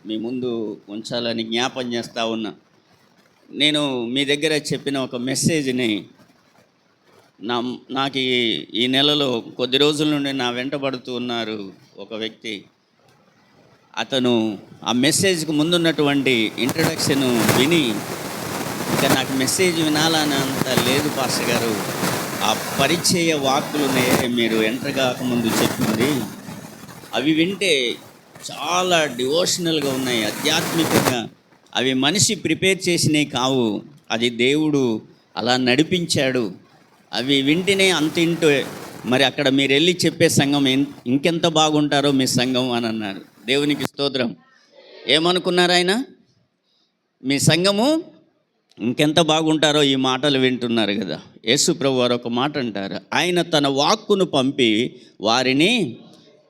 మీ ముందు ఉంచాలని జ్ఞాపం చేస్తూ ఉన్నా. నేను మీ దగ్గర చెప్పిన ఒక మెసేజ్ని నాకు ఈ నెలలో కొద్ది రోజుల నుండి నా వెంటబడుతూ ఉన్నారు ఒక వ్యక్తి. అతను ఆ మెసేజ్కి ముందున్నటువంటి ఇంట్రడక్షన్ విని ఇక నాకు మెసేజ్ వినాలన్నంత లేదు పాస్టర్ గారు, ఆ పరిచయ వాక్కులునే మీరు ఎంటర్ కాకముందు చెప్పింది అవి వింటే చాలా డివోషనల్గా ఉన్నాయి, ఆధ్యాత్మికంగా. అవి మనిషి ప్రిపేర్ చేసినవి కావు, అది దేవుడు అలా నడిపించాడు. అవి వింటేనే అంతింటూ మరి అక్కడ మీరు వెళ్ళి చెప్పే సంఘం ఇంకెంత బాగుంటారో మీ సంఘం అని అన్నారు. దేవునికి స్తోత్రం. ఏమనుకున్నారు ఆయన? మీ సంఘము ఇంకెంత బాగుంటారో ఈ మాటలు వింటున్నారు కదా. యేసు ప్రభు వారు ఒక మాట అంటారు, ఆయన తన వాక్కును పంపి వారిని,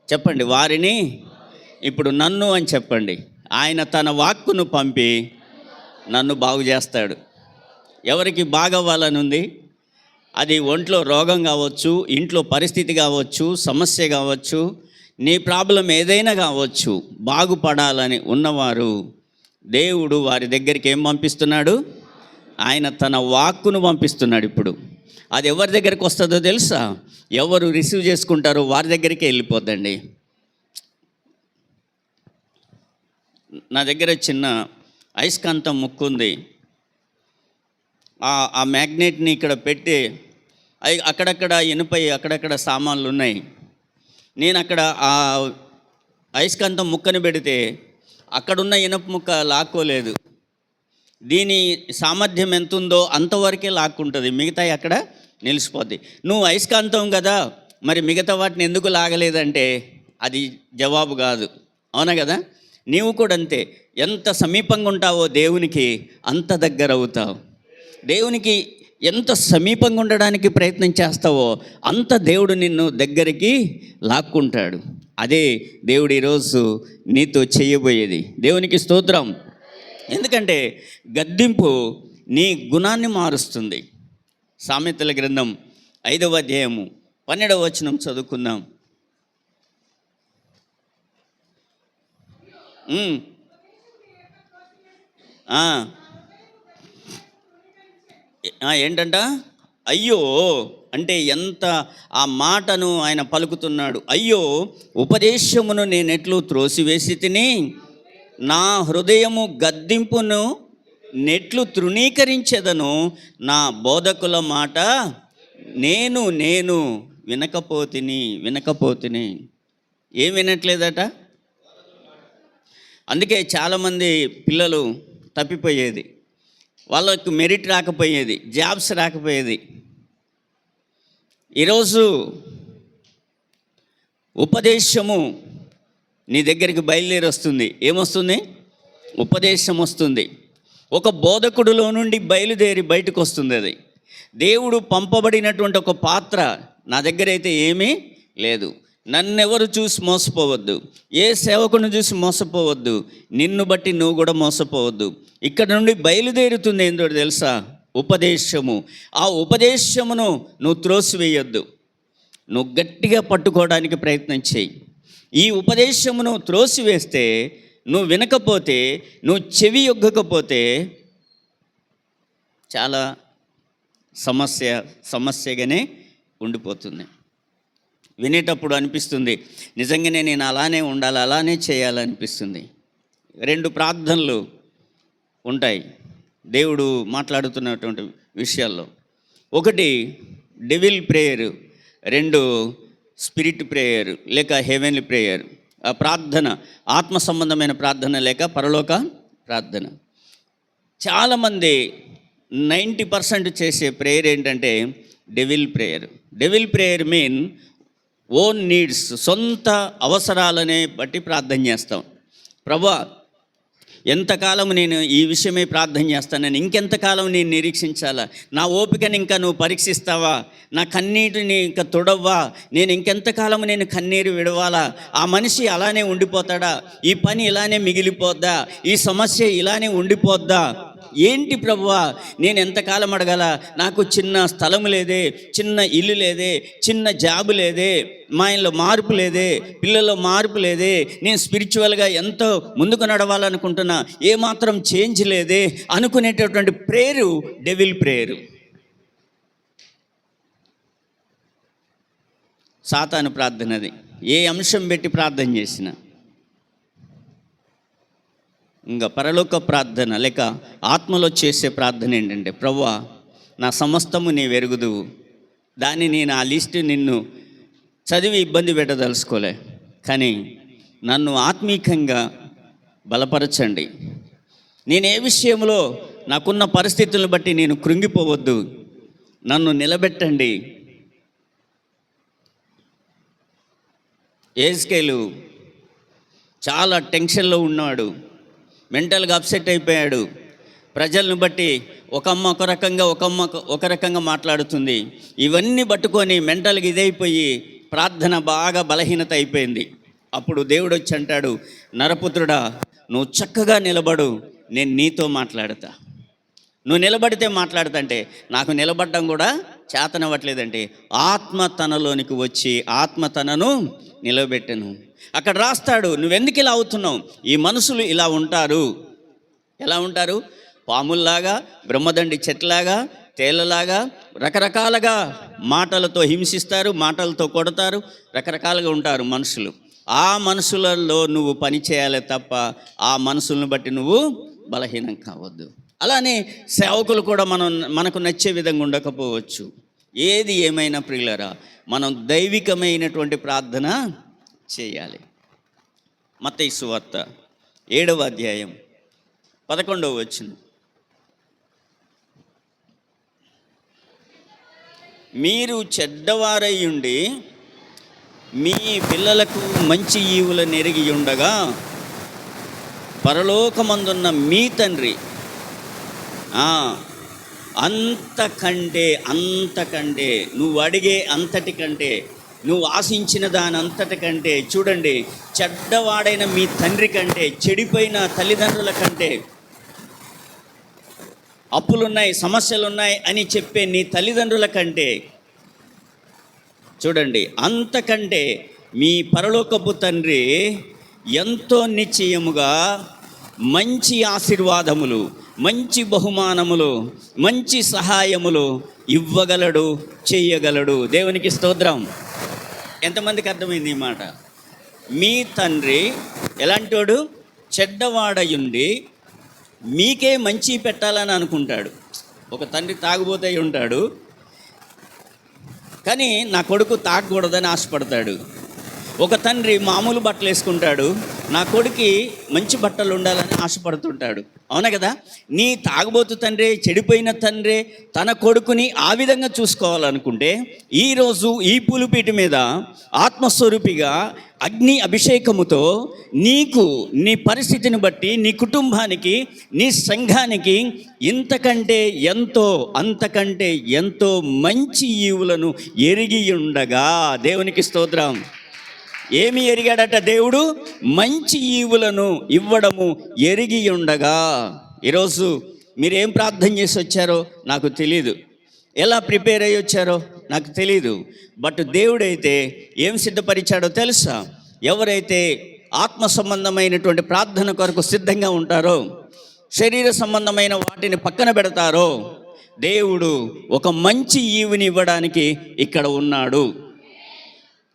చెప్పండి, వారిని, ఇప్పుడు నన్ను అని చెప్పండి. ఆయన తన వాక్కును పంపి నన్ను బాగు చేస్తాడు. ఎవరికి బాగవ్వాలని ఉంది? అది ఒంట్లో రోగం కావచ్చు, ఇంట్లో పరిస్థితి కావచ్చు, సమస్య కావచ్చు, నీ ప్రాబ్లం ఏదైనా కావచ్చు, బాగుపడాలని ఉన్నవారు దేవుడు వారి దగ్గరికి ఏం పంపిస్తున్నాడు? ఆయన తన వాక్కును పంపిస్తున్నాడు. ఇప్పుడు అది ఎవరి దగ్గరికి వస్తుందో తెలుసా? ఎవరు రిసీవ్ చేసుకుంటారో వారి దగ్గరికి వెళ్ళిపోద్దండి. నా దగ్గర చిన్న అయస్కాంతం ముక్కు ఉంది. ఆ మ్యాగ్నెట్ని ఇక్కడ పెట్టి అక్కడక్కడ ఇనుపై అక్కడక్కడ సామాన్లు ఉన్నాయి. నేను అక్కడ ఆ అయస్కాంతం ముక్కను పెడితే అక్కడున్న ఇనుప ముక్క లాక్కోలేదు. దీని సామర్థ్యం ఎంత ఉందో అంతవరకే లాక్కుంటుంది, మిగతా అక్కడ నిలిచిపోద్ది. నువ్వు అయస్కాంతం కదా, మరి మిగతా వాటిని ఎందుకు లాగలేదంటే అది జవాబు కాదు. అవునా కదా? నీవు కూడా అంతే. ఎంత సమీపంగా ఉంటావో దేవునికి అంత దగ్గర అవుతావు. దేవునికి ఎంత సమీపంగా ఉండడానికి ప్రయత్నం చేస్తావో అంత దేవుడు నిన్ను దగ్గరికి లాక్కుంటాడు. అదే దేవుడు ఈరోజు నీతో చేయబోయేది. దేవునికి స్తోత్రం. ఎందుకంటే గద్దింపు నీ గుణాన్ని మారుస్తుంది. సామెతల గ్రంథం 5వ అధ్యాయము 12వ వచనం చదువుకుందాం. ఏంటంట? అయ్యో అంటే ఎంత ఆ మాటను ఆయన పలుకుతున్నాడు. అయ్యో, ఉపదేశమును నేనెట్లు త్రోసివేసి తిని, నా హృదయము గద్దింపును నెట్లు తృణీకరించెదను, నా బోధకుల మాట నేను వినకపోతిని. ఏం వినట్లేదట? అందుకే చాలామంది పిల్లలు తప్పిపోయేది, వాళ్ళకు మెరిట్ రాకపోయేది, జాబ్స్ రాకపోయేది. ఈరోజు ఉపదేశము నీ దగ్గరికి బయలుదేరి వస్తుంది. ఏమొస్తుంది? ఉపదేశం వస్తుంది. ఒక బోధకుడిలో నుండి బయలుదేరి బయటకు వస్తుంది. అది దేవుడు పంపబడినటువంటి ఒక పాత్ర. నా దగ్గర అయితే ఏమీ లేదు. నన్నెవరు చూసి మోసపోవద్దు, ఏ సేవకుని చూసి మోసపోవద్దు, నిన్ను బట్టి నువ్వు కూడా మోసపోవద్దు. ఇక్కడ నుండి బయలుదేరుతుంది ఏంటో తెలుసా? ఉపదేశము. ఆ ఉపదేశమును నువ్వు త్రోసివేయొద్దు, నువ్వు గట్టిగా పట్టుకోవడానికి ప్రయత్నం చేయి. ఈ ఉపదేశమును త్రోసివేస్తే, నువ్వు వినకపోతే, నువ్వు చెవి యొగ్గకపోతే చాలా సమస్యగానే ఉండిపోతుంది. వినేటప్పుడు అనిపిస్తుంది, నిజంగానే నేను అలానే ఉండాలి, అలానే చేయాలనిపిస్తుంది. 2 ప్రార్థనలు ఉంటాయి దేవుడు మాట్లాడుతున్నటువంటి విషయాల్లో. ఒకటి డెవిల్ ప్రేయరు, 2 స్పిరిట్ ప్రేయర్ లేక హెవెన్లీ ప్రేయర్. ఆ ప్రార్థన ఆత్మ సంబంధమైన ప్రార్థన లేక పరలోక ప్రార్థన. చాలామంది 90% చేసే ప్రేయర్ ఏంటంటే devil prayer. Devil prayer mean own needs, సొంత అవసరాలనే బట్టి ప్రార్థన చేస్తాం. ప్రభువా, ఎంతకాలం నేను ఈ విషయమే ప్రార్థన చేస్తానని, ఇంకెంతకాలం నేను నిరీక్షించాలా? నా ఓపికని ఇంకా నువ్వు పరీక్షిస్తావా? నా కన్నీటిని ఇంకా తొడవ్వా? నేను ఇంకెంతకాలం నేను కన్నీరు విడవాలా? ఆ మనిషి అలానే ఉండిపోతాడా? ఈ పని ఇలానే మిగిలిపోద్దా? ఈ సమస్య ఇలానే ఉండిపోద్దా? ఏంటి ప్రభువా, నేను ఎంతకాలం అడగాల? నాకు చిన్న స్థలం లేదే, చిన్న ఇల్లు లేదే, చిన్న జాబు లేదే, మా ఇంట్లో మార్పు లేదే, పిల్లల్లో మార్పు లేదే, నేను స్పిరిచువల్గా ఎంతో ముందుకు నడవాలనుకుంటున్నా, ఏమాత్రం చేంజ్ లేదే అనుకునేటటువంటి ప్రేయరు డెవిల్ ప్రేయరు, సాతాను ప్రార్థనది. ఏ అంశం పెట్టి ప్రార్థన చేసినా. ఇంకా పరలోక ప్రార్థన లేక ఆత్మలో చేసే ప్రార్థన ఏంటంటే, ప్రభువా నా సమస్తము నీ వెరుగుదువు, దాన్ని నేను ఆ లిస్టు నిన్ను చదివి ఇబ్బంది పెట్టదలుచుకోలే, కానీ నన్ను ఆత్మీకంగా బలపరచండి. నేను ఏ విషయంలో నాకున్న పరిస్థితులను బట్టి నేను కృంగిపోవద్దు, నన్ను నిలబెట్టండి. యెహెజ్కేలు చాలా టెన్షన్లో ఉన్నాడు, మెంటల్గా అప్సెట్ అయిపోయాడు. ప్రజలను బట్టి ఒక అమ్మ ఒక రకంగా, ఒక అమ్మ ఒక రకంగా మాట్లాడుతుంది. ఇవన్నీ పట్టుకొని మెంటల్గా ఇదైపోయి ప్రార్థన బాగా బలహీనత అయిపోయింది. అప్పుడు దేవుడు వచ్చి అంటాడు, నరపుత్రుడా నువ్వు చక్కగా నిలబడు, నేను నీతో మాట్లాడతా. నువ్వు నిలబడితే మాట్లాడతా అంటే, నాకు నిలబడడం కూడా చేతనవ్వట్లేదంటే, ఆత్మ తనలోనికి వచ్చి ఆత్మ తనను నిలబెట్టను. అక్కడ రాస్తాడు, నువ్వెందుకు ఇలా అవుతున్నావు? ఈ మనుషులు ఇలా ఉంటారు. ఎలా ఉంటారు? పాముల్లాగా, బ్రహ్మదండి చెట్లాగా, తేళ్లలాగా, రకరకాలుగా మాటలతో హింసిస్తారు, మాటలతో కొడతారు, రకరకాలుగా ఉంటారు మనుషులు. ఆ మనుషులలో నువ్వు పని చేయాలి తప్ప ఆ మనుషులను బట్టి నువ్వు బలహీనం కావద్దు. అలానే సేవకులు కూడా మనకు నచ్చే విధంగా ఉండకపోవచ్చు. ఏది ఏమైనా ప్రియులరా, మనం దైవికమైనటువంటి ప్రార్థన చేయాలి. మత్తయి సువార్త 7వ అధ్యాయం 11వ వచనం. మీరు చెడ్డవారై ఉండి మీ పిల్లలకు మంచి ఈవుల నెరిగి ఉండగా పరలోకమందున్న మీ తండ్రి అంతకంటే నువ్వు అడిగే అంతటికంటే, నువ్వు ఆశించిన దాని అంతటికంటే, చూడండి, చెడ్డవాడైన మీ తండ్రి కంటే, చెడిపోయిన తల్లిదండ్రుల కంటే, అప్పులున్నాయి సమస్యలున్నాయి అని చెప్పే నీ తల్లిదండ్రుల కంటే, చూడండి, అంతకంటే మీ పరలోకపు తండ్రి ఎంతో నిశ్చయముగా మంచి ఆశీర్వాదములు, మంచి బహుమానములు, మంచి సహాయములు ఇవ్వగలడు, చేయగలడు. దేవునికి స్తోత్రం. ఎంతమందికి అర్థమైంది ఈ మాట? మీ తండ్రి ఎలాంటోడు? చెడ్డవాడయుండి మీకే మంచి పెట్టాలని అనుకుంటాడు. ఒక తండ్రి తాగుబోతే ఉంటాడు, కానీ నా కొడుకు తాగకూడదని ఆశపడతాడు. ఒక తండ్రి మామూలు బట్టలు వేసుకుంటాడు, నా కొడుకు మంచి బట్టలు ఉండాలని ఆశపడుతుంటాడు. అవునా కదా? నీ తాగుబోతు తండ్రి, చెడిపోయిన తండ్రి తన కొడుకుని ఆ విధంగా చూసుకోవాలనుకుంటే, ఈరోజు ఈ పులిపీటి మీద ఆత్మస్వరూపిగా అగ్ని అభిషేకముతో నీకు, నీ పరిస్థితిని బట్టి, నీ కుటుంబానికి, నీ సంఘానికి ఇంతకంటే అంతకంటే ఎంతో మంచి ఈవులను ఎరిగి ఉండగా, దేవునికి స్తోత్రం. ఏమి ఎరిగాడట దేవుడు? మంచి ఈవులను ఇవ్వడము ఎరిగి ఉండగా. ఈరోజు మీరేం ప్రార్థన చేసి వచ్చారో నాకు తెలీదు, ఎలా ప్రిపేర్ అయ్యి వచ్చారో నాకు తెలీదు. బట్ దేవుడైతే ఏం సిద్ధపరిచాడో తెలుసా? ఎవరైతే ఆత్మ సంబంధమైనటువంటి ప్రార్థన కొరకు సిద్ధంగా ఉంటారో, శరీర సంబంధమైన వాటిని పక్కన పెడతారో, దేవుడు ఒక మంచి ఈవుని ఇవ్వడానికి ఇక్కడ ఉన్నాడు.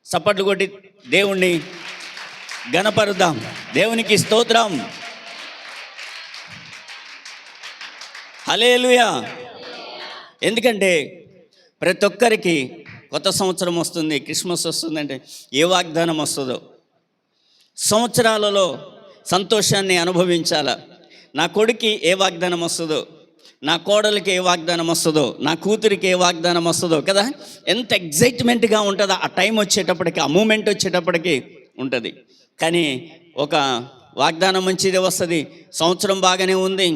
చప్పట్లు కొట్టి దేవుణ్ణి గణపరుద్దాం. దేవునికి స్తోత్రం. హల్లెలూయా. ఎందుకంటే ప్రతి ఒక్కరికి కొత్త సంవత్సరం వస్తుంది, క్రిస్మస్ వస్తుందంటే ఏ వాగ్దానం వస్తుందో, సంవత్సరాలలో సంతోషాన్ని అనుభవించాలా, నా కొడుక్కి ఏ వాగ్దానం వస్తుందో, నా కోడలికి ఏ వాగ్దానం వస్తుందో, నా కూతురికి ఏ వాగ్దానం వస్తుందో కదా. ఎంత ఎగ్జైట్మెంట్గా ఉంటుందో ఆ టైం వచ్చేటప్పటికి, ఆ మూమెంట్ వచ్చేటప్పటికి ఉంటుంది. కానీ ఒక వాగ్దానం మంచిదే వస్తుంది, సంవత్సరం బాగానే ఉంది,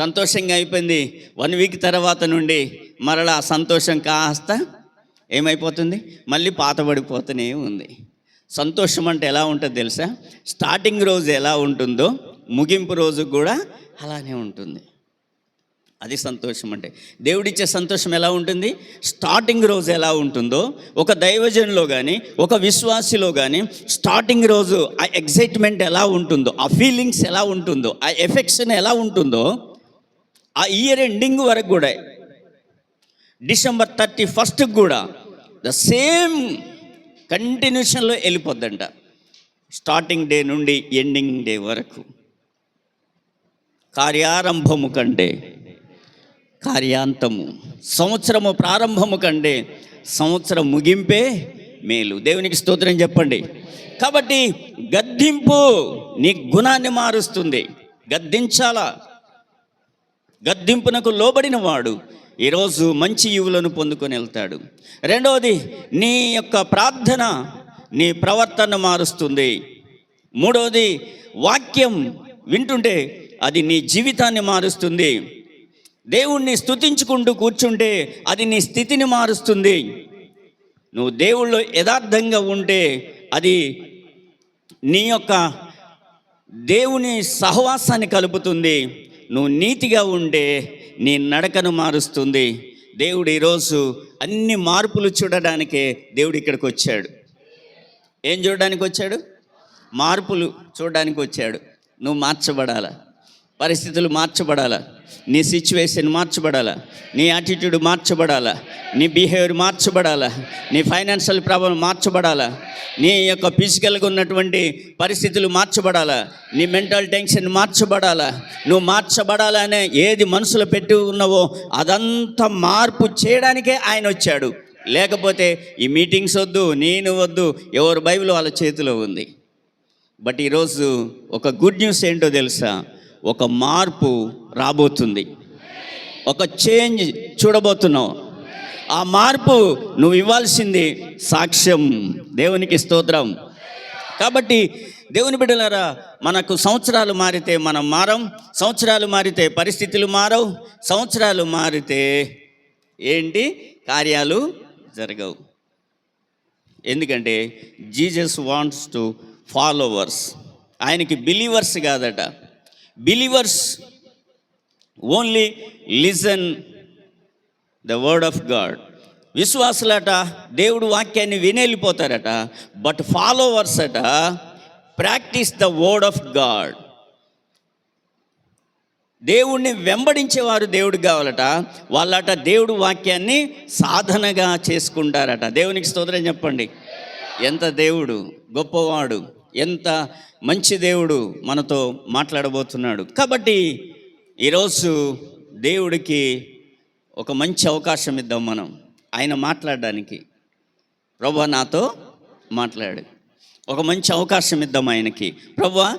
సంతోషంగా అయిపోయింది, 1 వీక్ తర్వాత నుండి మరలా సంతోషం కాస్త ఏమైపోతుంది, మళ్ళీ పాతబడిపోతూనే ఉంది. సంతోషం అంటే ఎలా ఉంటుంది తెలుసా? స్టార్టింగ్ రోజు ఎలా ఉంటుందో ముగింపు రోజు కూడా అలానే ఉంటుంది. అది సంతోషం అంటే. దేవుడిచ్చే సంతోషం ఎలా ఉంటుంది? స్టార్టింగ్ రోజు ఎలా ఉంటుందో, ఒక దైవజనులో కానీ ఒక విశ్వాసిలో కానీ స్టార్టింగ్ రోజు ఆ ఎగ్జైట్మెంట్ ఎలా ఉంటుందో, ఆ ఫీలింగ్స్ ఎలా ఉంటుందో, ఆ ఎఫెక్షన్ ఎలా ఉంటుందో, ఆ ఇయర్ ఎండింగ్ వరకు కూడా December 31st కూడా ద సేమ్ కంటిన్యూషన్లో వెళ్ళిపోద్దంట. స్టార్టింగ్ డే నుండి ఎండింగ్ డే వరకు. కార్యారంభము కంటే కార్యాంతము, సంవత్సరము ప్రారంభము కంటే సంవత్సరం ముగింపే మేలు. దేవునికి స్తోత్రం చెప్పండి. కాబట్టి గద్దింపు నీ గుణాన్ని మారుస్తుంది. గద్దించాలా? గద్దింపునకు లోబడిన వాడు ఈరోజు మంచి ఈవులను పొందుకొని వెళ్తాడు. రెండవది, నీ యొక్క ప్రార్థన నీ ప్రవర్తన మారుస్తుంది. మూడవది, వాక్యం వింటుంటే అది నీ జీవితాన్ని మారుస్తుంది. దేవుణ్ణి స్తుతించుకుంటూ కూర్చుంటే అది నీ స్థితిని మారుస్తుంది. నువ్వు దేవుళ్ళు యథార్థంగా ఉంటే అది నీ యొక్క దేవుని సహవాసాన్ని కలుపుతుంది. నువ్వు నీతిగా ఉంటే నీ నడకను మారుస్తుంది. దేవుడు ఈరోజు అన్ని మార్పులు చూడడానికే దేవుడు ఇక్కడికి వచ్చాడు. ఏం చూడడానికి వచ్చాడు? మార్పులు చూడడానికి వచ్చాడు. నువ్వు మార్చబడాలా, పరిస్థితులు మార్చబడాలా, నీ సిచ్యువేషన్ మార్చబడాలా, నీ యాటిట్యూడ్ మార్చబడాలా, నీ బిహేవియర్ మార్చబడాలా, నీ ఫైనాన్షియల్ ప్రాబ్లం మార్చబడాలా, నీ యొక్క ఫిజికల్గా ఉన్నటువంటి పరిస్థితులు మార్చబడాలా, నీ మెంటల్ టెన్షన్ మార్చబడాలా. నువ్వు మార్చబడాలనే ఏది మనసులో పెట్టి ఉన్నావో అదంతా మార్పు చేయడానికే ఆయన వచ్చాడు. లేకపోతే ఈ మీటింగ్స్ వద్దు, నేను వద్దు, ఎవరు బైబిల్ వాళ్ళ చేతిలో ఉంది. బట్ ఈరోజు ఒక గుడ్ న్యూస్ ఏంటో తెలుసా? ఒక మార్పు రాబోతుంది. ఒక చేంజ్ చూడబోతున్నావు. ఆ మార్పు నువ్వు ఇవ్వాల్సింది సాక్ష్యం. దేవునికి స్తోత్రం. కాబట్టి దేవుని బిడ్డలారా, మనకు సంవత్సరాలు మారితే మనం మారం, సంవత్సరాలు మారితే పరిస్థితులు మారవు, సంవత్సరాలు మారితే ఏంటి కార్యాలు జరగవు. ఎందుకంటే జీసస్ వాంట్స్ టు ఫాలోవర్స్. ఆయనకి బిలీవర్స్ కాదట. Believers only listen the word of God. విశ్వాసులట దేవుడు వాక్యాన్ని వినేళ్ళిపోతారట. బట్ ఫాలోవర్స్ అట practise the word of God. దేవుణ్ణి వెంబడించేవారు దేవుడికి కావాలట. వాళ్ళట దేవుడు వాక్యాన్ని సాధనగా చేసుకుంటారట. దేవునికి స్తోత్రం చెప్పండి. ఎంత దేవుడు గొప్పవాడు, ఎంత మంచి దేవుడు మనతో మాట్లాడబోతున్నాడు. కాబట్టి ఈరోజు దేవుడికి ఒక మంచి అవకాశం ఇద్దాం మనం ఆయన మాట్లాడడానికి. ప్రభువా నాతో మాట్లాడు. ఒక మంచి అవకాశం ఇద్దాం ఆయనకి. ప్రభువా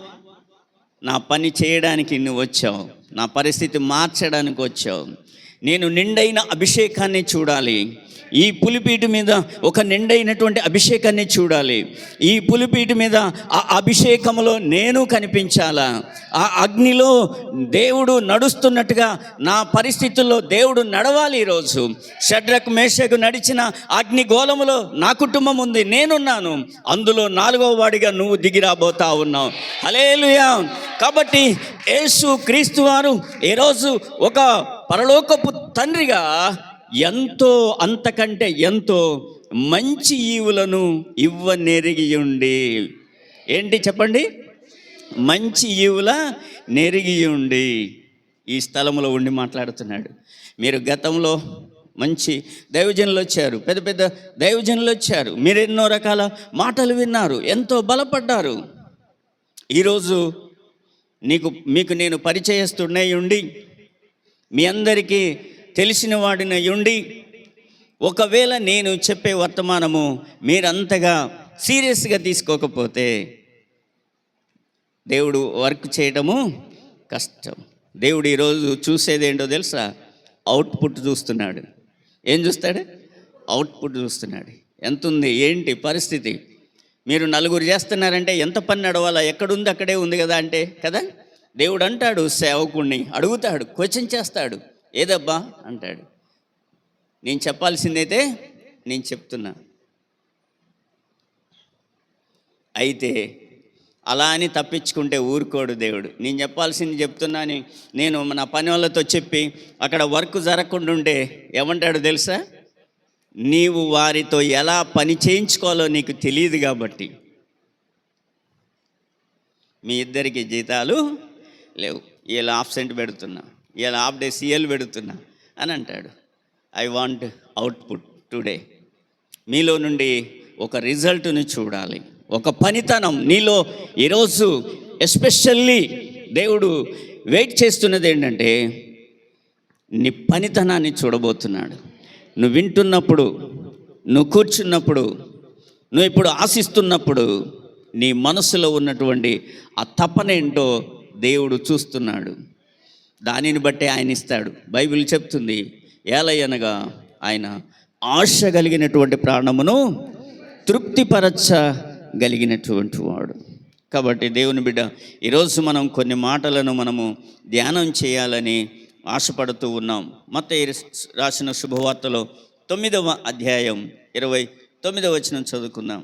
నా పని చేయడానికి నువ్వు వచ్చావు, నా పరిస్థితి మార్చడానికి వచ్చావు. నేను నిండైన అభిషేకాన్ని చూడాలి. ఈ పులిపీటు మీద ఒక నిండైనటువంటి అభిషేకాన్ని చూడాలి. ఈ పులిపీటు మీద ఆ అభిషేకంలో నేను కనిపించాలా? ఆ అగ్నిలో దేవుడు నడుస్తున్నట్టుగా నా పరిస్థితుల్లో దేవుడు నడవాలి. ఈరోజు షడ్రక్ మేషకు నడిచిన అగ్ని గోళములో నా కుటుంబం ఉంది, నేనున్నాను. అందులో 4వ వాడిగా నువ్వు దిగిరాబోతా ఉన్నావు. హల్లెలూయా. కాబట్టి యేసు క్రీస్తు వారు ఈరోజు ఒక పరలోకపు తండ్రిగా ఎంతో, అంతకంటే ఎంతో మంచి ఈవులను ఇవ్వనెరిగి ఉండి, ఏంటి చెప్పండి? మంచి ఈవుల నెరిగి ఉండి ఈ స్థలంలో ఉండి మాట్లాడుతున్నాడు. మీరు గతంలో మంచి దైవజనులు వచ్చారు, పెద్ద పెద్ద దైవజనులు వచ్చారు. మీరు ఎన్నో రకాల మాటలు విన్నారు, ఎంతో బలపడ్డారు. ఈరోజు మీకు నేను పరిచయస్తున్నై ఉండి, మీ అందరికీ తెలిసిన వాడినై ఉండి, ఒకవేళ నేను చెప్పే వర్తమానము మీరంతగా సీరియస్గా తీసుకోకపోతే దేవుడు వర్క్ చేయడము కష్టం. దేవుడు ఈరోజు చూసేది ఏంటో తెలుసా? అవుట్పుట్ చూస్తున్నాడు. ఏం చూస్తాడు? అవుట్పుట్ చూస్తున్నాడు. ఎంత ఉంది, ఏంటి పరిస్థితి? మీరు 4 చేస్తున్నారంటే ఎంత పని నడవాలా? ఎక్కడుంది అక్కడే ఉంది కదా అంటే కదా. దేవుడు అంటాడు, సేవకుణ్ణి అడుగుతాడు, క్వశ్చన్ చేస్తాడు. ఏదబ్బా అంటాడు. నేను చెప్పాల్సిందైతే నేను చెప్తున్నా. అయితే అలా అని తప్పించుకుంటే ఊరుకోడు దేవుడు. నేను చెప్పాల్సింది చెప్తున్నాను. నేను నా పని వాళ్ళతో చెప్పి అక్కడ వర్క్ జరగకుండా ఉంటే ఏమంటాడు తెలుసా? నీవు వారితో ఎలా పని చేయించుకోవాలో నీకు తెలియదు కాబట్టి మీ ఇద్దరికి జీతాలు లేవు, ఇలా ఆబ్సెంట్ పెడుతున్నా, ఇలా హాఫ్ డే సిఎల్ పెడుతున్నా అని అంటాడు. I want output today. మీలో నుండి ఒక రిజల్ట్ని చూడాలి, ఒక పనితనం నీలో ఈరోజు ఎస్పెషల్లీ దేవుడు వెయిట్ చేస్తున్నది ఏంటంటే నీ పనితనాన్ని చూడబోతున్నాడు. నువ్వు వింటున్నప్పుడు, నువ్వు కూర్చున్నప్పుడు, నువ్వు ఇప్పుడు ఆశిస్తున్నప్పుడు నీ మనసులో ఉన్నటువంటి ఆ తపన ఏంటో దేవుడు చూస్తున్నాడు. దానిని బట్టి ఆయన ఇస్తాడు. బైబిల్ చెప్తుంది, ఏలయనగా ఆయన ఆశ కలిగినటువంటి ప్రాణమును తృప్తిపరచగలిగినటువంటి వాడు. కాబట్టి దేవుని బిడ్డ, ఈరోజు మనం కొన్ని మాటలను మనము ధ్యానం చేయాలని ఆశపడుతూ ఉన్నాం. మత్తయి రాసిన శుభవార్తలో 9వ అధ్యాయం 29వ వచనం చదువుకుందాం.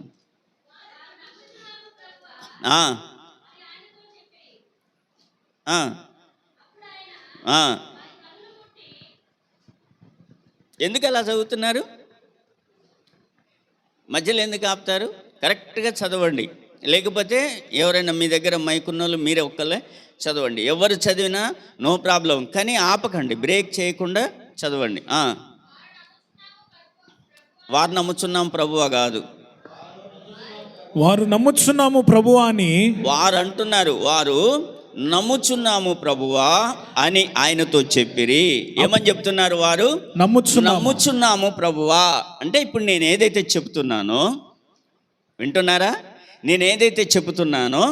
ఎందుకు అలా చదువుతున్నారు? మధ్యలో ఎందుకు ఆపుతారు? కరెక్ట్గా చదవండి. లేకపోతే ఎవరైనా మీ దగ్గర మైకున్న వాళ్ళు మీరే ఒక్కళ్ళే చదవండి. ఎవరు చదివినా నో ప్రాబ్లం, కానీ ఆపకండి, బ్రేక్ చేయకుండా చదవండి. వారు నమ్ముచున్నాం ప్రభువా కాదు, వారు నమ్ముచున్నాము ప్రభువా అని వారు అంటున్నారు. వారు నమ్ముచున్నాము ప్రభువా అని ఆయనతో చెప్పిరి. ఏమని చెప్తున్నారు? వారు నమ్ముచున్నాము ప్రభువా. అంటే ఇప్పుడు నేను ఏదైతే చెప్తున్నానో వింటున్నారా? నేను ఏదైతే చెబుతున్నానో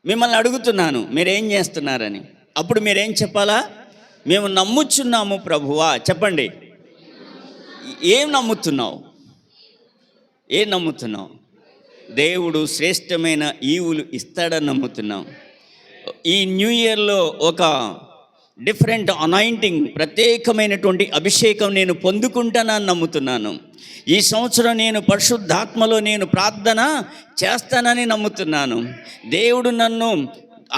మిమ్మల్ని అడుగుతున్నాను, మీరేం చేస్తున్నారని. అప్పుడు మీరేం చెప్పాలా? మేము నమ్ముచున్నాము ప్రభువా. చెప్పండి, ఏం నమ్ముతున్నావు? ఏం నమ్ముతున్నావు? దేవుడు శ్రేష్టమైన ఈవులు ఇస్తాడని నమ్ముతున్నాం. ఈ న్యూ ఇయర్లో ఒక డిఫరెంట్ అనాయింటింగ్, ప్రత్యేకమైనటువంటి అభిషేకం నేను పొందుకుంటానని నమ్ముతున్నాను. ఈ సంవత్సరం నేను పరిశుద్ధాత్మలో నేను ప్రార్థన చేస్తానని నమ్ముతున్నాను. దేవుడు నన్ను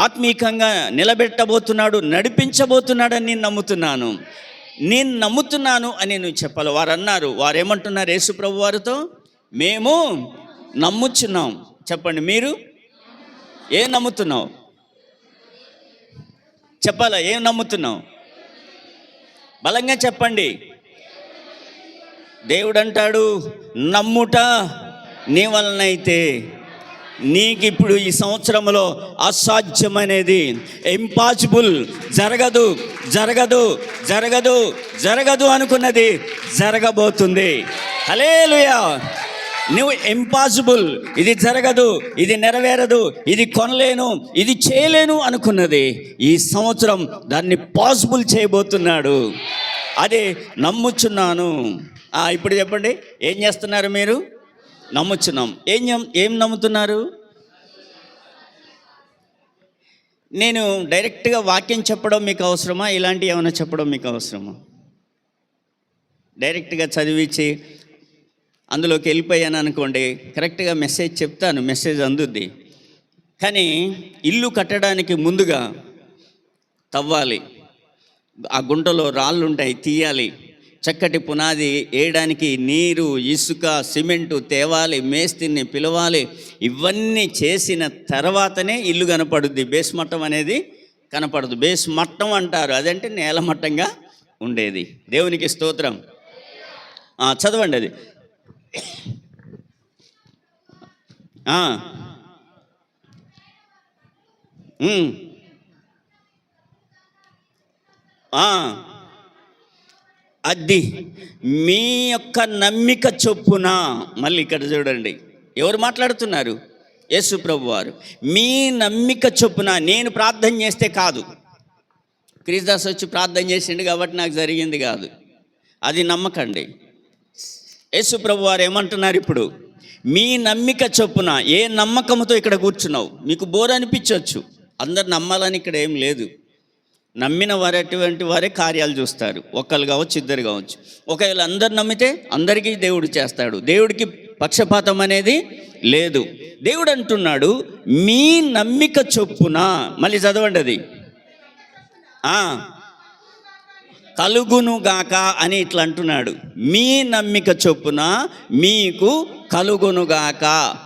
ఆత్మీకంగా నిలబెట్టబోతున్నాడు, నడిపించబోతున్నాడని నేను నమ్ముతున్నాను. నేను నమ్ముతున్నాను అని నువ్వు చెప్పాలి. వారు అన్నారు, వారేమంటున్నారు యేసు ప్రభు వారితో? మేము నమ్ముచున్నాం. చెప్పండి, మీరు ఏం నమ్ముతున్నావు? చెప్పాలా? ఏం నమ్ముతున్నావు? బలంగా చెప్పండి. దేవుడు అంటాడు, నమ్ముట నీ వలనైతే నీకు ఇప్పుడు ఈ సంవత్సరంలో అసాధ్యమనేది, ఇంపాసిబుల్, జరగదు జరగదు జరగదు జరగదు అనుకున్నది జరగబోతుంది. హల్లెలూయా. నువ్వు ఇంపాసిబుల్, ఇది జరగదు, ఇది నెరవేరదు, ఇది కొనలేను, ఇది చేయలేను అనుకున్నది ఈ సంవత్సరం దాన్ని పాసిబుల్ చేయబోతున్నాడు. అదే నమ్ముచున్నాను. ఇప్పుడు చెప్పండి, ఏం చేస్తున్నారు మీరు? నమ్ముచున్నాం. ఏం నమ్ముతున్నారు? నేను డైరెక్ట్గా వాక్యం చెప్పడం మీకు అవసరమా? ఇలాంటివి ఏమైనా చెప్పడం మీకు అవసరమా? డైరెక్ట్గా చదివించి అందులోకి వెళ్ళిపోయాను అనుకోండి, కరెక్ట్గా మెసేజ్ చెప్తాను, మెసేజ్ అందుద్ది. కానీ ఇల్లు కట్టడానికి ముందుగా తవ్వాలి, ఆ గుంటలో రాళ్ళు ఉంటాయి, తీయాలి, చక్కటి పునాది వేయడానికి నీరు, ఇసుక, సిమెంటు తేవాలి, మేస్త్రిని పిలవాలి. ఇవన్నీ చేసిన తర్వాతనే ఇల్లు కనపడుద్ది. బేస్ మట్టం అనేది కనపడదు. బేస్ మట్టం అంటారు, అదంటే నేలమట్టంగా ఉండేది. దేవునికి స్తోత్రం. చదవండి అది. అది మీ యొక్క నమ్మిక చొప్పున. మళ్ళీ ఇక్కడ చూడండి, ఎవరు మాట్లాడుతున్నారు? యేసు ప్రభు వారు. మీ నమ్మిక చొప్పున. నేను ప్రార్థన చేస్తే కాదు, క్రీస్తుదాస్ వచ్చి ప్రార్థన చేసిండు కాబట్టి నాకు జరిగింది కాదు, అది నమ్మకండి. యేసు ప్రభు వారు ఏమంటున్నారు ఇప్పుడు? మీ నమ్మిక చొప్పున. ఏ నమ్మకంతో ఇక్కడ కూర్చున్నావు? మీకు బోర్ అనిపించవచ్చు, అందరు నమ్మాలని ఇక్కడ ఏం లేదు. నమ్మిన వారు అటువంటి వారే కార్యాలు చూస్తారు. ఒకళ్ళు కావచ్చు, ఇద్దరు కావచ్చు. ఒకవేళ అందరు నమ్మితే అందరికీ దేవుడు చేస్తాడు. దేవుడికి పక్షపాతం అనేది లేదు. దేవుడు అంటున్నాడు మీ నమ్మిక చొప్పున, మళ్ళీ చదవండి అది, కలుగునుగాక అని ఇట్లా అంటున్నాడు. మీ నమ్మిక చొప్పున మీకు కలుగునుగాక.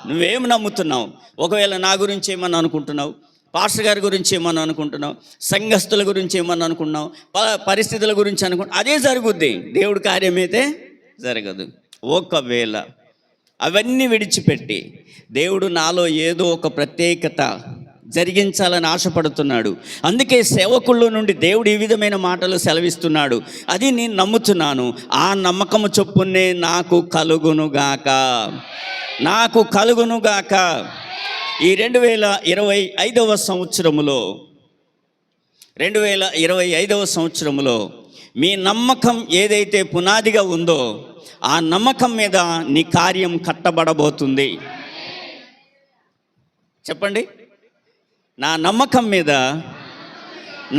నువ్వేం నమ్ముతున్నావు? ఒకవేళ నా గురించి ఏమన్నా అనుకుంటున్నావు, పాస్టర్ గారి గురించి ఏమన్నా అనుకుంటున్నావు, సంఘస్థుల గురించి ఏమన్నా అనుకుంటున్నావు, పరిస్థితుల గురించి అనుకుంటున్నావు, అదే జరుగుద్ది. దేవుడి కార్యమైతే జరగదు. ఒకవేళ అవన్నీ విడిచిపెట్టి దేవుడు నాలో ఏదో ఒక ప్రత్యేకత జరిగించాలని ఆశపడుతున్నాడు, అందుకే సేవకుల్లో నుండి దేవుడు ఈ విధమైన మాటలు సెలవిస్తున్నాడు, అది నేను నమ్ముతున్నాను. ఆ నమ్మకము చొప్పునే నాకు కలుగునుగాక, నాకు కలుగునుగాక. ఈ 2025 సంవత్సరములో మీ నమ్మకం ఏదైతే పునాదిగా ఉందో ఆ నమ్మకం మీద నీ కార్యం కట్టబడబోతుంది. చెప్పండి, నా నమ్మకం మీద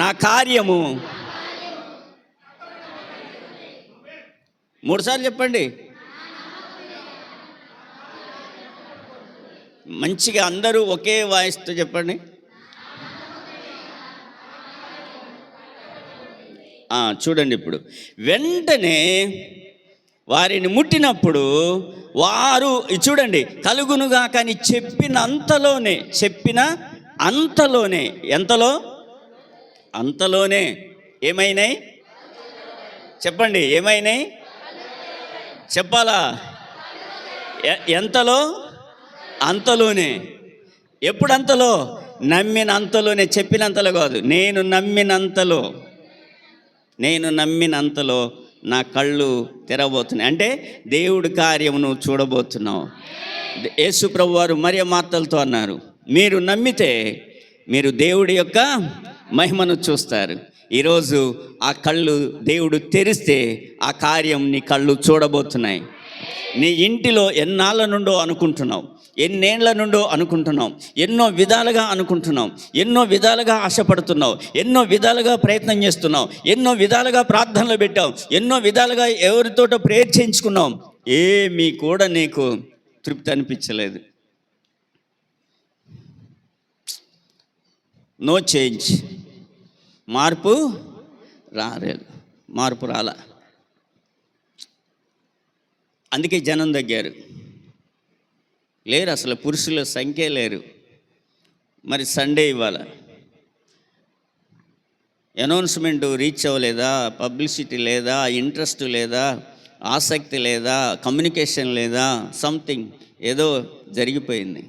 నా కార్యము. 3 సార్లు చెప్పండి మంచిగా, అందరూ ఒకే వాయిస్తో చెప్పండి. చూడండి, ఇప్పుడు వెంటనే వారిని ముట్టినప్పుడు వారు చూడండి కలుగునుగా కానీ చెప్పిన అంతలోనే అంతలోనే ఏమైనాయి చెప్పండి, ఏమైనాయి చెప్పాలా? ఎంతలో? అంతలోనే. ఎప్పుడు అంతలో? నమ్మిన అంతలోనే, చెప్పినంతలో కాదు. నేను నమ్మినంతలో నా కళ్ళు తెరవబోతున్నాయి. అంటే దేవుడి కార్యమును చూడబోతున్నావు. యేసు ప్రభు వారు మరియ మార్తలతో అన్నారు, మీరు నమ్మితే మీరు దేవుడి యొక్క మహిమను చూస్తారు. ఈరోజు ఆ కళ్ళు దేవుడు తెరిస్తే ఆ కార్యం నీ కళ్ళు చూడబోతున్నాయి. నీ ఇంటిలో ఎన్నాళ్ళ నుండో అనుకుంటున్నావు, ఎన్నేళ్ల నుండో అనుకుంటున్నావు, ఎన్నో విధాలుగా అనుకుంటున్నావు, ఎన్నో విధాలుగా ఆశపడుతున్నావు, ఎన్నో విధాలుగా ప్రయత్నం చేస్తున్నావు, ఎన్నో విధాలుగా ప్రార్థనలు పెట్టావు, ఎన్నో విధాలుగా ఎవరితోటో ప్రేయర్ చేయించుకున్నావు, ఏమీ కూడా నీకు తృప్తి అనిపించలేదు. నో చేంజ్, మార్పు రాలా. అందుకే జనం తగ్గారు, లేరు, అసలు పురుషుల సంఖ్య లేరు. మరి సండే ఇవ్వాలి, అనౌన్స్మెంట్ రీచ్ అవ్వలేదా, పబ్లిసిటీ లేదా, ఇంట్రెస్ట్ లేదా, ఆసక్తి లేదా, కమ్యూనికేషన్ లేదా, సంథింగ్ ఏదో జరిగిపోయింది.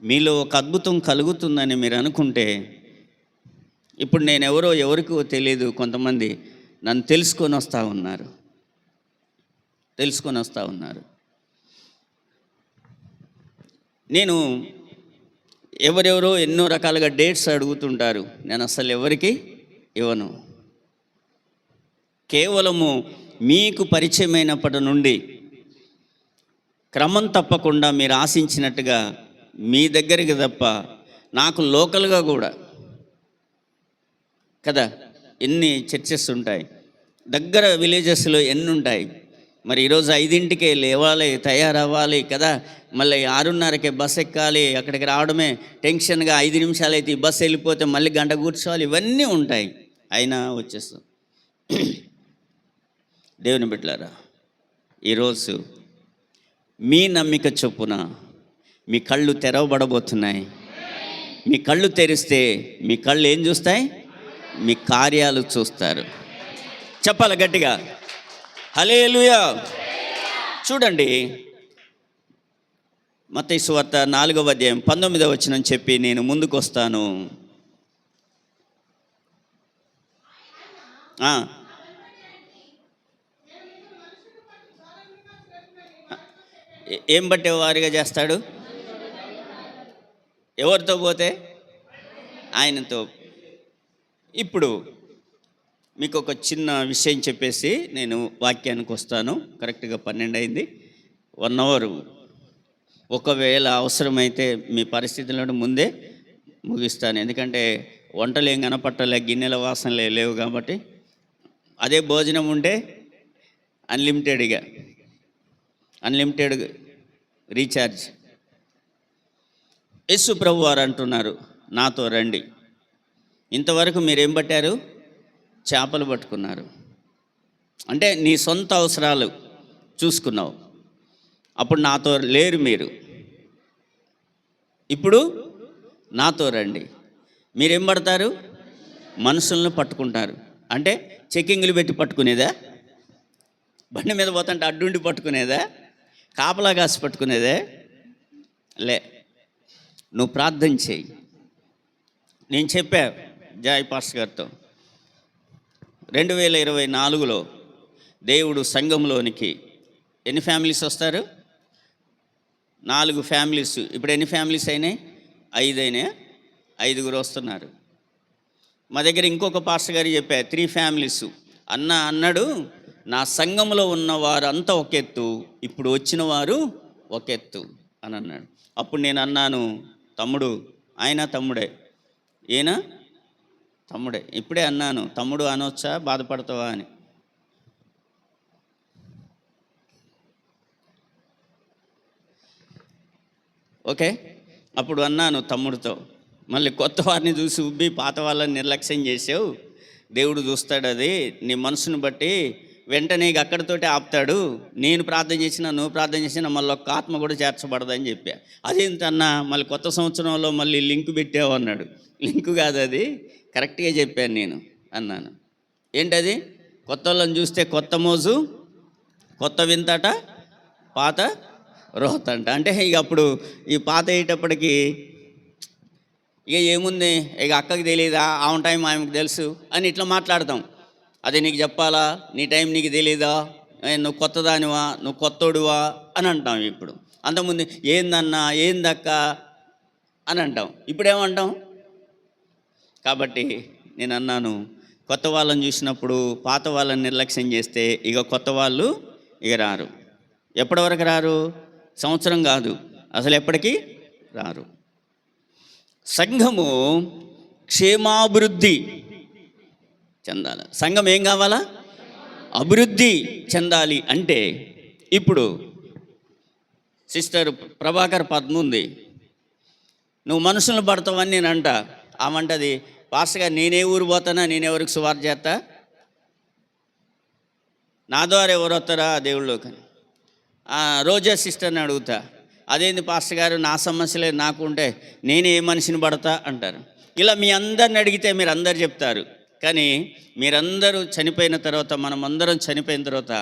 మీలో ఒక అద్భుతం కలుగుతుందని మీరు అనుకుంటే, ఇప్పుడు నేను ఎవరికో తెలియదు, కొంతమంది నన్ను తెలుసుకొని వస్తూ ఉన్నారు. నేను ఎవరెవరో ఎన్నో రకాలుగా డేట్స్ అడుగుతుంటారు, నేను అసలు ఎవరికి ఇవ్వను. కేవలము మీకు పరిచయమైనప్పటి నుండి క్రమం తప్పకుండా మీరు ఆశించినట్టుగా మీ దగ్గరికి తప్ప, నాకు లోకల్గా కూడా కదా ఎన్ని చర్చెస్ ఉంటాయి, దగ్గర విలేజెస్లో ఎన్ని ఉంటాయి. మరి ఈరోజు 5ంటికే లేవాలి, తయారవ్వాలి కదా, మళ్ళీ 6:30కే బస్ ఎక్కాలి, అక్కడికి రావడమే టెన్షన్గా, 5 నిమిషాలు అయితే ఈ బస్సు వెళ్ళిపోతే మళ్ళీ గంట కూర్చోవాలి, ఇవన్నీ ఉంటాయి. అయినా వచ్చేస్తాం. దేవుని బిడ్డలారా, ఈరోజు మీ నమ్మిక చొప్పున మీ కళ్ళు తెరవబడబోతున్నాయి. మీ కళ్ళు తెరిస్తే మీ కళ్ళు ఏం చూస్తాయి? మీ కార్యాలు చూస్తారు. చెప్పాలి గట్టిగా, హల్లెలూయా. చూడండి, మత్తయి సువార్త 4వ అధ్యాయం 19వ వచనం చెప్పి నేను ముందుకు వస్తాను. ఏం బట్టే వారిగా చేస్తాడు? ఎవరితో పోతే ఆయనతో. ఇప్పుడు మీకు ఒక చిన్న విషయం చెప్పేసి నేను వాక్యానికి వస్తాను. కరెక్ట్గా 12 అయింది, 1 అవర్. ఒకవేళ అవసరమైతే మీ పరిస్థితులను ముందే ముగిస్తాను, ఎందుకంటే వంటలు ఏం కనపట్టలే, గిన్నెల వాసనలే లేవు కాబట్టి. అదే భోజనం ఉంటే అన్లిమిటెడ్ రీఛార్జ్. యేసు ప్రభు వారు అంటున్నారు, నాతో రండి. ఇంతవరకు మీరేం పట్టారు? చేపలు పట్టుకున్నారు. అంటే నీ సొంత అవసరాలు చూసుకున్నావు. అప్పుడు నాతో లేరు మీరు. ఇప్పుడు నాతో రండి. మీరేం పడతారు? మనుషులను పట్టుకుంటారు. అంటే చెక్కింగ్లు పెట్టి పట్టుకునేదా? బండి మీద పోతుంటే అడ్డుండి పట్టుకునేదా? కాపలా కాసి పట్టుకునేదే? లే, నువ్వు ప్రార్థన చేయి. నేను చెప్పా జాయ్ పాస్టర్ గారితో, 2024లో దేవుడు సంఘంలోనికి ఎన్ని ఫ్యామిలీస్ వస్తారు? 4 ఫ్యామిలీస్. ఇప్పుడు ఎన్ని ఫ్యామిలీస్ అయినాయి? 5 అయినాయి. 5 వస్తున్నారు. మా దగ్గర ఇంకొక పాస్టర్ గారు చెప్పా 3 ఫ్యామిలీస్. అన్నాడు, నా సంఘంలో ఉన్న వారు అంతా ఒక ఎత్తు, ఇప్పుడు వచ్చిన వారు ఒక ఎత్తు అని అన్నాడు. అప్పుడు నేను అన్నాను, తమ్ముడు, ఆయన తమ్ముడే, ఈయన తమ్ముడే. ఇప్పుడే అన్నాను, తమ్ముడు అనొచ్చా, బాధపడతావా అని. ఓకే, అప్పుడు అన్నాను తమ్ముడితో, మళ్ళీ కొత్త వారిని చూసి ఉబ్బి పాత వాళ్ళని నిర్లక్ష్యం చేసావు, దేవుడు చూస్తాడు అది నీ మనసును బట్టి, వెంటనే అక్కడితోటి ఆపుతాడు. నేను ప్రార్థన చేసినా, నువ్వు ప్రార్థన చేసినా మళ్ళీ ఒక్క ఆత్మ కూడా చేర్చబడదని చెప్పా. అదేంటన్నా మళ్ళీ కొత్త సంవత్సరంలో మళ్ళీ లింకు పెట్టావు అన్నాడు. లింకు కాదు, అది కరెక్ట్గా చెప్పాను నేను అన్నాను. ఏంటది? కొత్త వాళ్ళని చూస్తే కొత్త మోజు, కొత్త వింతట, పాత రోతంట. అంటే ఇక అప్పుడు ఈ పాత అయ్యేటప్పటికి ఇక ఏముంది, ఇక అక్కకి తెలియదా, ఆమె టైం ఆమెకు తెలుసు అని ఇట్లా మాట్లాడతాం. అది నీకు చెప్పాలా, నీ టైం నీకు తెలీదా, నువ్వు కొత్తదానివా, నువ్వు కొత్తోడువా అని అంటాం. ఇప్పుడు అంతకుముందు ఏందన్నా, ఏందక్క అని అంటాం. ఇప్పుడేమంటాం? కాబట్టి నేను అన్నాను, కొత్త వాళ్ళని చూసినప్పుడు పాత వాళ్ళని నిర్లక్ష్యం చేస్తే ఇక కొత్త వాళ్ళు ఇక రారు. ఎప్పటి వరకు రారు? సంవత్సరం కాదు, అసలు ఎప్పటికీ రారు. సంఘము క్షేమాభివృద్ధి చెందాలి. సంఘం ఏం కావాలా? అభివృద్ధి చెందాలి. అంటే ఇప్పుడు సిస్టర్ ప్రభాకర్ పద్మ ఉంది, నువ్వు మనుషులను పడతావని నేను అంట. ఆమంటది, పాస్టర్ గారు నేనే ఊరు పోతానా, నేనెవరికి సువార్త చేస్తా, నా ద్వారా ఎవరు వస్తారా దేవుళ్ళోకి. రోజా సిస్టర్ని అడుగుతా, అదేంది పాస్టర్ గారు నా సమస్యలే నాకు ఉంటే నేనే ఏ మనిషిని పడతా అంటారు. ఇలా మీ అందరిని అడిగితే మీరు అందరు చెప్తారు. కానీ మీరందరూ చనిపోయిన తర్వాత, మనమందరం చనిపోయిన తర్వాత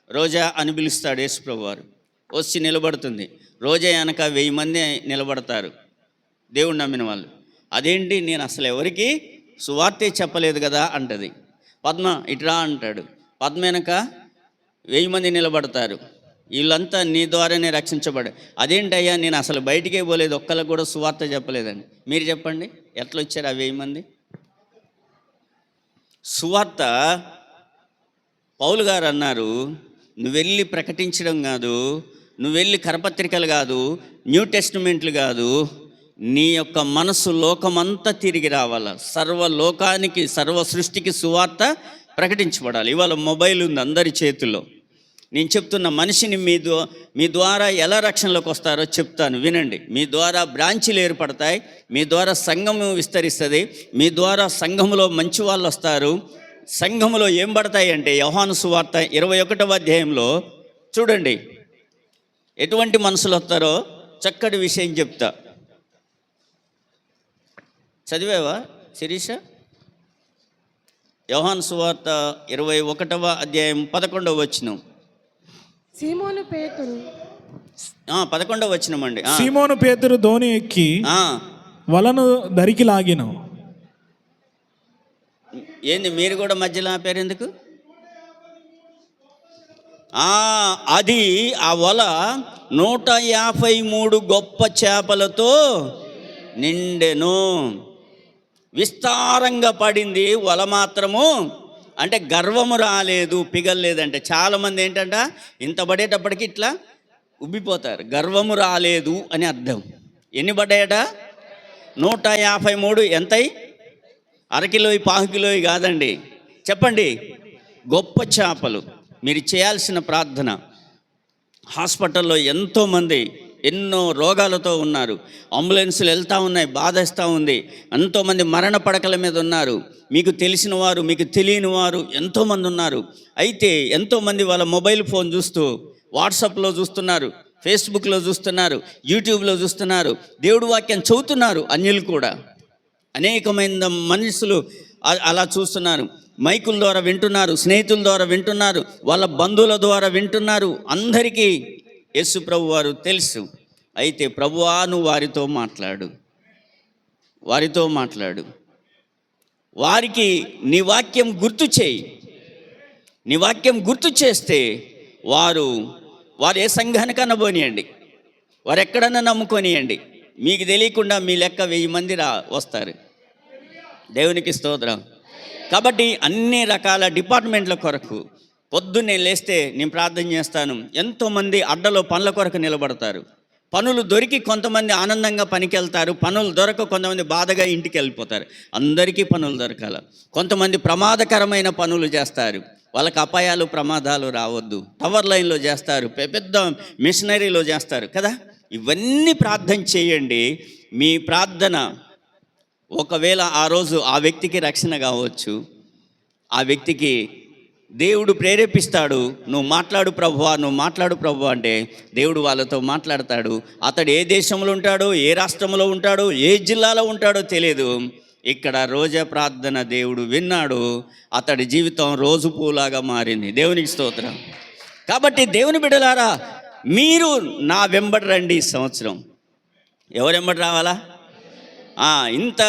రోజా అని పిలుస్తాడు యేసుప్రభు వారు. వచ్చి నిలబడుతుంది. రోజా వెనక 1000 మంది నిలబడతారు దేవుడు నమ్మిన వాళ్ళు. అదేంటి, నేను అసలు ఎవరికి సువార్తే చెప్పలేదు కదా అంటది. పద్మ ఇట్రా అంటాడు. పద్మ వెనక 1000 మంది నిలబడతారు. వీళ్ళంతా నీ ద్వారానే రక్షించబడ్డారు. అదేంటయ్యా, నేను అసలు బయటికే పోలేదు, ఒక్కళ్ళకి కూడా సువార్త చెప్పలేదండి. మీరు చెప్పండి, ఎట్లా వచ్చారు ఆ 1000 మంది? సువార్త పౌలు గారు అన్నారు, నువ్వు వెళ్ళి ప్రకటించడం కాదు, నువ్వు వెళ్ళి కరపత్రికలు కాదు, న్యూ టెస్టిమెంట్లు కాదు, నీ యొక్క మనసు లోకమంతా తిరిగి రావాల. సర్వలోకానికి, సర్వ సృష్టికి సువార్త ప్రకటించబడాలి. ఇవాళ మొబైల్ ఉంది అందరి చేతుల్లో. నేను చెప్తున్న మనిషిని మీ ద్వారా ఎలా రక్షణలోకి వస్తారో చెప్తాను, వినండి. మీ ద్వారా బ్రాంచీలు ఏర్పడతాయి, మీ ద్వారా సంఘము విస్తరిస్తుంది, మీ ద్వారా సంఘములో మంచి వాళ్ళు వస్తారు. సంఘములో ఏం పడతాయి అంటే, యోహాను సువార్త 21వ అధ్యాయంలో చూడండి, ఎటువంటి మనుషులు వస్తారో చక్కటి విషయం చెప్తా. చదివేవా శిరీష? యోహాను సువార్త 21వ అధ్యాయం 11వ వచనం. సీమోను పేతురు 11వ వచనం అండి. సీమోను పేతురు దోణి ఎక్కి వలను దరికి లాగిన. ఏంది మీరు కూడా మధ్యలో ఆపారు ఎందుకు? అది ఆ వల 153 గొప్ప చేపలతో నిండెను. విస్తారంగా పడింది, వల మాత్రము అంటే గర్వము రాలేదు, పిగల్లేదంటే. చాలామంది ఏంటంట, ఇంత పడేటప్పటికి ఇట్లా ఉబ్బిపోతారు. గర్వము రాలేదు అని అర్థం. ఎన్ని పడ్డాయట? 153. ఎంతయి? అరకిలోయి, పావు కిలోయి కాదండి. చెప్పండి. గొప్ప చేపలు. మీరు చేయాల్సిన ప్రార్థన. హాస్పిటల్లో ఎంతోమంది ఎన్నో రోగాలతో ఉన్నారు. అంబులెన్సులు వెళ్తూ ఉన్నాయి, బాధేస్తూ ఉంది. ఎంతోమంది మరణ పడకల మీద ఉన్నారు. మీకు తెలిసిన వారు, మీకు తెలియని వారు ఎంతోమంది ఉన్నారు. అయితే ఎంతోమంది వాళ్ళ మొబైల్ ఫోన్ చూస్తూ వాట్సాప్లో చూస్తున్నారు, ఫేస్బుక్లో చూస్తున్నారు, యూట్యూబ్లో చూస్తున్నారు, దేవుడి వాక్యం చదువుతున్నారు. అన్యులు కూడా అనేకమైన మనుషులు అలా చూస్తున్నారు. మైకుల ద్వారా వింటున్నారు, స్నేహితుల ద్వారా వింటున్నారు, వాళ్ళ బంధువుల ద్వారా వింటున్నారు. అందరికీ యేసు ప్రభు వారు తెలుసు. అయితే ప్రభువా నువ్వు వారితో మాట్లాడు, వారికి నీ వాక్యం గుర్తు చేయి. నీ వాక్యం గుర్తు చేస్తే వారు ఏ సంఘానికన్నా పోనీయండి, వారు ఎక్కడన్నా నమ్ముకొనియండి. మీకు తెలియకుండా మీ లెక్క 1000 మంది వస్తారు. దేవునికి స్తోత్రం. కాబట్టి అన్ని రకాల డిపార్ట్మెంట్ల కొరకు పొద్దున్నే లేస్తే నేను ప్రార్థన చేస్తాను. ఎంతోమంది అడ్డలో పనుల కొరకు నిలబడతారు. పనులు దొరికి కొంతమంది ఆనందంగా పనికి వెళ్తారు, పనులు దొరక కొంతమంది బాధగా ఇంటికి వెళ్ళిపోతారు. అందరికీ పనులు దొరకాల. కొంతమంది ప్రమాదకరమైన పనులు చేస్తారు, వాళ్ళకి అపాయాలు ప్రమాదాలు రావద్దు. టవర్ లైన్లో చేస్తారు, పెద్ద మిషనరీలో చేస్తారు కదా. ఇవన్నీ ప్రార్థన చేయండి. మీ ప్రార్థన ఒకవేళ ఆ రోజు ఆ వ్యక్తికి రక్షణ కావచ్చు, ఆ వ్యక్తికి దేవుడు ప్రేరేపిస్తాడు, నువ్వు మాట్లాడు ప్రభువా అంటే దేవుడు వాళ్ళతో మాట్లాడతాడు. అతడు ఏ దేశంలో ఉంటాడో, ఏ రాష్ట్రంలో ఉంటాడో, ఏ జిల్లాలో ఉంటాడో తెలియదు. ఇక్కడ రోజా ప్రార్థన దేవుడు విన్నాడు, అతడి జీవితం రోజు పూలాగా మారింది. దేవునికి స్తోత్రం. కాబట్టి దేవుని బిడ్డలారా, మీరు నా వెంబడి రండి. ఈ సంవత్సరం ఎవరు వెంబడి రావాలా? ఇంత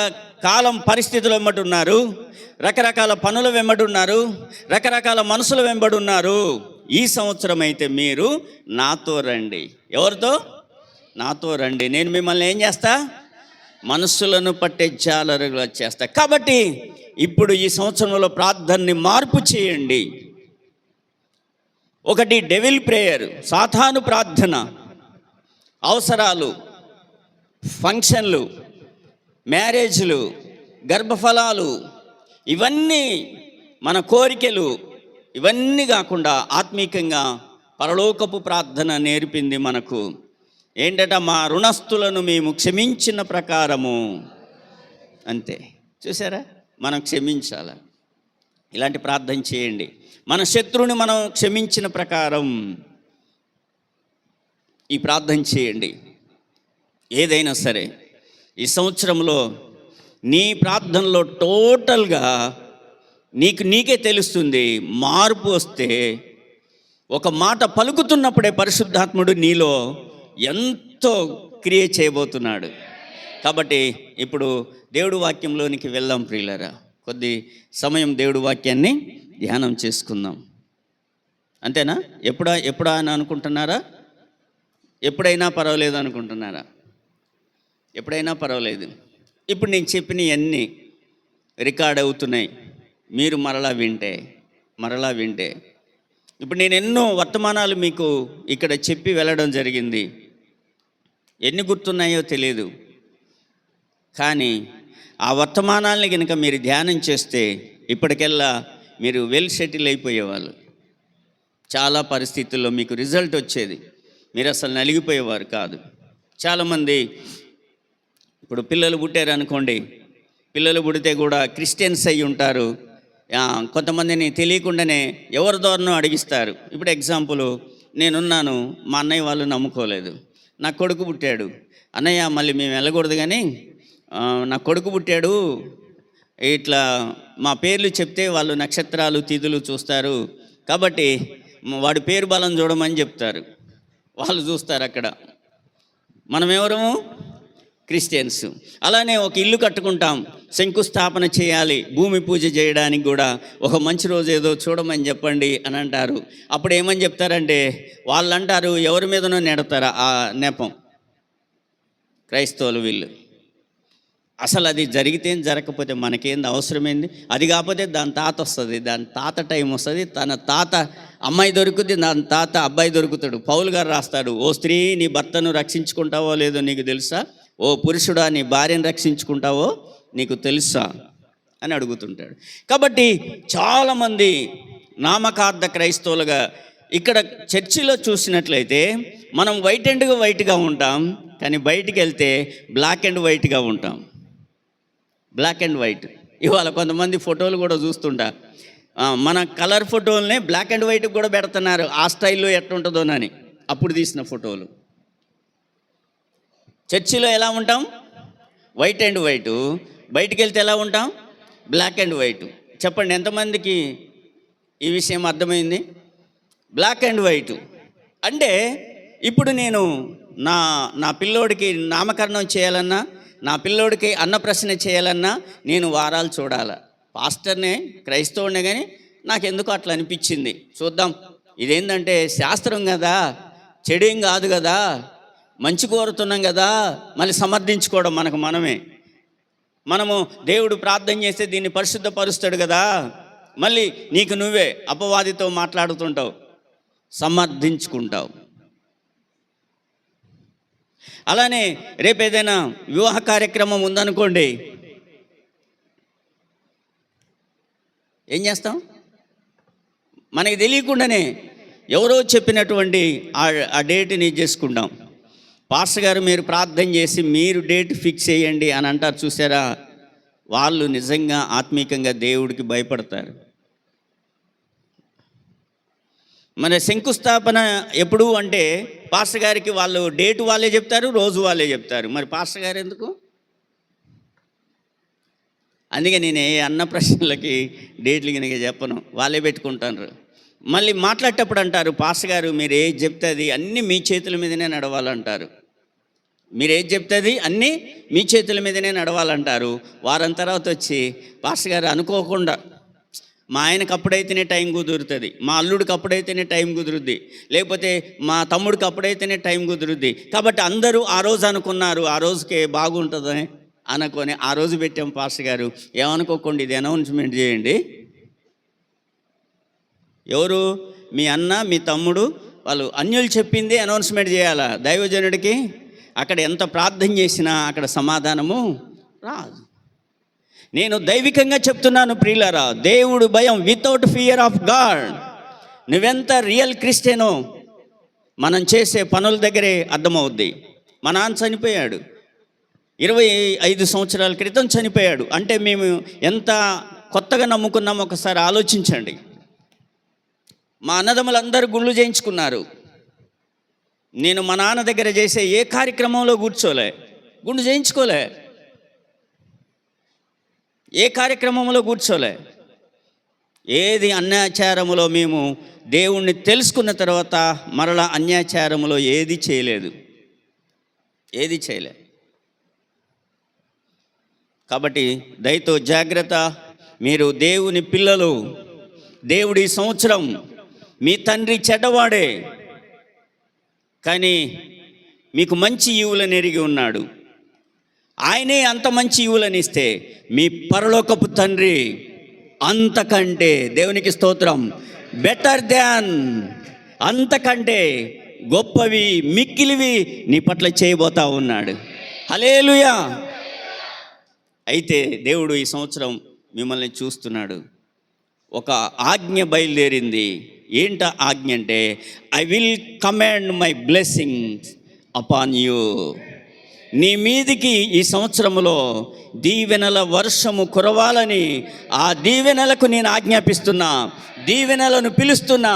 కాలం పరిస్థితులు వెంబడి ఉన్నారు, రకరకాల పనుల వెంబడి ఉన్నారు, రకరకాల మనుషుల వెంబడి ఉన్నారు. ఈ సంవత్సరం అయితే మీరు నాతో రండి. ఎవరితో? నాతో రండి. నేను మిమ్మల్ని ఏం చేస్తా? మనస్సులను పట్టే జాలరుగా చేస్తా. కాబట్టి ఇప్పుడు ఈ సంవత్సరంలో ప్రార్థనని మార్పు చేయండి. ఒకటి డెవిల్ ప్రేయర్, సాతాను ప్రార్థన. అవసరాలు, ఫంక్షన్లు, మ్యారేజ్లు, గర్భఫలాలు, ఇవన్నీ మన కోరికలు, ఇవన్నీ కాకుండా ఆత్మీకంగా పరలోకపు ప్రార్థన నేర్పింది మనకు. ఏంటట? మా రుణస్థులను మేము క్షమించిన ప్రకారము. అంతే. చూసారా? మనం క్షమించాల. ఇలాంటి ప్రార్థన చేయండి. మన శత్రువుని మనం క్షమించిన ప్రకారం ఈ ప్రార్థన చేయండి. ఏదైనా సరే ఈ సంవత్సరంలో నీ ప్రార్థనలో టోటల్గా నీకే తెలుస్తుంది. మార్పు వస్తే ఒక మాట పలుకుతున్నప్పుడే పరిశుద్ధాత్ముడు నీలో ఎంతో క్రియ చేయబోతున్నాడు. కాబట్టి ఇప్పుడు దేవుడి వాక్యంలోనికి వెళ్దాం ప్రియులారా. కొద్ది సమయం దేవుడి వాక్యాన్ని ధ్యానం చేసుకుందాం. అంతేనా? ఎప్పుడా అని అనుకుంటున్నారా? ఎప్పుడైనా పర్వాలేదు అనుకుంటున్నారా? ఎప్పుడైనా పర్వాలేదు. ఇప్పుడు నేను చెప్పినవన్నీ రికార్డ్ అవుతున్నాయి. మీరు మరలా వింటే ఇప్పుడు నేను ఎన్నో వర్తమానాలు మీకు ఇక్కడ చెప్పి వెళ్ళడం జరిగింది. ఎన్ని గుర్తున్నాయో తెలియదు, కానీ ఆ వర్తమానాలని కనుక మీరు ధ్యానం చేస్తే ఇప్పటికెల్లా మీరు వెల్ సెటిల్ అయిపోయేవాళ్ళు. చాలా పరిస్థితుల్లో మీకు రిజల్ట్ వచ్చేది, మీరు అసలు నలిగిపోయేవారు కాదు. చాలామంది ఇప్పుడు పిల్లలు పుట్టారనుకోండి, పిల్లలు పుడితే కూడా క్రిస్టియన్స్ అయి ఉంటారు. కొంతమందిని తెలియకుండానే ఎవరి ద్వారానో అడిగిస్తారు. ఇప్పుడు ఎగ్జాంపుల్, నేనున్నాను, మా అన్నయ్య వాళ్ళు నమ్ముకోలేదు. నా కొడుకు పుట్టాడు. అన్నయ్య మళ్ళీ మేము వెళ్ళకూడదు కానీ నా కొడుకు పుట్టాడు, ఇట్లా మా పేర్లు చెప్తే వాళ్ళు నక్షత్రాలు తిథులు చూస్తారు, కాబట్టి వాడి పేరు బలం చూడమని చెప్తారు. వాళ్ళు చూస్తారు అక్కడ. మనం ఎవరము? క్రిస్టియన్స్. అలానే ఒక ఇల్లు కట్టుకుంటాం, శంకుస్థాపన చేయాలి, భూమి పూజ చేయడానికి కూడా ఒక మంచి రోజు ఏదో చూడమని చెప్పండి అని అంటారు. అప్పుడు ఏమని చెప్తారంటే వాళ్ళు అంటారు, ఎవరి మీదనో నెడతారు ఆ నెపం, క్రైస్తవులు వీళ్ళు. అసలు అది జరిగితే జరగకపోతే మనకేంది అవసరమైంది? అది కాకపోతే దాని తాత వస్తుంది, దాని తాత టైం వస్తుంది, తన తాత అమ్మాయి దొరుకుతుంది, దాని తాత అబ్బాయి దొరుకుతాడు. పౌలు గారు రాస్తాడు, ఓ స్త్రీ నీ భర్తను రక్షించుకుంటావో లేదో నీకు తెలుసా? ఓ పురుషుడా నీ భార్యను రక్షించుకుంటావో నీకు తెలుసా అని అడుగుతుంటాడు. కాబట్టి చాలామంది నామకార్థ క్రైస్తవులుగా ఇక్కడ చర్చిలో చూసినట్లయితే మనం వైట్గా ఉంటాం, కానీ బయటికి వెళ్తే బ్లాక్ అండ్ వైట్గా ఉంటాం. Black and white. ఇవాళ కొంతమంది ఫోటోలు కూడా చూస్తుంటా, మన కలర్ ఫోటోలనే బ్లాక్ అండ్ వైట్ కూడా పెడుతున్నారు, ఆ స్టైల్లో ఎట్టుంటుందోనని. అప్పుడు తీసిన ఫోటోలు. చర్చిలో ఎలా ఉంటాం? White and white. బయటికి వెళ్తే ఎలా ఉంటాం? Black and white. చెప్పండి, ఎంతమందికి ఈ విషయం అర్థమైంది? బ్లాక్ అండ్ వైట్ అంటే ఇప్పుడు నేను నా పిల్లోడికి నామకరణం చేయాలన్నా, నా పిల్లోడికి అన్నప్రసన్న చేయాలన్నా నేను వారాలు చూడాలి. పాస్టర్నే, క్రైస్తవుడినే, కానీ నాకెందుకు అట్లా అనిపించింది. చూద్దాం, ఇదేంటంటే శాస్త్రం కదా, చెడేం కాదు కదా, మంచి కోరుతున్నాం కదా, మళ్ళీ సమర్థించుకోవడం మనము దేవుడు ప్రార్థన చేస్తే దీన్ని పరిశుద్ధపరుస్తాడు కదా, మళ్ళీ నీకు నువ్వే అపవాదితో మాట్లాడుతుంటావు, సమర్థించుకుంటావు. అలానే రేపు ఏదైనా వివాహ కార్యక్రమం ఉందనుకోండి, ఏం చేస్తాం? మనకి తెలియకుండానే ఎవరో చెప్పినటువంటి ఆ డేట్ని చేసుకుంటాం. పాస్టర్ గారు మీరు ప్రార్థన చేసి మీరు డేట్ ఫిక్స్ చేయండి అని అంటారు, చూసారా? వాళ్ళు నిజంగా ఆత్మీకంగా దేవుడికి భయపడతారు. మన శంకుస్థాపన ఎప్పుడు అంటే పాస్టర్ గారికి వాళ్ళు డేటు వాళ్ళే చెప్తారు, రోజు వాళ్ళే చెప్తారు. మరి పాస్టర్ గారు ఎందుకు? అందుకే నేను ఏ అన్న ప్రశ్నలకి డేట్లు కనుక చెప్పను, వాళ్ళే పెట్టుకుంటారు. మళ్ళీ మాట్లాడేటప్పుడు అంటారు, పాస్టర్ గారు మీరు ఏది చెప్తే అది అన్నీ మీ చేతుల మీదనే నడవాలంటారు. మీరు ఏది చెప్తే అది అన్నీ మీ చేతుల మీదనే నడవాలంటారు. వారం తర్వాత వచ్చి, పాస్టర్ గారు అనుకోకుండా మా ఆయనకు అప్పుడైతేనే టైం కుదురుతుంది, మా అల్లుడికి అప్పుడైతేనే టైం కుదురుద్ది, లేకపోతే మా తమ్ముడికి అప్పుడైతేనే టైం కుదురుద్ది, కాబట్టి అందరూ ఆ రోజు అనుకున్నారు, ఆ రోజుకే బాగుంటుందని అనుకొని ఆ రోజు పెట్టాం. పాస్టర్ గారు ఏమనుకోకుండా ఇది అనౌన్స్మెంట్ చేయండి. ఎవరు? మీ అన్న, మీ తమ్ముడు, వాళ్ళు అన్యులు చెప్పింది అనౌన్స్మెంట్ చేయాలా దైవజనుడికి? అక్కడ ఎంత ప్రార్థన చేసినా అక్కడ సమాధానము రాదు. నేను దైవికంగా చెప్తున్నాను ప్రియులారా, దేవుడు భయం, వితౌట్ ఫియర్ ఆఫ్ గాడ్. నువ్వెంత రియల్ క్రిస్టియనో మనం చేసే పనుల దగ్గరే అర్థమవుద్ది. మా నాన్న చనిపోయాడు, 25 సంవత్సరాల క్రితం చనిపోయాడు. అంటే మేము ఎంత కొత్తగా నమ్ముకున్నామో ఒకసారి ఆలోచించండి. మా అన్నదమ్ములందరూ గుళ్ళు చేయించుకున్నారు. నేను మా నాన్న దగ్గర చేసే ఏ కార్యక్రమంలో కూర్చోలే, గుండు చేయించుకోలే, ఏ కార్యక్రమంలో కూర్చోలే. ఏది అన్యాచారములో మేము దేవుణ్ణి తెలుసుకున్న తర్వాత మరలా అన్యాచారములో ఏది చేయలేదు. కాబట్టి దయతో జాగ్రత్త. మీరు దేవుని పిల్లలు. దేవుడి సంవత్సరం మీ తండ్రి చెడ్డవాడే, కానీ మీకు మంచి ఈవులను ఎరిగి ఉన్నాడు. ఆయనే అంత మంచి ఈవులను ఇస్తే మీ పరలోకపు తండ్రి అంతకంటే, దేవునికి స్తోత్రం, బెటర్ దాన్, అంతకంటే గొప్పవి మిక్కిలివి నీ పట్ల చేయబోతా ఉన్నాడు. హల్లెలూయా. అయితే దేవుడు ఈ సంవత్సరం మిమ్మల్ని చూస్తున్నాడు. ఒక ఆజ్ఞ బయలుదేరింది. ఏంట ఆజ్ఞ అంటే, I will command my blessings upon you. నీ మీదికి ఈ సంవత్సరంలో దీవెనల వర్షము కురవాలని, ఆ దీవెనలకు నేను ఆజ్ఞాపిస్తున్నా, దీవెనలను పిలుస్తున్నా.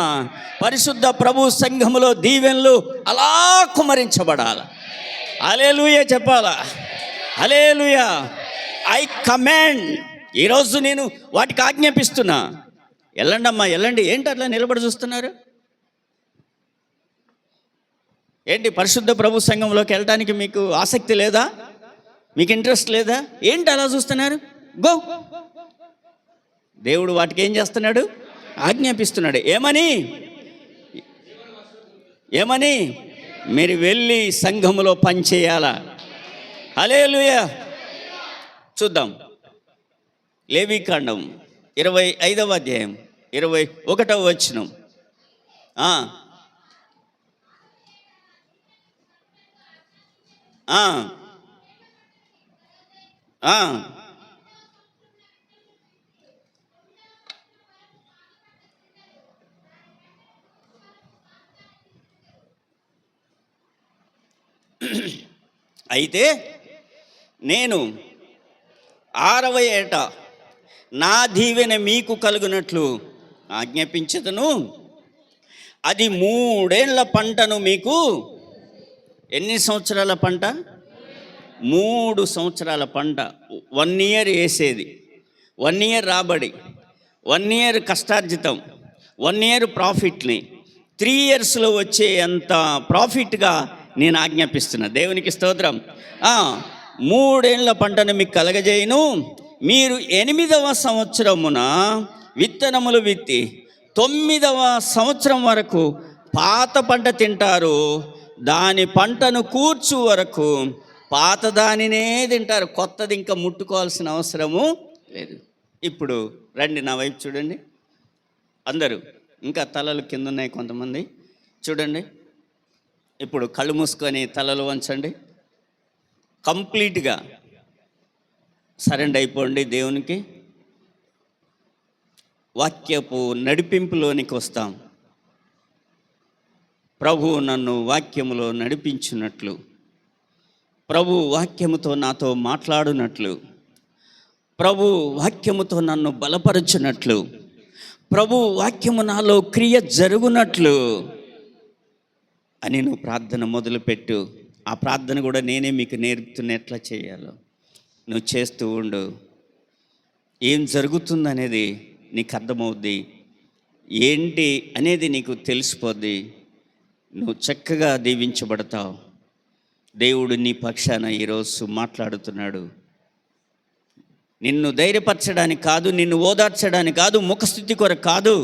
పరిశుద్ధ ప్రభు సంఘములో దీవెనలు అలా కుమరించబడాలి. హల్లెలూయా చెప్పాలా? హల్లెలూయా. I command. ఈరోజు నేను వాటికి ఆజ్ఞాపిస్తున్నా. వెళ్ళండి అమ్మా, వెళ్ళండి. ఏంటి అట్లా నిలబడి చూస్తున్నారు? ఏంటి పరిశుద్ధ ప్రభు సంఘంలోకి వెళ్ళడానికి మీకు ఆసక్తి లేదా? మీకు ఇంట్రెస్ట్ లేదా? ఏంటి అలా చూస్తున్నారు? గో. దేవుడు వాటికి ఏం చేస్తున్నాడు? ఆజ్ఞాపిస్తున్నాడు. ఏమని? మీరు వెళ్ళి సంఘములో పనిచేయాలా. హల్లెలూయా. చూద్దాం. లేవీకాండం 25వ అధ్యాయం 21వ వచనం. అయితే నేను 6వ ఏట నా దీవెన మీకు కలుగునట్లు ఆజ్ఞాపించదను. అది 3 ఏళ్ల పంటను మీకు. ఎన్ని సంవత్సరాల పంట? 3 సంవత్సరాల పంట. 1 ఇయర్ వేసేది, 1 ఇయర్ రాబడి, 1 ఇయర్ కష్టార్జితం, 1 ఇయర్ ప్రాఫిట్ని 3 ఇయర్స్లో వచ్చే అంత ప్రాఫిట్గా నేను ఆజ్ఞాపిస్తున్నా. దేవునికి స్తోత్రం. 3 ఏళ్ల పంటను మీకు కలగజేయను. మీరు 8వ సంవత్సరమున విత్తనములు విత్తి 9వ సంవత్సరం వరకు పాత పంట తింటారు. దాని పంటను కూర్చు వరకు పాత దానినే తింటారు. కొత్తది ఇంకా ముట్టుకోవాల్సిన అవసరము లేదు. ఇప్పుడు రండి, నా వైపు చూడండి అందరూ. ఇంకా తలలు కింద ఉన్నాయి కొంతమంది, చూడండి. ఇప్పుడు కళ్ళు మూసుకొని తలలు వంచండి. కంప్లీట్గా సరెండర్ అయిపోండి దేవునికి. వాక్యపు నడిపింపులోనికి వస్తాం. ప్రభు నన్ను వాక్యములో నడిపించున్నట్లు, ప్రభు వాక్యముతో నాతో మాట్లాడునట్లు, ప్రభు వాక్యముతో నన్ను బలపరచునట్లు, ప్రభు వాక్యము నాలో క్రియ జరుగునట్లు అని నువ్వు ప్రార్థన మొదలుపెట్టు. ఆ ప్రార్థన కూడా నేనే మీకు నేర్పుతున్న ఎట్లా చేయాలో నువ్వు చేస్తూ ఉండు. ఏం జరుగుతుందనేది నీకు అర్థమవుద్ది, ఏంటి అనేది నీకు తెలిసిపోద్ది. నువ్వు చక్కగా దీవించబడతావు. దేవుడు నీ పక్షాన ఈరోజు మాట్లాడుతున్నాడు. నిన్ను ధైర్యపరచడానికి కాదు, నిన్ను ఓదార్చడానికి కాదు, ముఖస్థితి కొరకు కాదు,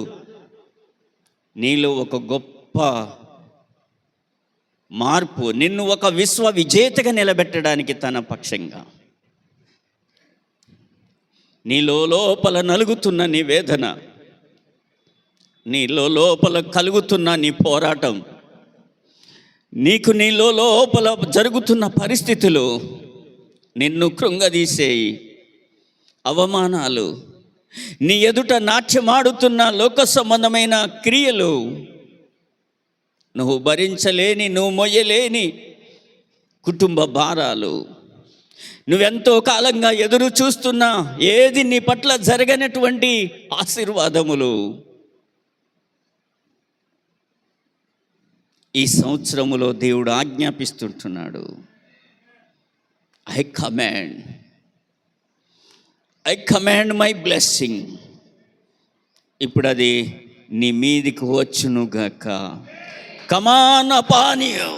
నీలో ఒక గొప్ప మార్పు, నిన్ను ఒక విశ్వ విజేతగా నిలబెట్టడానికి తన పక్షంగా. నీలో లోపల నలుగుతున్న నీ వేదన, నీలో లోపల కలుగుతున్న నీ పోరాటం, నీలో లోపల జరుగుతున్న పరిస్థితులు, నిన్ను కృంగదీసేయి అవమానాలు, నీ ఎదుట నాట్యమాడుతున్న లోక సంబంధమైన క్రియలు, నువ్వు భరించలేని, నువ్వు మొయ్యలేని కుటుంబ భారాలు, నువ్వెంతో కాలంగా ఎదురు చూస్తున్నా ఏది నీ పట్ల జరగనటువంటి ఆశీర్వాదములు, ఈ సంవత్సరములో దేవుడు ఆజ్ఞాపిస్తుంటున్నాడు. I command my blessing. ఇప్పుడు అది నీ మీదికి వచ్చునుగాక. కమాన్ అపానియో,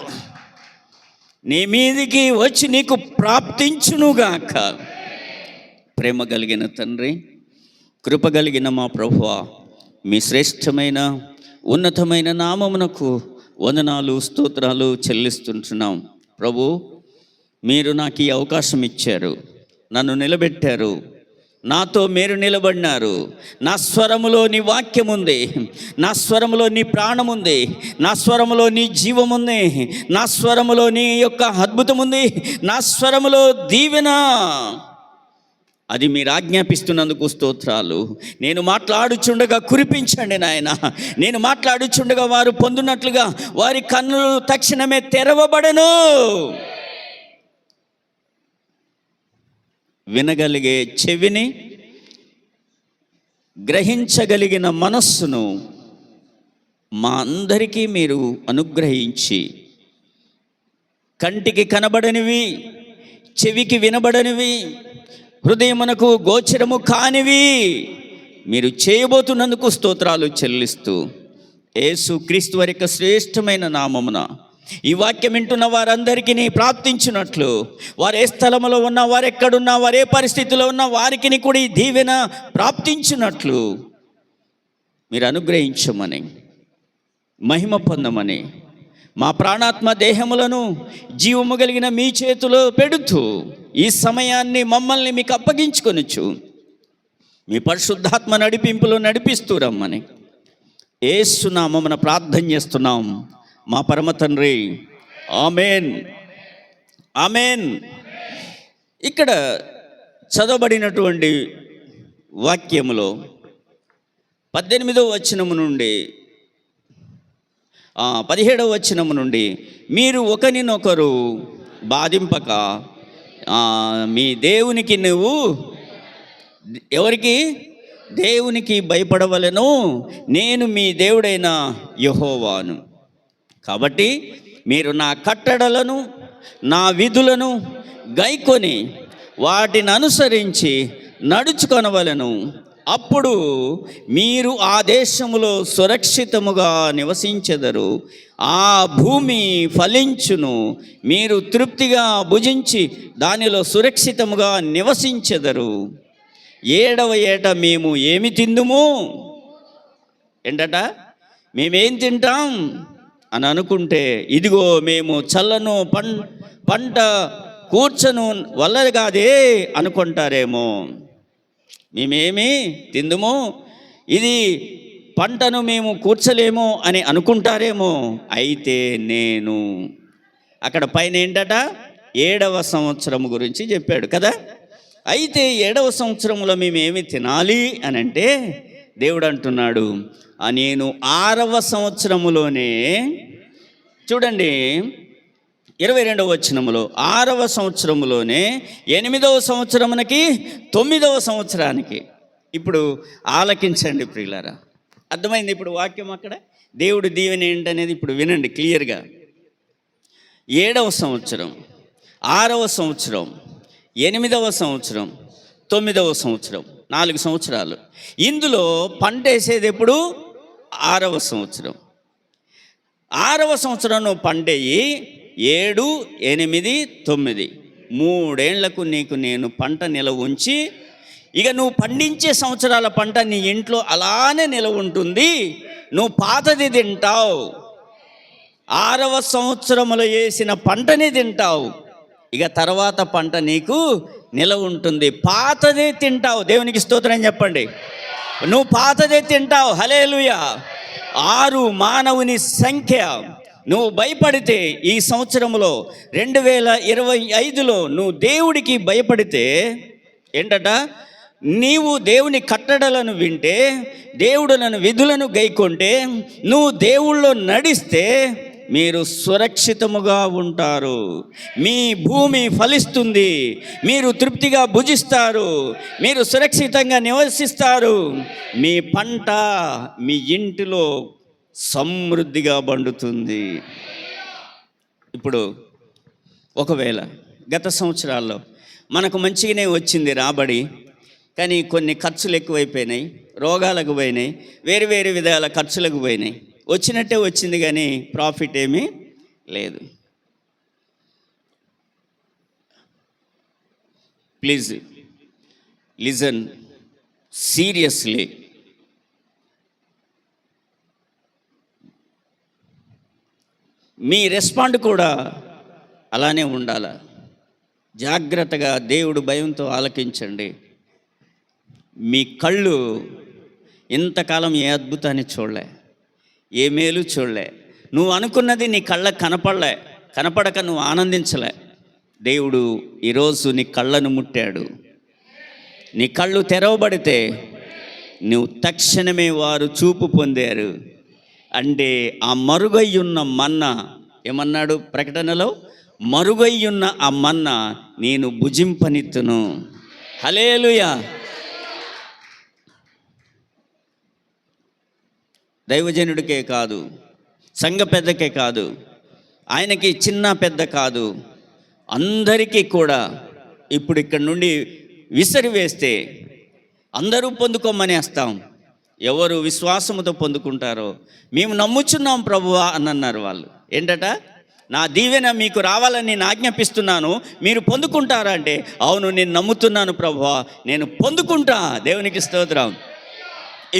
నీ మీదికి వచ్చి నీకు ప్రాప్తించునుగాక. ప్రేమ కలిగిన తండ్రి, కృప కలిగిన మా ప్రభువా, మీ శ్రేష్టమైన ఉన్నతమైన నామమునకు వందనాలు స్తోత్రాలు చెల్లిస్తుంటున్నాం. ప్రభు, మీరు నాకు ఈ అవకాశం ఇచ్చారు, నన్ను నిలబెట్టారు, నాతో మీరు నిలబడినారు. నా స్వరములో నీ వాక్యం ఉంది, నా స్వరములో నీ ప్రాణం ఉంది, నా స్వరములో నీ జీవం ఉంది, నా స్వరములో నీ యొక్క అద్భుతం ఉంది, నా స్వరములో దీవెన. అది మీరు ఆజ్ఞాపిస్తున్నందుకు స్తోత్రాలు. నేను మాట్లాడుచుండగా కురిపించండి నాయన. నేను మాట్లాడుచుండగా వారు పొందునట్లుగా వారి కన్నులు తక్షణమే తెరవబడను. వినగలిగే చెవిని, గ్రహించగలిగిన మనస్సును మా అందరికీ మీరు అనుగ్రహించి, కంటికి కనబడనివి, చెవికి వినబడనివి, హృదయమునకు గోచరము కానివి మీరు చేయబోతున్నందుకు స్తోత్రాలు చెల్లిస్తూ, యేసు క్రీస్తు వారి యొక్క శ్రేష్టమైన నామమున ఈ వాక్యం వింటున్న వారందరికీ ప్రాప్తించినట్లు, వారు ఏ స్థలంలో ఉన్నా, వారు ఎక్కడున్నా, వారు ఏ పరిస్థితిలో ఉన్నా వారికి కూడా ఈ దీవెన ప్రాప్తించినట్లు మీరు అనుగ్రహించమని, మహిమ పొందమని, మా ప్రాణాత్మ దేహములను జీవము కలిగిన మీ చేతిలో పెడుతూ ఈ సమయాన్ని మమ్మల్ని మీకు అప్పగించుకొనొచ్చు, మీ పరిశుద్ధాత్మ నడిపింపులో నడిపిస్తూ రమ్మని యేసు నామమున ప్రార్థన చేస్తున్నాం మా పరమ తండ్రి. ఆమేన్, ఆమేన్. ఇక్కడ చదవబడినటువంటి వాక్యములో 18వ వచనము నుండి 17వ వచనము నుండి, మీరు ఒకరినొకరు బాధింపక మీ దేవునికి నువ్వు ఎవరికి దేవునికి భయపడవలెను, నేను మీ దేవుడైన యెహోవాను. కాబట్టి మీరు నా కట్టడలను నా విధులను గైకొని వాటిని అనుసరించి నడుచుకొనవలెను. అప్పుడు మీరు ఆ దేశములో సురక్షితముగా నివసించెదరు. ఆ భూమి ఫలించును, మీరు తృప్తిగా భుజించి దానిలో సురక్షితముగా నివసించెదరు. 7వ ఏట మేము ఏమి తిందుము, ఏంటట మేమేం తింటాం అని అనుకుంటే, ఇదిగో మేము చల్లను పంట కూర్చను వల్ల కాదే అనుకుంటారేమో. మేమేమి తిందుము, ఇది పంటను మేము కూర్చలేమో అని అనుకుంటారేమో. అయితే నేను అక్కడ పైన ఏంటట 7వ సంవత్సరం గురించి చెప్పాడు కదా. అయితే 7వ సంవత్సరంలో మేము ఏమి తినాలి అని అంటే దేవుడు అంటున్నాడు, నేను 6వ సంవత్సరములోనే, చూడండి 22వ వచనములో, 6వ సంవత్సరములోనే 8వ సంవత్సరమునకి 9వ సంవత్సరానికి. ఇప్పుడు ఆలకించండి ప్రియులారా, అర్థమైంది ఇప్పుడు వాక్యం. అక్కడ దేవుడు దీవెన ఏంటనేది ఇప్పుడు వినండి క్లియర్గా. 7వ సంవత్సరం, 6వ సంవత్సరం, 8వ సంవత్సరం, 9వ సంవత్సరం, 4 సంవత్సరాలు. ఇందులో పంట వేసేది ఎప్పుడు? 6వ సంవత్సరం. 6వ సంవత్సరం నువ్వు పంటేయి 7, 8, 9 3 ఏళ్లకు నీకు నేను పంట నిలవ ఉంచి, ఇక నువ్వు పండించే సంవత్సరాల పంట నీ ఇంట్లో అలానే నిలవ ఉంటుంది. నువ్వు పాతది తింటావు, 6వ సంవత్సరంలో వేసిన పంటని తింటావు. ఇక తర్వాత పంట నీకు నిలవ ఉంటుంది. పాతదే తింటావు. దేవునికి స్తోత్రం చెప్పండి. నువ్వు పాతదే తింటావు. హల్లెలూయా. 6 మానవుని సంఖ్య. నువ్వు భయపడితే ఈ సంవత్సరంలో 2025లో నువ్వు దేవుడికి భయపడితే ఏంటట, నీవు దేవుని కట్టడలను వింటే, దేవుడులను విధులను గైకొంటే, నువ్వు దేవుళ్ళో నడిస్తే మీరు సురక్షితముగా ఉంటారు. మీ భూమి ఫలిస్తుంది, మీరు తృప్తిగా భుజిస్తారు, మీరు సురక్షితంగా నివసిస్తారు. మీ పంట మీ ఇంటిలో సమృద్ధిగా పండుతుంది. ఇప్పుడు ఒకవేళ గత సంవత్సరాల్లో మనకు మంచిగానే వచ్చింది రాబడి, కానీ కొన్ని ఖర్చులు ఎక్కువైపోయినాయి, రోగాలకు పోయినాయి, వేరు వేరు విధాల ఖర్చులకు పోయినాయి. వచ్చినట్టే వచ్చింది కానీ ప్రాఫిట్ ఏమీ లేదు. Please listen seriously. Me respond కూడా అలానే ఉండాలి. జాగ్రత్తగా దేవుడు భయంతో ఆలకించండి. మీ కళ్ళు ఇంతకాలం ఏ అద్భుతాన్ని చూడలే, ఏ మేలు చూడలే. నువ్వు అనుకున్నది నీ కళ్ళకు కనపడక నువ్వు ఆనందించలే. దేవుడు ఈరోజు నీ కళ్ళను ముట్టాడు. నీ కళ్ళు తెరవబడితే నువ్వు తక్షణమే వారు చూపు పొందారు. అంటే ఆ మరుగయ్యున్న మన్నా, ఏమన్నాడు ప్రకటనలో, మరుగయ్యున్న ఆ మన్నా నేను భుజింపనిత్తును. హల్లెలూయా. దైవజనుడికే కాదు, సంఘ పెద్దకే కాదు, ఆయనకి చిన్న పెద్ద కాదు, అందరికీ కూడా ఇప్పుడు ఇక్కడ నుండి విసిరివేస్తే అందరూ పొందుకోమనేస్తాం. ఎవరు విశ్వాసముతో పొందుకుంటారో, మేము నమ్ముచున్నాం ప్రభువా అని అన్నారు వాళ్ళు. ఏంటట, నా దీవెన మీకు రావాలని నేను ఆజ్ఞాపిస్తున్నాను, మీరు పొందుకుంటారా అంటే, అవును నేను నమ్ముతున్నాను ప్రభువా, నేను పొందుకుంటా. దేవునికి స్తోత్రం.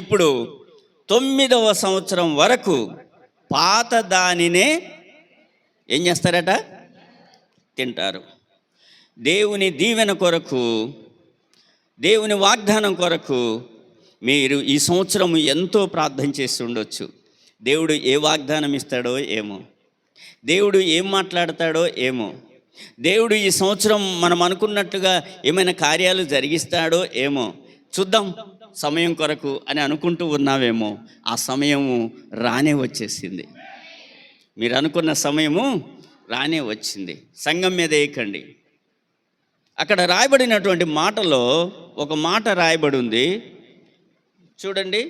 ఇప్పుడు 9వ సంవత్సరం వరకు పాత దానినే ఏం చేస్తారట, తింటారు. దేవుని దీవెన కొరకు, దేవుని వాగ్దానం కొరకు మీరు ఈ సంవత్సరం ఎంతో ప్రార్థన చేసి ఉండొచ్చు. దేవుడు ఏ వాగ్దానం ఇస్తాడో ఏమో, దేవుడు ఏం మాట్లాడతాడో ఏమో, దేవుడు ఈ సంవత్సరం మనం అనుకున్నట్టుగా ఏమైనా కార్యాలు జరిగిస్తాడో ఏమో, చూద్దాం సమయం కొరకు అని అనుకుంటూ ఉన్నావేమో. ఆ సమయము రానే వచ్చేసింది. మీరు అనుకున్న సమయము రానే వచ్చింది. సంఘం మీద వేయకండి. అక్కడ రాయబడినటువంటి మాటలో ఒక మాట రాయబడి ఉంది చూడండి.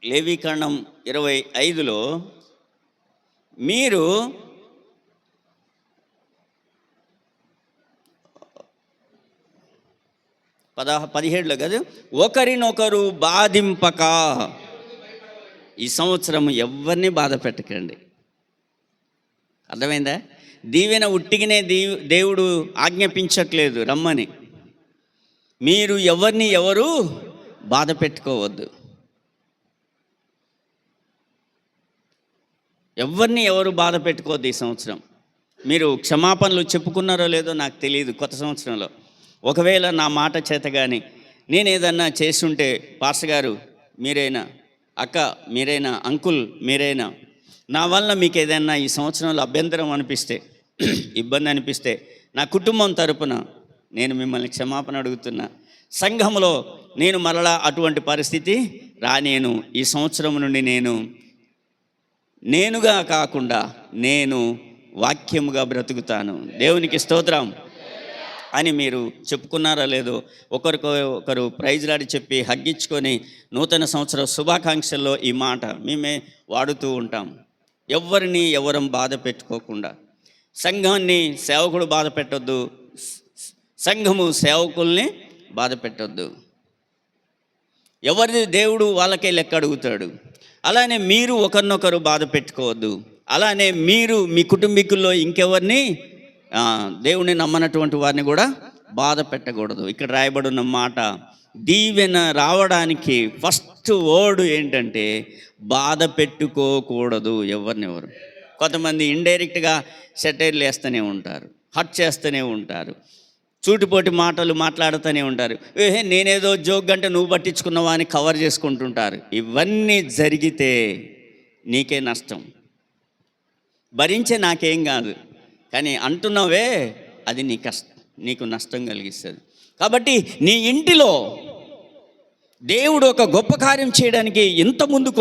లేవీకాండం 25లో మీరు 17లో కదా, ఒకరినొకరు బాధింపక. ఈ సంవత్సరం ఎవరిని బాధ పెట్టకండి. అర్థమైందా? దీవెన ఉట్టిగానే దేవుడు ఆజ్ఞాపించట్లేదు రమ్మని. మీరు ఎవరు బాధ పెట్టుకోవద్దు. ఎవరు బాధ పెట్టుకోవద్దు. ఈ సంవత్సరం మీరు క్షమాపణలు చెప్పుకున్నారో లేదో నాకు తెలియదు. కొత్త సంవత్సరంలో ఒకవేళ నా మాట చేత కానీ నేను ఏదన్నా చేస్తుంటే, పాస్టర్ గారు మీరైనా, అక్క మీరైనా, అంకుల్ మీరైనా, నా వల్ల మీకు ఏదైనా ఈ సంవత్సరంలో అభ్యంతరం అనిపిస్తే, ఇబ్బంది అనిపిస్తే, నా కుటుంబం తరపున నేను మిమ్మల్ని క్షమాపణ అడుగుతున్నా. సంఘంలో నేను మరలా అటువంటి పరిస్థితి రానేను. ఈ సంవత్సరం నుండి నేనుగా కాకుండా నేను వాక్యముగా బ్రతుకుతాను. దేవునికి స్తోత్రం అని మీరు చెప్పుకున్నారా లేదో, ఒకరు ప్రైజ్లాడి చెప్పి హగ్గించుకొని నూతన సంవత్సర శుభాకాంక్షల్లో ఈ మాట మేమే వాడుతూ ఉంటాం. ఎవరం బాధ పెట్టుకోకుండా. సంఘాన్ని సేవకుడు బాధ పెట్టొద్దు, సంఘము సేవకుల్ని బాధ పెట్టొద్దు. ఎవరిది దేవుడు వాళ్ళకే లెక్క అడుగుతాడు. అలానే మీరు ఒకరినొకరు బాధ పెట్టుకోవద్దు. అలానే మీరు మీ కుటుంబీకుల్లో ఇంకెవరిని, దేవుని నమ్మనటువంటి వారిని కూడా బాధ పెట్టకూడదు. ఇక్కడ రాయబడిన మాట, దీవెన రావడానికి ఫస్ట్ వర్డ్ ఏంటంటే బాధ పెట్టుకోకూడదు ఎవరినెవరు. కొంతమంది ఇండైరెక్ట్గా సెటైర్లు వేస్తూనే ఉంటారు, హర్ట్ చేస్తూనే ఉంటారు, చూటిపోటి మాటలు మాట్లాడుతూనే ఉంటారు. నేనేదో జోక్ అంటే నువ్వు పట్టించుకున్నావా అని కవర్ చేసుకుంటుంటారు. ఇవన్నీ జరిగితే నీకే నష్టం. భరించే నాకేం కాదు, కానీ అంటున్నావే అది నీకు నష్టం కలిగిస్తుంది. కాబట్టి నీ ఇంటిలో దేవుడు ఒక గొప్ప కార్యం చేయడానికి ఇంత ముందుకు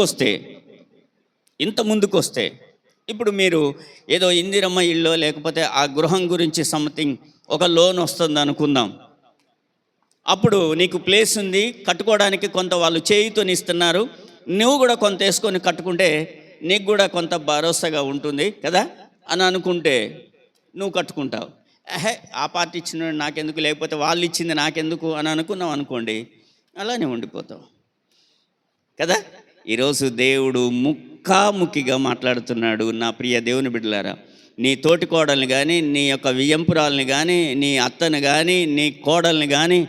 వస్తే ఇప్పుడు మీరు ఏదో ఇందిరమ్మ ఇల్లు లేకపోతే ఆ గృహం గురించి సంథింగ్ ఒక లోన్ వస్తుంది అనుకుందాం. అప్పుడు నీకు ప్లేస్ ఉంది, కట్టుకోవడానికి కొంత వాళ్ళు చేయితోని ఇస్తున్నారు, నువ్వు కూడా కొంత వేసుకొని కట్టుకుంటే నీకు కూడా కొంత భరోసాగా ఉంటుంది కదా అని అనుకుంటే నువ్వు కట్టుకుంటావు. ఆ పార్టీ ఇచ్చిన నాకెందుకు, లేకపోతే వాళ్ళు ఇచ్చింది నాకెందుకు అని అనుకున్నావు అనుకోండి, అలానే ఉండిపోతావు కదా. ఈరోజు దేవుడు ముఖాముఖిగా మాట్లాడుతున్నాడు. నా ప్రియ దేవుని బిడ్డలారా, నీ తోటి కోడల్ని కానీ, నీ యొక్క వియ్యంపురాల్ని కానీ, నీ అత్తని కానీ, నీ కోడల్ని కానీ,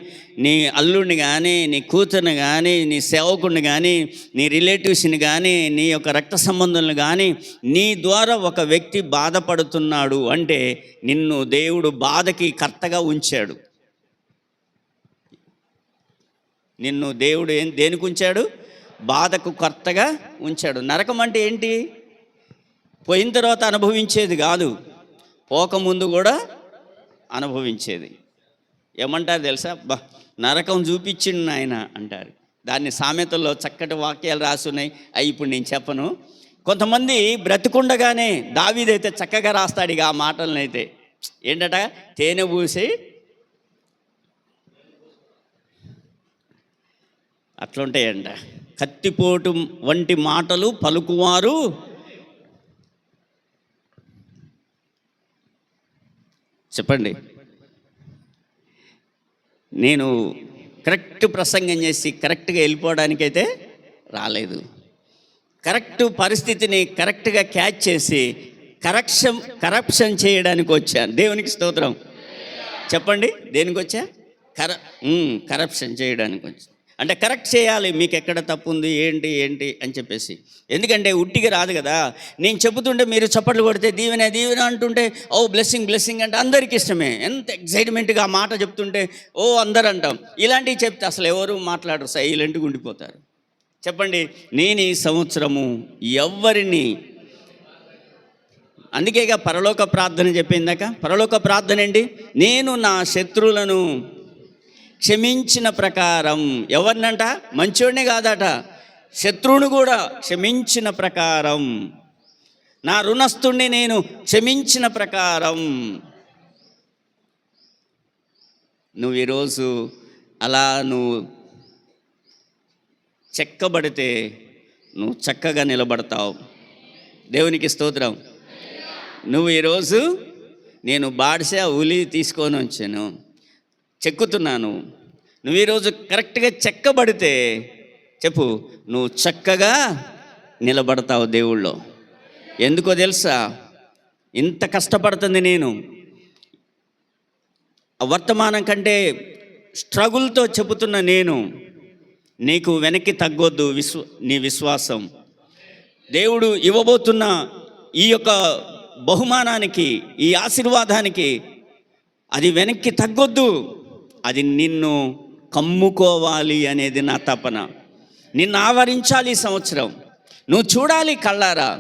నీ అల్లుడిని కానీ, నీ కూతుర్ని కానీ, నీ సేవకుడిని కానీ, నీ రిలేటివ్స్ని కానీ, నీ యొక్క రక్త సంబంధులను కానీ, నీ ద్వారా ఒక వ్యక్తి బాధపడుతున్నాడు అంటే నిన్ను దేవుడు బాధకి కర్తగా ఉంచాడు. నిన్ను దేవుడు దేనికి ఉంచాడు? బాధకు కర్తగా ఉంచాడు. నరకం అంటే ఏంటి? పోయిన తర్వాత అనుభవించేది కాదు, పోకముందు కూడా అనుభవించేది. ఏమంటారు తెలుసా? నరకం చూపించిండు నాయన అంటారు. దాన్ని సామెతల్లో చక్కటి వాక్యాలు రాసున్నాయి, అవి ఇప్పుడు నేను చెప్పను. కొంతమంది బ్రతికుండగానే దావీదైతే చక్కగా రాస్తాడు ఇక ఆ మాటలనైతే. ఏంటట? తేనె పూసి అట్లుంటాయంట. కత్తిపోటు వంటి మాటలు పలుకువారు చెప్పండి. నేను కరెక్ట్ ప్రసంగం చేసి కరెక్ట్గా వెళ్ళిపోవడానికైతే రాలేదు. కరెక్ట్ పరిస్థితిని కరెక్ట్గా క్యాచ్ చేసి కరప్షన్ చేయడానికి వచ్చాను. దేవునికి స్తోత్రం చెప్పండి. దేనికి వచ్చా? కరప్షన్ చేయడానికి వచ్చా. అంటే కరెక్ట్ చేయాలి, మీకు ఎక్కడ తప్పు ఉంది, ఏంటి అని చెప్పేసి. ఎందుకంటే ఉట్టిగా రాదు కదా. నేను చెబుతుంటే మీరు చప్పట్లు కొడితే దీవెన అంటుంటే ఓ బ్లెస్సింగ్ అంటే అందరికీ ఇష్టమే. ఎంత ఎగ్జైట్మెంట్గా ఆ మాట చెప్తుంటే ఓ అందరు అంటాం. ఇలాంటివి చెప్తే అసలు ఎవరు మాట్లాడరు, సైలెంట్గా ఉండిపోతారు. చెప్పండి, నేను ఈ సంవత్సరము ఎవరిని, అందుకేగా పరలోక ప్రార్థన చెప్పిందాక. పరలోక ప్రార్థన ఏంటి? నేను నా శత్రువులను క్షమించిన ప్రకారం. ఎవరినంట? మంచోడినే కాదట, శత్రువును కూడా క్షమించిన ప్రకారం నా రుణస్థుణ్ణి నేను క్షమించిన ప్రకారం. నువ్వు ఈరోజు అలా నువ్వు చెక్కబడితే నువ్వు చక్కగా నిలబడతావు. దేవునికి స్తోత్రం. నువ్వు ఈరోజు నేను బాడిసే ఉలి తీసుకొని వచ్చాను, చెక్కుతున్నాను. నువ్వు ఈరోజు కరెక్ట్గా చెక్కబడితే చెప్పు, నువ్వు చక్కగా నిలబడతావు దేవుళ్ళో. ఎందుకో తెలుసా? ఇంత కష్టపడుతుంది నేను, వర్తమానం కంటే స్ట్రగుల్తో చెబుతున్న నేను, నీకు వెనక్కి తగ్గొద్దు. నీ విశ్వాసం దేవుడు ఇవ్వబోతున్న ఈ యొక్క బహుమానానికి, ఈ ఆశీర్వాదానికి అది వెనక్కి తగ్గొద్దు. అది నిన్ను కమ్ముకోవాలి అనేది నా తపన. నిన్ను ఆవరించాలి ఈ సంవత్సరం. నువ్వు చూడాలి కళ్ళారా.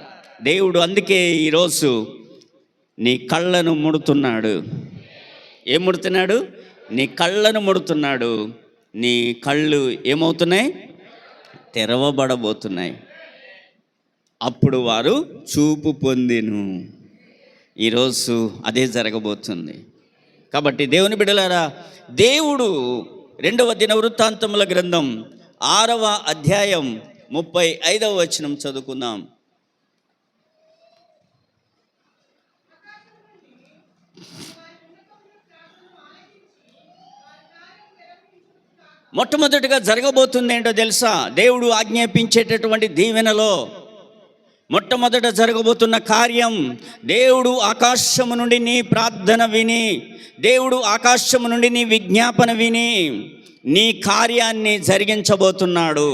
దేవుడు అందుకే ఈరోజు నీ కళ్ళను ముడుతున్నాడు. ఏం ముడుతున్నాడు? నీ కళ్ళను ముడుతున్నాడు. నీ కళ్ళు ఏమవుతున్నాయి? తెరవబడబోతున్నాయి. అప్పుడు వారు చూపు పొందెను. ఈరోజు అదే జరగబోతుంది. కాబట్టి దేవుని బిడ్డలారా, దేవుడు 2వ దినవృత్తాంతముల గ్రంథం 6వ అధ్యాయం 35వ వచనం చదువుకుందాం. మొట్టమొదటిగా జరగబోతుంది ఏంటో తెలుసా? దేవుడు ఆజ్ఞాపించేటటువంటి దీవెనలో మొట్టమొదట జరగబోతున్న కార్యం, దేవుడు ఆకాశము నుండి నీ ప్రార్థన విని, దేవుడు ఆకాశము నుండి నీ విజ్ఞాపన విని నీ కార్యాన్ని జరిగించబోతున్నాడు.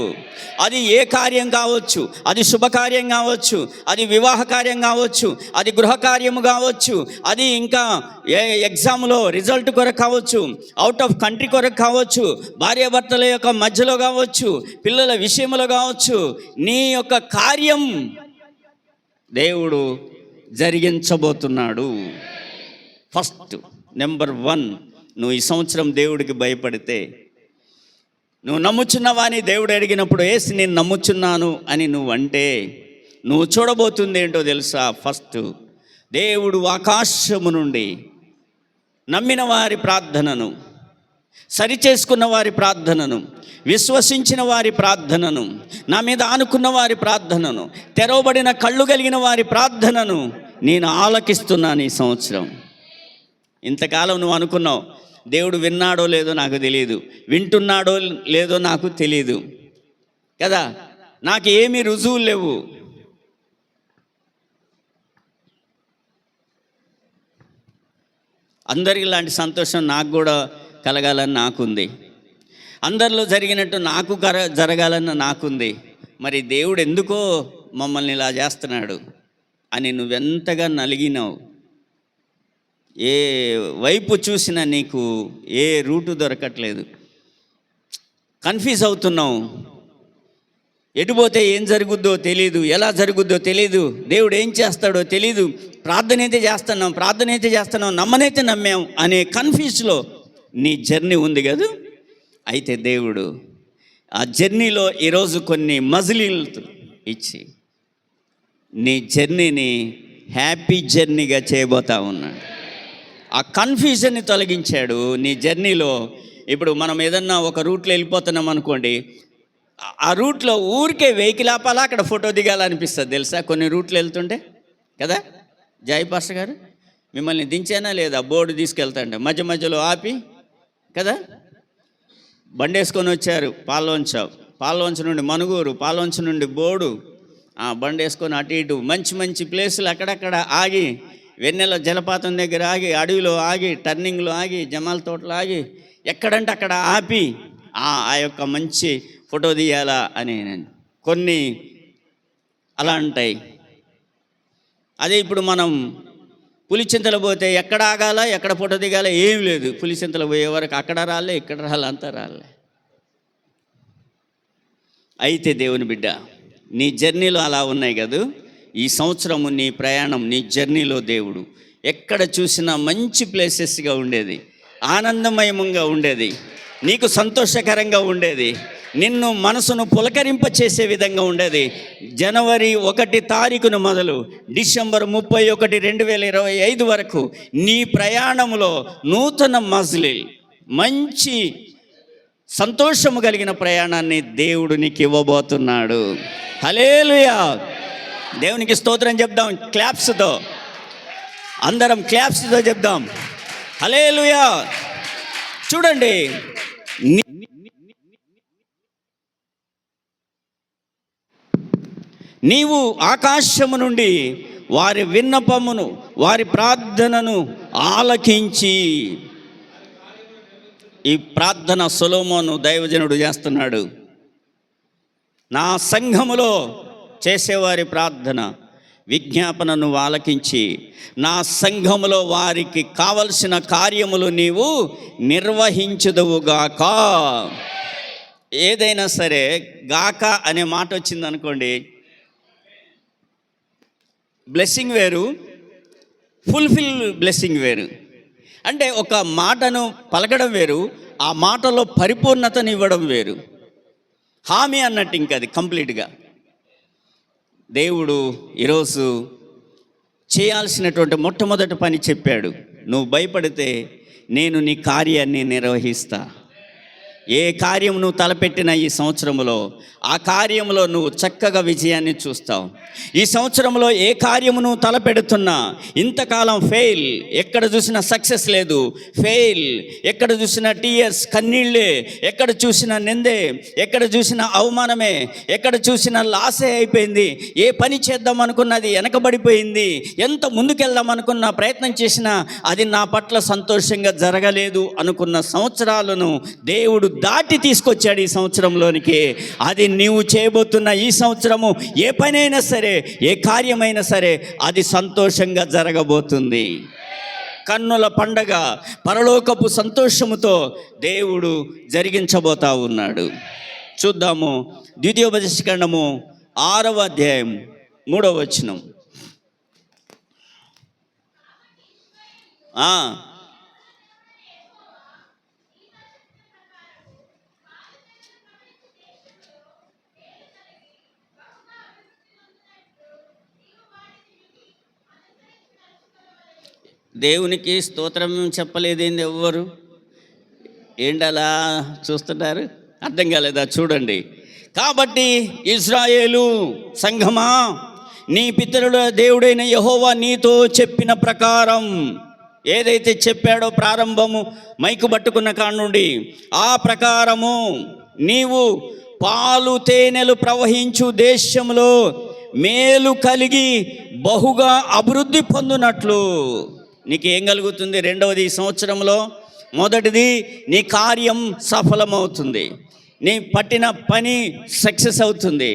అది ఏ కార్యం కావచ్చు, అది శుభకార్యం కావచ్చు, అది వివాహ కార్యం కావచ్చు, అది గృహ కార్యము కావచ్చు, అది ఇంకా ఎగ్జామ్లో రిజల్ట్ కొరకు కావచ్చు, అవుట్ ఆఫ్ కంట్రీ కొరకు కావచ్చు, భార్యాభర్తల యొక్క మధ్యలో కావచ్చు, పిల్లల విషయంలో కావచ్చు. నీ యొక్క కార్యం దేవుడు జరిగించబోతున్నాడు. ఫస్ట్ నెంబర్ 1, నువ్వు ఈ సంవత్సరం దేవుడికి భయపడితే, నువ్వు నమ్ముచున్నావని దేవుడు అడిగినప్పుడు ఏసి నేను నమ్ముచున్నాను అని నువ్వు అంటే, నువ్వు చూడబోతుంది ఏంటో తెలుసా? ఫస్ట్ దేవుడు ఆకాశము నుండి నమ్మిన వారి ప్రార్థనను, సరిచేసుకున్న వారి ప్రార్థనను, విశ్వసించిన వారి ప్రార్థనను, నా మీద ఆనుకున్న వారి ప్రార్థనను, తెరవబడిన కళ్ళు కలిగిన వారి ప్రార్థనను నేను ఆలకిస్తున్నాను ఈ సంవత్సరం. ఇంతకాలం నువ్వు అనుకున్నావు దేవుడు విన్నాడో లేదో నాకు తెలియదు, వింటున్నాడో లేదో నాకు తెలియదు కదా, నాకు ఏమీ రుజువులు లేవు. అందరికీ ఇలాంటి సంతోషం నాకు కూడా కలగాలని నాకుంది. అందరిలో జరిగినట్టు నాకు జరగాలని నాకుంది. మరి దేవుడు ఎందుకో మమ్మల్ని ఇలా చేస్తున్నాడు అని నువ్వెంతగా నలిగినావు. ఏ వైపు చూసినా నీకు ఏ రూటు దొరకట్లేదు, కన్ఫ్యూజ్ అవుతున్నావు. ఎటుపోతే ఏం జరుగుద్దో తెలీదు, ఎలా జరుగుద్దో తెలీదు, దేవుడు ఏం చేస్తాడో తెలీదు. ప్రార్థన అయితే చేస్తున్నాం, నమ్మనైతే నమ్మాం అనే కన్ఫ్యూజ్లో నీ జర్నీ ఉంది కదా. అయితే దేవుడు ఆ జర్నీలో ఈరోజు కొన్ని మజిలీలు ఇచ్చి నీ జర్నీని హ్యాపీ జర్నీగా చేయబోతా ఉన్నాడు. ఆ కన్ఫ్యూజన్ని తొలగించాడు నీ జర్నీలో. ఇప్పుడు మనం ఏదన్నా ఒక రూట్లో వెళ్ళిపోతున్నాం అనుకోండి, ఆ రూట్లో ఊరికే వెహికల్ ఆపాలా, అక్కడ ఫోటో దిగాలనిపిస్తుంది తెలుసా కొన్ని రూట్లో వెళ్తుంటే కదా. జై పాస్టర్ గారు మిమ్మల్ని దించానా లేదా, బోర్డు తీసుకెళ్తాంటే మధ్య మధ్యలో ఆపి కదా, బండి వేసుకొని వచ్చారు పాల్వంచ నుండి మనుగూరు, పాల్వంచ నుండి బోర్డు, బండి వేసుకొని అటు ఇటు మంచి మంచి ప్లేసులు అక్కడక్కడ ఆగి, వెన్నెల జలపాతం దగ్గర ఆగి, అడవిలో ఆగి, టర్నింగ్లో ఆగి, జమాల తోటలో ఆగి, ఎక్కడంటే అక్కడ ఆపి ఆ యొక్క మంచి ఫోటో తీయాలా అని కొన్ని అలా ఉంటాయి. అదే ఇప్పుడు మనం పులిచింతలు పోతే ఎక్కడ ఆగాల, ఎక్కడ ఫోటో దిగాల ఏం లేదు. పులిచింతలు పోయే వరకు అక్కడ రాలే, ఇక్కడ రాలే, అంతా రాలే. అయితే దేవుని బిడ్డ, నీ జర్నీలో అలా ఉన్నాయి కదా. ఈ సంవత్సరము నీ ప్రయాణం, నీ జర్నీలో దేవుడు ఎక్కడ చూసినా మంచి ప్లేసెస్గా ఉండేది, ఆనందమయంగా ఉండేది, నీకు సంతోషకరంగా ఉండేది, నిన్ను మనసును పులకరింప చేసే విధంగా ఉండేది. జనవరి 1 తారీఖున మొదలు డిసెంబర్ 31, 2025 వరకు నీ ప్రయాణంలో నూతన మజిలీ, మంచి సంతోషము కలిగిన ప్రయాణాన్ని దేవుడు నీకు ఇవ్వబోతున్నాడు. హల్లెలూయా. దేవునికి స్తోత్రం చెప్దాం క్లాప్స్తో, అందరం క్లాప్స్తో చెప్దాం హల్లెలూయా. చూడండి, నీవు ఆకాశము నుండి వారి విన్నపమును, వారి ప్రార్థనను ఆలకించి, ఈ ప్రార్థన సొలొమోను దైవజనుడు చేస్తున్నాడు. నా సంఘములో చేసేవారి ప్రార్థన విజ్ఞాపనను ఆలకించి నా సంఘములో వారికి కావలసిన కార్యములు నీవు నిర్వహించుదువుగాక. ఏదైనా సరే గాక అనే మాట వచ్చింది అనుకోండి, బ్లెస్సింగ్ వేరు, ఫుల్ఫిల్ బ్లెస్సింగ్ వేరు. అంటే ఒక మాటను పలకడం వేరు, ఆ మాటలో పరిపూర్ణతను ఇవ్వడం వేరు. హామీ అన్నట్టు ఇంకా అది కంప్లీట్గా. దేవుడు ఈరోజు చేయాల్సినటువంటి మొట్టమొదటి పని చెప్పాడు. నువ్వు భయపడితే నేను నీ కార్యాన్ని నిర్వహిస్తా. ఏ కార్యం నువ్వు తలపెట్టినా ఈ సంవత్సరంలో ఆ కార్యంలో నువ్వు చక్కగా విజయాన్ని చూస్తావు. ఈ సంవత్సరంలో ఏ కార్యము నువ్వు తలపెడుతున్నా, ఇంతకాలం ఫెయిల్, ఎక్కడ చూసినా సక్సెస్ లేదు, ఫెయిల్, ఎక్కడ చూసినా టీయర్స్, కన్నీళ్ళే, ఎక్కడ చూసినా నిందే, ఎక్కడ చూసినా అవమానమే, ఎక్కడ చూసినా లాసే అయిపోయింది. ఏ పని చేద్దాం అనుకున్నది వెనకబడిపోయింది, ఎంత ముందుకెళ్దాం అనుకున్న ప్రయత్నం చేసినా అది నా పట్ల సంతోషంగా జరగలేదు అనుకున్న సంవత్సరాలను దేవుడు దాటి తీసుకొచ్చాడు ఈ సంవత్సరంలోనికి. అది నీవు చేయబోతున్న ఈ సంవత్సరము ఏ పనైనా సరే, ఏ కార్యమైనా సరే అది సంతోషంగా జరగబోతుంది. కన్నుల పండగ పరలోకపు సంతోషముతో దేవుడు జరిగించబోతా ఉన్నాడు. చూద్దాము ద్వితీయోపదేశకాండము 6వ అధ్యాయం 3వ వచనం. దేవునికి స్తోత్రం చెప్పలేదేంది ఎవ్వరు? ఏంటలా చూస్తున్నారు? అర్థం కాలేదా? చూడండి. కాబట్టి ఇశ్రాయేలు సంఘమా, నీ పితరుల దేవుడైన యెహోవా నీతో చెప్పిన ప్రకారం, ఏదైతే చెప్పాడో ప్రారంభము మైకు పట్టుకున్న కాడ నుండి, ఆ ప్రకారము నీవు పాలు తేనెలు ప్రవహించు దేశంలో మేలు కలిగి బహుగా అభివృద్ధి పొందునట్లు. నీకు ఏం కలుగుతుంది? రెండవది, ఈ సంవత్సరంలో మొదటిది, నీ కార్యం సఫలమవుతుంది. నీ పట్టిన పని సక్సెస్ అవుతుంది.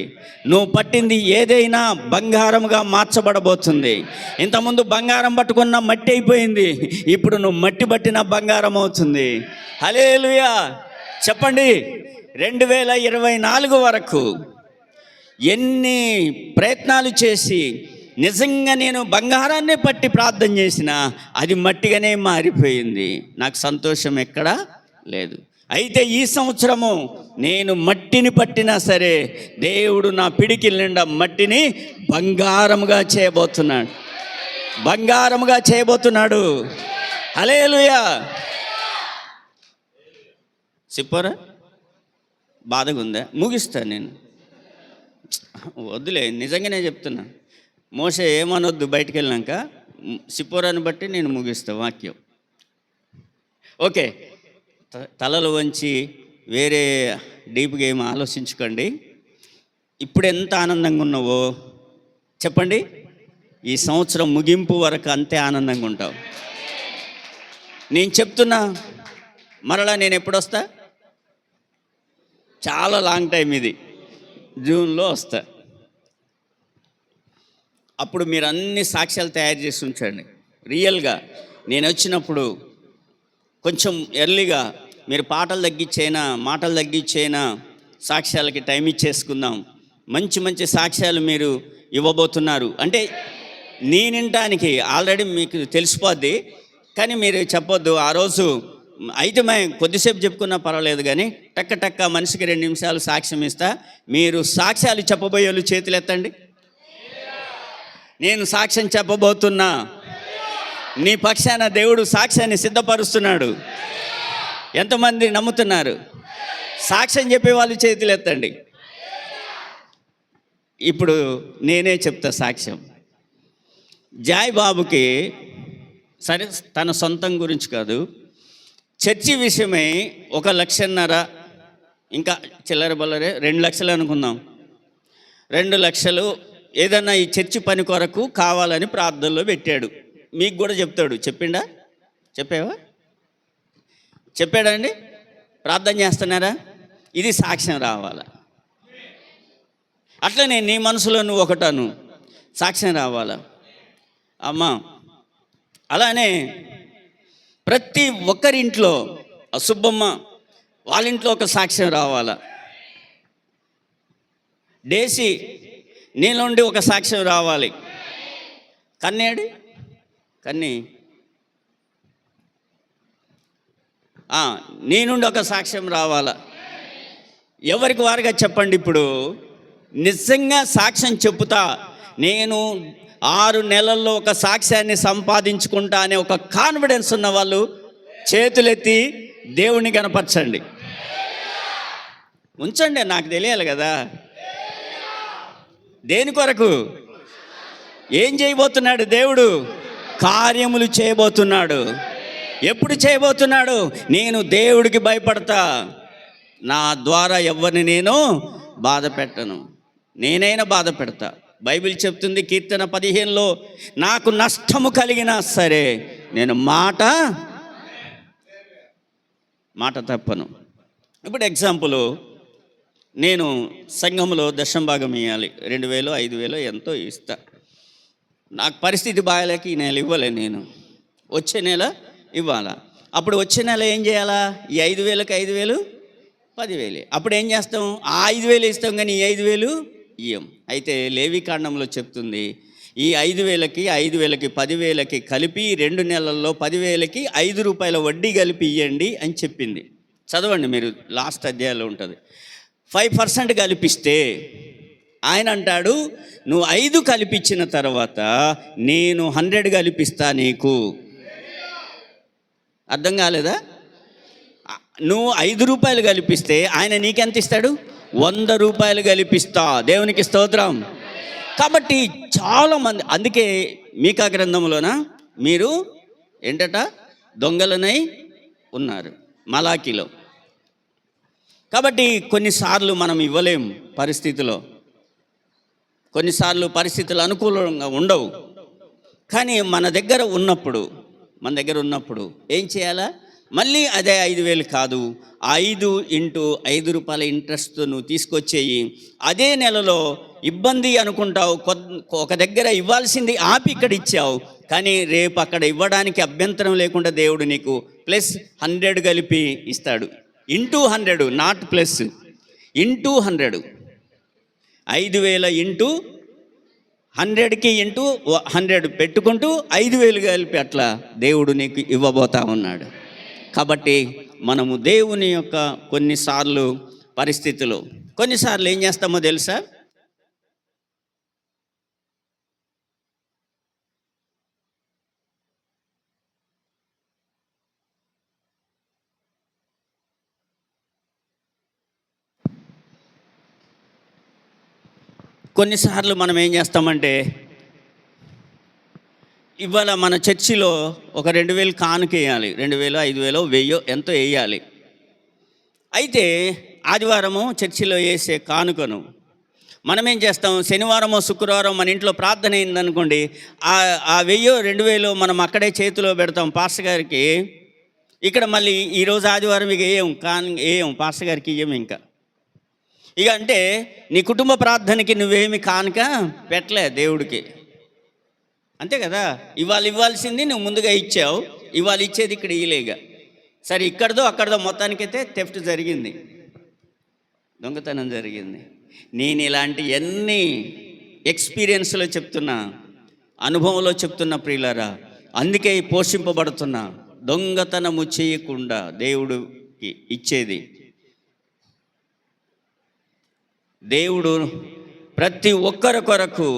నువ్వు పట్టింది ఏదైనా బంగారంగా మార్చబడబోతుంది. ఇంతకుముందు బంగారం పట్టుకున్న మట్టి అయిపోయింది, ఇప్పుడు నువ్వు మట్టి పట్టిన బంగారం అవుతుంది. హల్లెలూయా చెప్పండి. 2024 వరకు ఎన్ని ప్రయత్నాలు చేసి నిజంగా నేను బంగారాన్నే పట్టి ప్రార్థన చేసినా అది మట్టిగానే మారిపోయింది. నాకు సంతోషం ఎక్కడా లేదు. అయితే ఈ సంవత్సరము నేను మట్టిని పట్టినా సరే దేవుడు నా పిడికిల నిండా మట్టిని బంగారముగా చేయబోతున్నాడు, బంగారముగా చేయబోతున్నాడు. హల్లెలూయా. చెప్పరా? బాధగా ఉందా? ముగిస్తాను నేను, వద్దులే, నిజంగానే చెప్తున్నా. మోషే ఏమనొద్దు, బయటికి వెళ్ళాక సిపోరాను బట్టి నేను ముగిస్తా వాక్యం. ఓకే, తలలు వంచి వేరే డీప్గా ఏమి ఆలోచించుకోండి. ఇప్పుడు ఎంత ఆనందంగా ఉన్నావో చెప్పండి, ఈ సంవత్సరం ముగింపు వరకు అంతే ఆనందంగా ఉంటావు. నేను చెప్తున్నా, మరలా నేను ఎప్పుడు వస్తా? చాలా లాంగ్ టైం ఇది, జూన్లో వస్తా. అప్పుడు మీరు అన్ని సాక్ష్యాలు తయారు చేసి ఉంచండి. రియల్గా నేను వచ్చినప్పుడు కొంచెం ఎర్లీగా మీరు పాటలు తగ్గించైనా మాటలు తగ్గించైనా సాక్ష్యాలకి టైం ఇచ్చేసుకుందాం. మంచి మంచి సాక్ష్యాలు మీరు ఇవ్వబోతున్నారు అంటే నేను వినటానికి ఆల్రెడీ మీకు తెలిసిపోద్ది, కానీ మీరు చెప్పొద్దు. ఆ రోజు అయితే మేము కొద్దిసేపు చెప్పుకున్నా పర్వాలేదు, కానీ టక్క మనిషికి 2 నిమిషాలు సాక్ష్యం ఇస్తా. మీరు సాక్ష్యాలు చెప్పబోయే వాళ్ళు చేతులు ఎత్తండి. నేను సాక్ష్యం చెప్పబోతున్నా. నీ పక్షాన దేవుడు సాక్ష్యాన్ని సిద్ధపరుస్తున్నాడు. ఎంతమంది నమ్ముతున్నారు? సాక్ష్యం చెప్పే వాళ్ళు చేతులు ఎత్తండి. ఇప్పుడు నేనే చెప్తా సాక్ష్యం. జాయ్ బాబుకి, సరే తన సొంతం గురించి కాదు, చర్చి విషయమై 1.5 లక్షలు, ఇంకా చిల్లర బల్లరే 2 లక్షలు అనుకుందాం. 2 లక్షలు ఏదన్నా ఈ చర్చి పని కొరకు కావాలని ప్రార్థనలో పెట్టాడు. మీకు కూడా చెప్తాడు. చెప్పావా? చెప్పాడా అండి? ప్రార్థన చేస్తున్నారా? ఇది సాక్ష్యం రావాలా? అట్లనే నీ మనసులో నువ్వు ఒకటాను, సాక్ష్యం రావాలా అమ్మా? అలానే ప్రతి ఒక్కరింట్లో, సుబ్బమ్మ వాళ్ళ ఇంట్లో ఒక సాక్ష్యం రావాలా. డేసి నీలోండి ఒక సాక్ష్యం రావాలి. కన్నీ నీ నుండి ఒక సాక్ష్యం రావాలా. ఎవరికి వారుగా చెప్పండి. ఇప్పుడు నిజంగా సాక్ష్యం చెప్పుతా, నేను 6 నెలల్లో ఒక సాక్ష్యాన్ని సంపాదించుకుంటా అనే ఒక కాన్ఫిడెన్స్ ఉన్న వాళ్ళు చేతులెత్తి దేవుని కనపరచండి. ఉంచండి, నాకు తెలియాలి కదా. దేని కొరకు? ఏం చేయబోతున్నాడు దేవుడు? కార్యములు చేయబోతున్నాడు. ఎప్పుడు చేయబోతున్నాడు? నేను దేవుడికి భయపడతా, నా ద్వారా ఎవరిని నేను బాధ పెట్టను, నేనైనా బాధ పెడతా. బైబిల్ చెప్తుంది కీర్తన 15లో, నాకు నష్టము కలిగినా సరే నేను మాట తప్పను. ఇప్పుడు ఎగ్జాంపుల్, నేను సంఘంలో దశంభాగం ఇవ్వాలి, 2,000 5,000 ఎంతో ఇస్తా. నాకు పరిస్థితి బాగాలేక ఈ నెల ఇవ్వలే, నేను వచ్చే నెల ఇవ్వాలా. అప్పుడు వచ్చే నెల ఏం చేయాలా? ఈ 5,000కి 5,000 10,000. అప్పుడు ఏం చేస్తాం? ఆ 5,000 ఇస్తాం, కానీ ఈ 5,000 ఇయ్యం. అయితే లేవికాండంలో చెప్తుంది, ఈ 5,000కి 5,000కి 10,000కి కలిపి 2 నెలల్లో 10,000కి 5 రూపాయల వడ్డీ కలిపి ఇవ్వండి అని చెప్పింది. చదవండి మీరు, లాస్ట్ అధ్యాయంలో ఉంటుంది. 5% కలిపిస్తే ఆయన అంటాడు, నువ్వు 5 కలిపించిన తర్వాత నేను 100 కలిపిస్తా నీకు. అర్థం కాలేదా? నువ్వు 5 రూపాయలు కలిపిస్తే ఆయన నీకెంత ఇస్తాడు? 100 రూపాయలు కలిపిస్తా. దేవునికి స్తోత్రం. కాబట్టి చాలామంది, అందుకే మీకా గ్రంథంలోన మీరు ఏంటట, దొంగలనై ఉన్నారు, మలాకీలో. కాబట్టి కొన్నిసార్లు మనం ఇవ్వలేం పరిస్థితిలో, కొన్నిసార్లు పరిస్థితులు అనుకూలంగా ఉండవు. కానీ మన దగ్గర ఉన్నప్పుడు ఏం చేయాలా? మళ్ళీ అదే 5,000 కాదు, 5 × 5 రూపాయల ఇంట్రెస్ట్ నువ్వు తీసుకొచ్చేయి. అదే నెలలో ఇబ్బంది అనుకుంటావు, ఒక దగ్గర ఇవ్వాల్సింది ఆపి ఇక్కడ ఇచ్చావు, కానీ రేపు అక్కడ ఇవ్వడానికి అభ్యంతరం లేకుండా దేవుడు నీకు +100 కలిపి ఇస్తాడు. ×100, నాట్ ప్లస్, ×100. 5,000 × 100కి ×100 పెట్టుకుంటూ 5,000 కలిపి అట్లా దేవుడు నీకు ఇవ్వబోతా ఉన్నాడు. కాబట్టి మనము దేవుని యొక్క కొన్నిసార్లు ఏం చేస్తామో తెలుసా? కొన్నిసార్లు మనం ఏం చేస్తామంటే, ఇవాళ మన చర్చిలో ఒక 2,000 కానుక వేయాలి. 2,000 5,000 1000 ఎంతో వేయాలి. అయితే ఆదివారము చర్చిలో వేసే కానుకను మనం ఏం చేస్తాం? శనివారమో శుక్రవారం మన ఇంట్లో ప్రార్థన అయిందనుకోండి, ఆ 1000 2,000 మనం అక్కడే చేతిలో పెడతాం పాస్టర్ గారికి. ఇక్కడ మళ్ళీ ఈరోజు ఆదివారం ఇక వేయం పాస్టర్ గారికి ఇయ్యం. ఇంకా ఇక అంటే నీ కుటుంబ ప్రార్థనకి నువ్వేమి కానుక పెట్టలే దేవుడికి, అంతే కదా. ఇవాళ ఇవ్వాల్సింది నువ్వు ముందుగా ఇచ్చావు, ఇవాళ ఇచ్చేది ఇక్కడ ఇయ్యలేక. సరే, ఇక్కడదో అక్కడదో మొత్తానికైతే థెఫ్ట్ జరిగింది, దొంగతనం జరిగింది. నేను ఇలాంటి ఎన్ని ఎక్స్పీరియన్స్లో చెప్తున్నా, అనుభవంలో చెప్తున్నా ప్రియులారా, అందుకే పోషింపబడుతున్నా. దొంగతనము చేయకుండా దేవుడికి ఇచ్చేది. దేవుడు ప్రతి ఒక్కరి కొరకు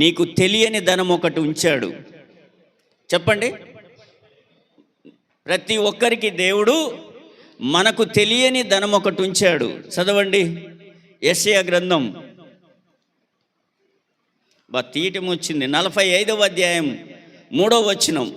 నీకు తెలియని ధనం ఒకటి ఉంచాడు. చెప్పండి, ప్రతి ఒక్కరికి దేవుడు మనకు తెలియని ధనం ఒకటి ఉంచాడు. చదవండి యెషయా గ్రంథం, తీయటం వచ్చింది, 45వ అధ్యాయం 3వ వచనం.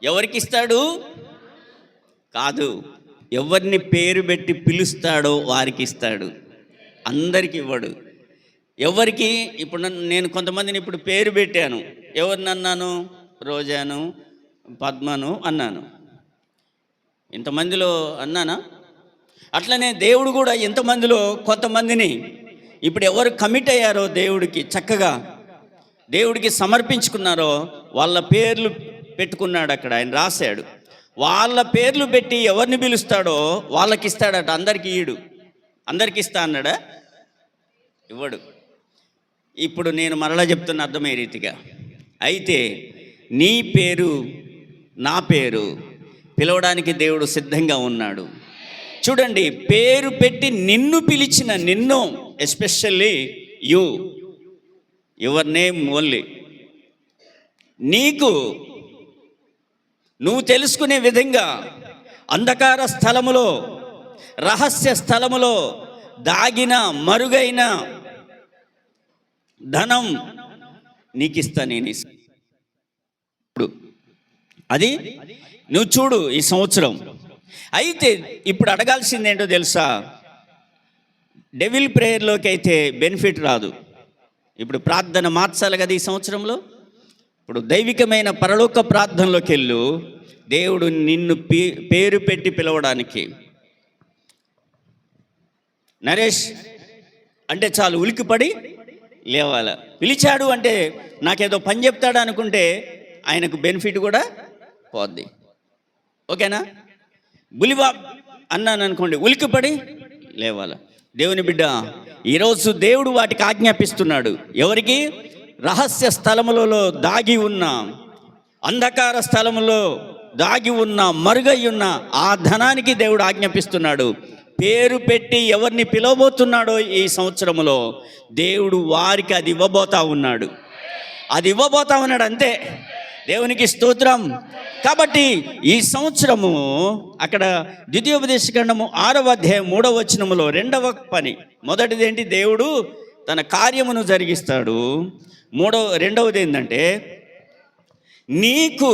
ఎవరికి ఇస్తాడు? కాదు, ఎవరిని పేరు పెట్టి పిలుస్తాడో వారికి ఇస్తాడు, అందరికి ఇవ్వడు. ఎవరికి? ఇప్పుడు నేను కొంతమందిని ఇప్పుడు పేరు పెట్టాను. ఎవరిని అన్నాను? రోజాను, పద్మను అన్నాను. ఇంతమందిలో అన్నానా? అట్లనే దేవుడు కూడా ఇంతమందిలో కొంతమందిని ఇప్పుడు ఎవరు కమిట్ అయ్యారో దేవుడికి, చక్కగా దేవుడికి సమర్పించుకున్నారో వాళ్ళ పేర్లు పెట్టుకున్నాడు. అక్కడ ఆయన రాశాడు. వాళ్ళ పేర్లు పెట్టి ఎవరిని పిలుస్తాడో వాళ్ళకి ఇస్తాడట. అందరికి ఈడు, అందరికి ఇస్తా అన్నాడా? ఇవ్వడు. ఇప్పుడు నేను మరలా చెప్తున్న అర్థమయ్యే రీతిగా, అయితే నీ పేరు నా పేరు పిలవడానికి దేవుడు సిద్ధంగా ఉన్నాడు. చూడండి, పేరు పెట్టి నిన్ను పిలిచిన నిన్ను, especially you, your name only, నీకు నువ్వు తెలుసుకునే విధంగా అంధకార స్థలములో, రహస్య స్థలములో దాగిన మరుగైన ధనం నీకు ఇస్తా నేను. అది నువ్వు చూడు ఈ సంవత్సరం. అయితే ఇప్పుడు అడగాల్సింది ఏంటో తెలుసా? డెవిల్ ప్రేయర్లోకి అయితే బెనిఫిట్ రాదు. ఇప్పుడు ప్రార్థన మార్చాలి కదా ఈ సంవత్సరంలో. ఇప్పుడు దైవికమైన పరలోక ప్రార్థనలోకి వెళ్ళు. దేవుడు నిన్ను పేరు పెట్టి పిలవడానికి, నరేష్ అంటే చాలు ఉలికిపడి లేవాల. పిలిచాడు అంటే నాకేదో పని చెప్తాడు అనుకుంటే ఆయనకు బెనిఫిట్ కూడా పోద్ది. ఓకేనా? బులివా అన్నాను అనుకోండి, ఉలికిపడి లేవాల. దేవుని బిడ్డ, ఈరోజు దేవుడు వాటికి ఆజ్ఞాపిస్తున్నాడు. ఎవరికి? రహస్య స్థలములలో దాగి ఉన్న, అంధకార స్థలములో దాగి ఉన్న, మరుగై ఉన్న ఆ ధనానికి దేవుడు ఆజ్ఞాపిస్తున్నాడు. పేరు పెట్టి ఎవరిని పిలవబోతున్నాడో ఈ సంవత్సరంలో దేవుడు వారికి అది ఇవ్వబోతా ఉన్నాడు. అది ఇవ్వబోతా ఉన్నాడు అంతే. దేవునికి స్తోత్రం. కాబట్టి ఈ సంవత్సరము అక్కడ ద్వితీయోపదేశకాండము 6వ అధ్యాయం 3వ వచనములో రెండవ పని, మొదటిది ఏంటి? దేవుడు తన కార్యమును జరిగిస్తాడు. రెండవది ఏంటంటే, నీకు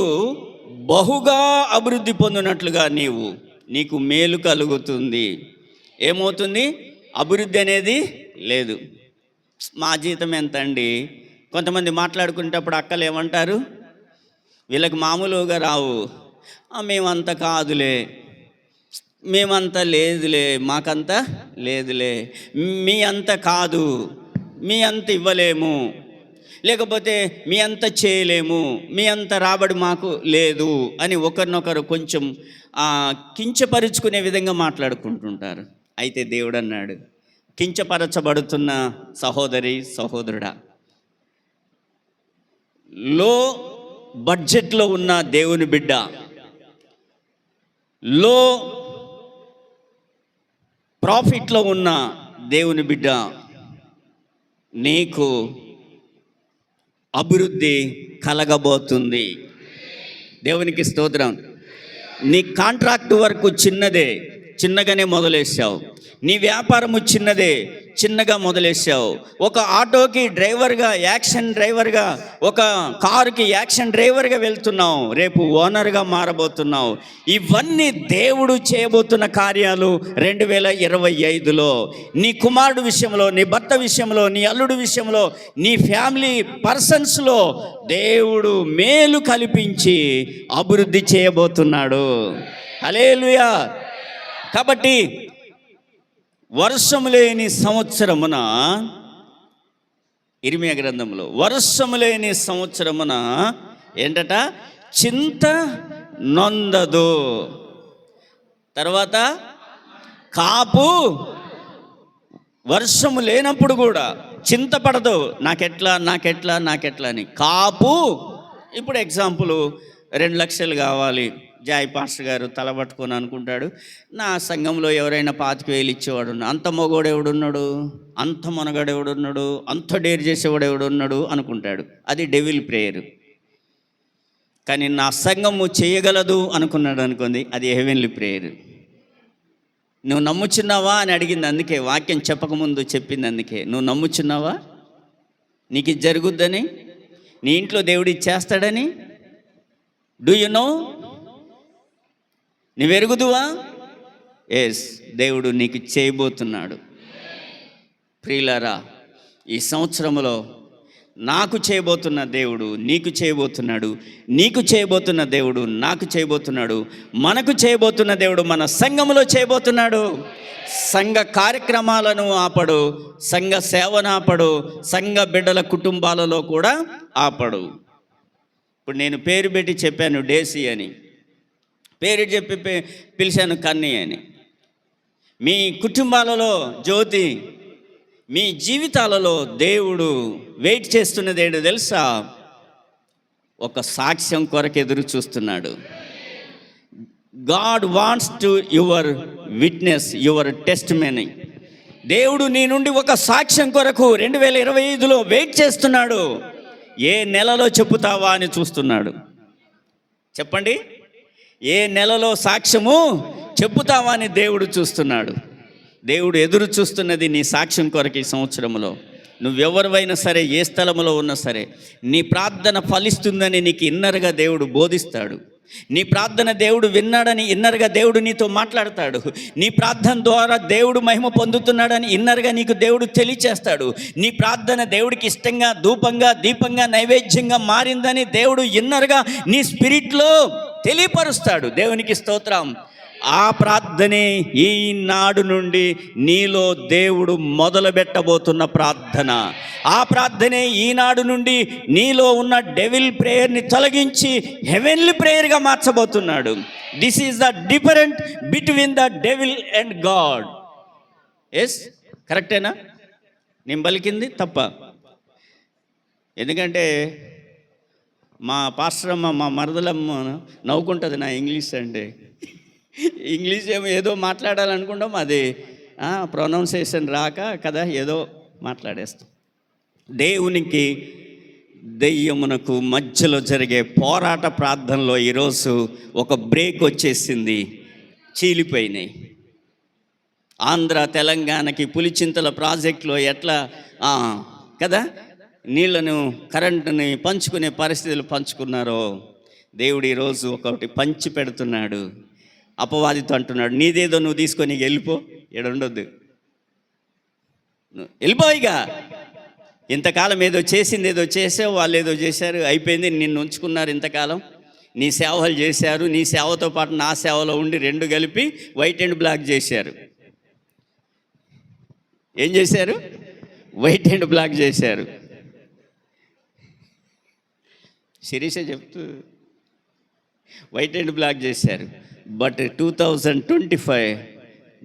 బహుగా అభివృద్ధి పొందినట్లుగా నీకు మేలు కలుగుతుంది. ఏమవుతుంది? అభివృద్ధి అనేది లేదు. మా జీతం ఎంత అండి? కొంతమంది మాట్లాడుకునేటప్పుడు అక్కలు ఏమంటారు? వీళ్ళకి మామూలుగా రావు. మేమంత కాదులే, మేమంత లేదులే, మాకంత లేదులే, మీ అంత కాదు, మీ అంత ఇవ్వలేము, లేకపోతే మీ అంత చేయలేము, మీ అంత రాబడి మాకు లేదు అని ఒకరినొకరు కొంచెం కించపరుచుకునే విధంగా మాట్లాడుకుంటుంటారు. అయితే దేవుడు అన్నాడు, కించపరచబడుతున్న సహోదరి సహోదరుడా, లో బడ్జెట్లో ఉన్న దేవుని బిడ్డ, లో ప్రాఫిట్లో ఉన్న దేవుని బిడ్డ, నీకు అభివృద్ధి కలగబోతుంది. దేవునికి స్తోత్రం. నీ కాంట్రాక్ట్ వర్క్ చిన్నగానే మొదలేసావు. నీ వ్యాపారము చిన్నగా మొదలేసావు. ఒక ఆటోకి డ్రైవర్గా, యాక్షన్ డ్రైవర్గా, ఒక కారుకి యాక్షన్ డ్రైవర్గా వెళ్తున్నావు. రేపు ఓనర్గా మారబోతున్నావు. ఇవన్నీ దేవుడు చేయబోతున్న కార్యాలు 2025లో. నీ కుమారుడు విషయంలో, నీ భర్త విషయంలో, నీ అల్లుడు విషయంలో, నీ ఫ్యామిలీ పర్సన్స్లో దేవుడు మేలు కల్పించి అభివృద్ధి చేయబోతున్నాడు. హల్లెలూయా. కాబట్టి వర్షము లేని సంవత్సరమున, ఇర్మియా గ్రంథంలో వర్షము లేని సంవత్సరమున ఏంటట? చింత నొందదు. తర్వాత కాపు వర్షము లేనప్పుడు కూడా చింతపడదు, నాకెట్లా అని. కాపు, ఇప్పుడు ఎగ్జాంపుల్ 2 లక్షలు కావాలి, జాయ్ పాస్టర్ గారు తలబట్టుకొని అనుకుంటాడు, నా సంఘంలో ఎవరైనా 25,000 ఇచ్చేవాడు, అంత మగోడు ఎవడున్నాడు, అంత మనగాడు ఎవడున్నాడు, అంత డేర్ చేసేవాడు ఎవడున్నాడు అనుకుంటాడు. అది డెవిల్ ప్రేయర్. కానీ నా సంఘము చేయగలదు అనుకున్నాడు అనుకుంది, అది హెవెన్లీ ప్రేయర్. నువ్వు నమ్ముచున్నావా అని అడిగింది, అందుకే వాక్యం చెప్పకముందు చెప్పింది, అందుకే నువ్వు నమ్ముచున్నావా, నీకు ఇది జరుగుద్దని, నీ ఇంట్లో దేవుడు ఇది చేస్తాడని. Do you know? నువ్వు ఎరుగుదువా? ఎస్, దేవుడు నీకు చేయబోతున్నాడు. ప్రియులారా, ఈ సంవత్సరంలో నాకు చేయబోతున్న దేవుడు నీకు చేయబోతున్నాడు, నీకు చేయబోతున్న దేవుడు నాకు చేయబోతున్నాడు, మనకు చేయబోతున్న దేవుడు మన సంఘములో చేయబోతున్నాడు. సంఘ కార్యక్రమాలను ఆపడు, సంఘ సేవను ఆపడు, సంఘ బిడ్డల కుటుంబాలలో కూడా ఆపడు. ఇప్పుడు నేను పేరు పెట్టి చెప్పాను డేసీ అని, పేరు చెప్పి పిలిచాను కన్నీ అని. మీ కుటుంబాలలో జ్యోతి, మీ జీవితాలలో దేవుడు వెయిట్ చేస్తున్నది ఏంటో తెలుసా? ఒక సాక్ష్యం కొరకు ఎదురు చూస్తున్నాడు. God wants to your witness, your testimony. దేవుడు నీ నుండి ఒక సాక్ష్యం కొరకు 2025లో వెయిట్ చేస్తున్నాడు. ఏ నెలలో చెప్పుతావా అని చూస్తున్నాడు. చెప్పండి, ఏ నెలలో సాక్ష్యము చెప్పుతావా అని దేవుడు చూస్తున్నాడు. దేవుడు ఎదురు చూస్తున్నది నీ సాక్ష్యం కొరకు. ఈ సంవత్సరంలో నువ్వెవరివైనా సరే, ఏ స్థలంలో ఉన్నా సరే, నీ ప్రార్థన ఫలిస్తుందని నీకు ఇన్నర్గా దేవుడు బోధిస్తాడు. నీ ప్రార్థన దేవుడు విన్నాడని ఇన్నర్గా దేవుడు నీతో మాట్లాడతాడు. నీ ప్రార్థన ద్వారా దేవుడు మహిమ పొందుతున్నాడని ఇన్నర్గా నీకు దేవుడు తెలియచేస్తాడు. నీ ప్రార్థన దేవుడికి ఇష్టంగా, ధూపంగా, దీపంగా, నైవేద్యంగా మారిందని దేవుడు ఇన్నర్గా నీ స్పిరిట్లో తెలియపరుస్తాడు. దేవునికి స్తోత్రం. ఆ ప్రార్థనే ఈనాడు నుండి నీలో దేవుడు మొదలు పెట్టబోతున్న ప్రార్థన. ఆ ప్రార్థనే ఈనాడు నుండి నీలో ఉన్న డెవిల్ ప్రేయర్ని తొలగించి హెవెన్లీ ప్రేయర్గా మార్చబోతున్నాడు. This is the different between the devil and God. Yes, కరెక్టేనా? నేను పలికింది తప్ప? ఎందుకంటే మా పాస్టర్ అమ్మ, మా మరదలమ్మ నవ్వుకుంటుంది నా ఇంగ్లీష్ అంటే. ఇంగ్లీష్ ఏదో మాట్లాడాలనుకుంటాం, అది ప్రొనౌన్సియేషన్ రాక కదా ఏదో మాట్లాడేస్తాం. దేవునికి దెయ్యమునకు మధ్యలో జరిగే పోరాట ప్రార్థనలో ఈరోజు ఒక బ్రేక్ వచ్చేసింది. చీలిపోయినాయి. ఆంధ్ర తెలంగాణకి పులిచింతల ప్రాజెక్టులో ఎట్లా కదా నీళ్లను, కరెంటుని పంచుకునే పరిస్థితులు పంచుకున్నారో, దేవుడు ఈరోజు ఒకటి పంచి పెడుతున్నాడు. అపవాదితో అంటున్నాడు, నీదేదో నువ్వు తీసుకొని వెళ్ళిపో, ఉండొద్దు, వెళ్ళిపో. ఇక ఇంతకాలం ఏదో చేసింది, ఏదో చేసావు, వాళ్ళు ఏదో చేశారు, అయిపోయింది. నిన్ను ఉంచుకున్నారు ఇంతకాలం, నీ సేవలు చేశారు, నీ సేవతో పాటు నా సేవలో ఉండి 2 కలిపి వైట్ అండ్ బ్లాక్ చేశారు. ఏం చేశారు? వైట్ అండ్ బ్లాక్ చేశారు. శిరీష చెప్తూ వైట్ అండ్ బ్లాక్ చేశారు. బట్ 2025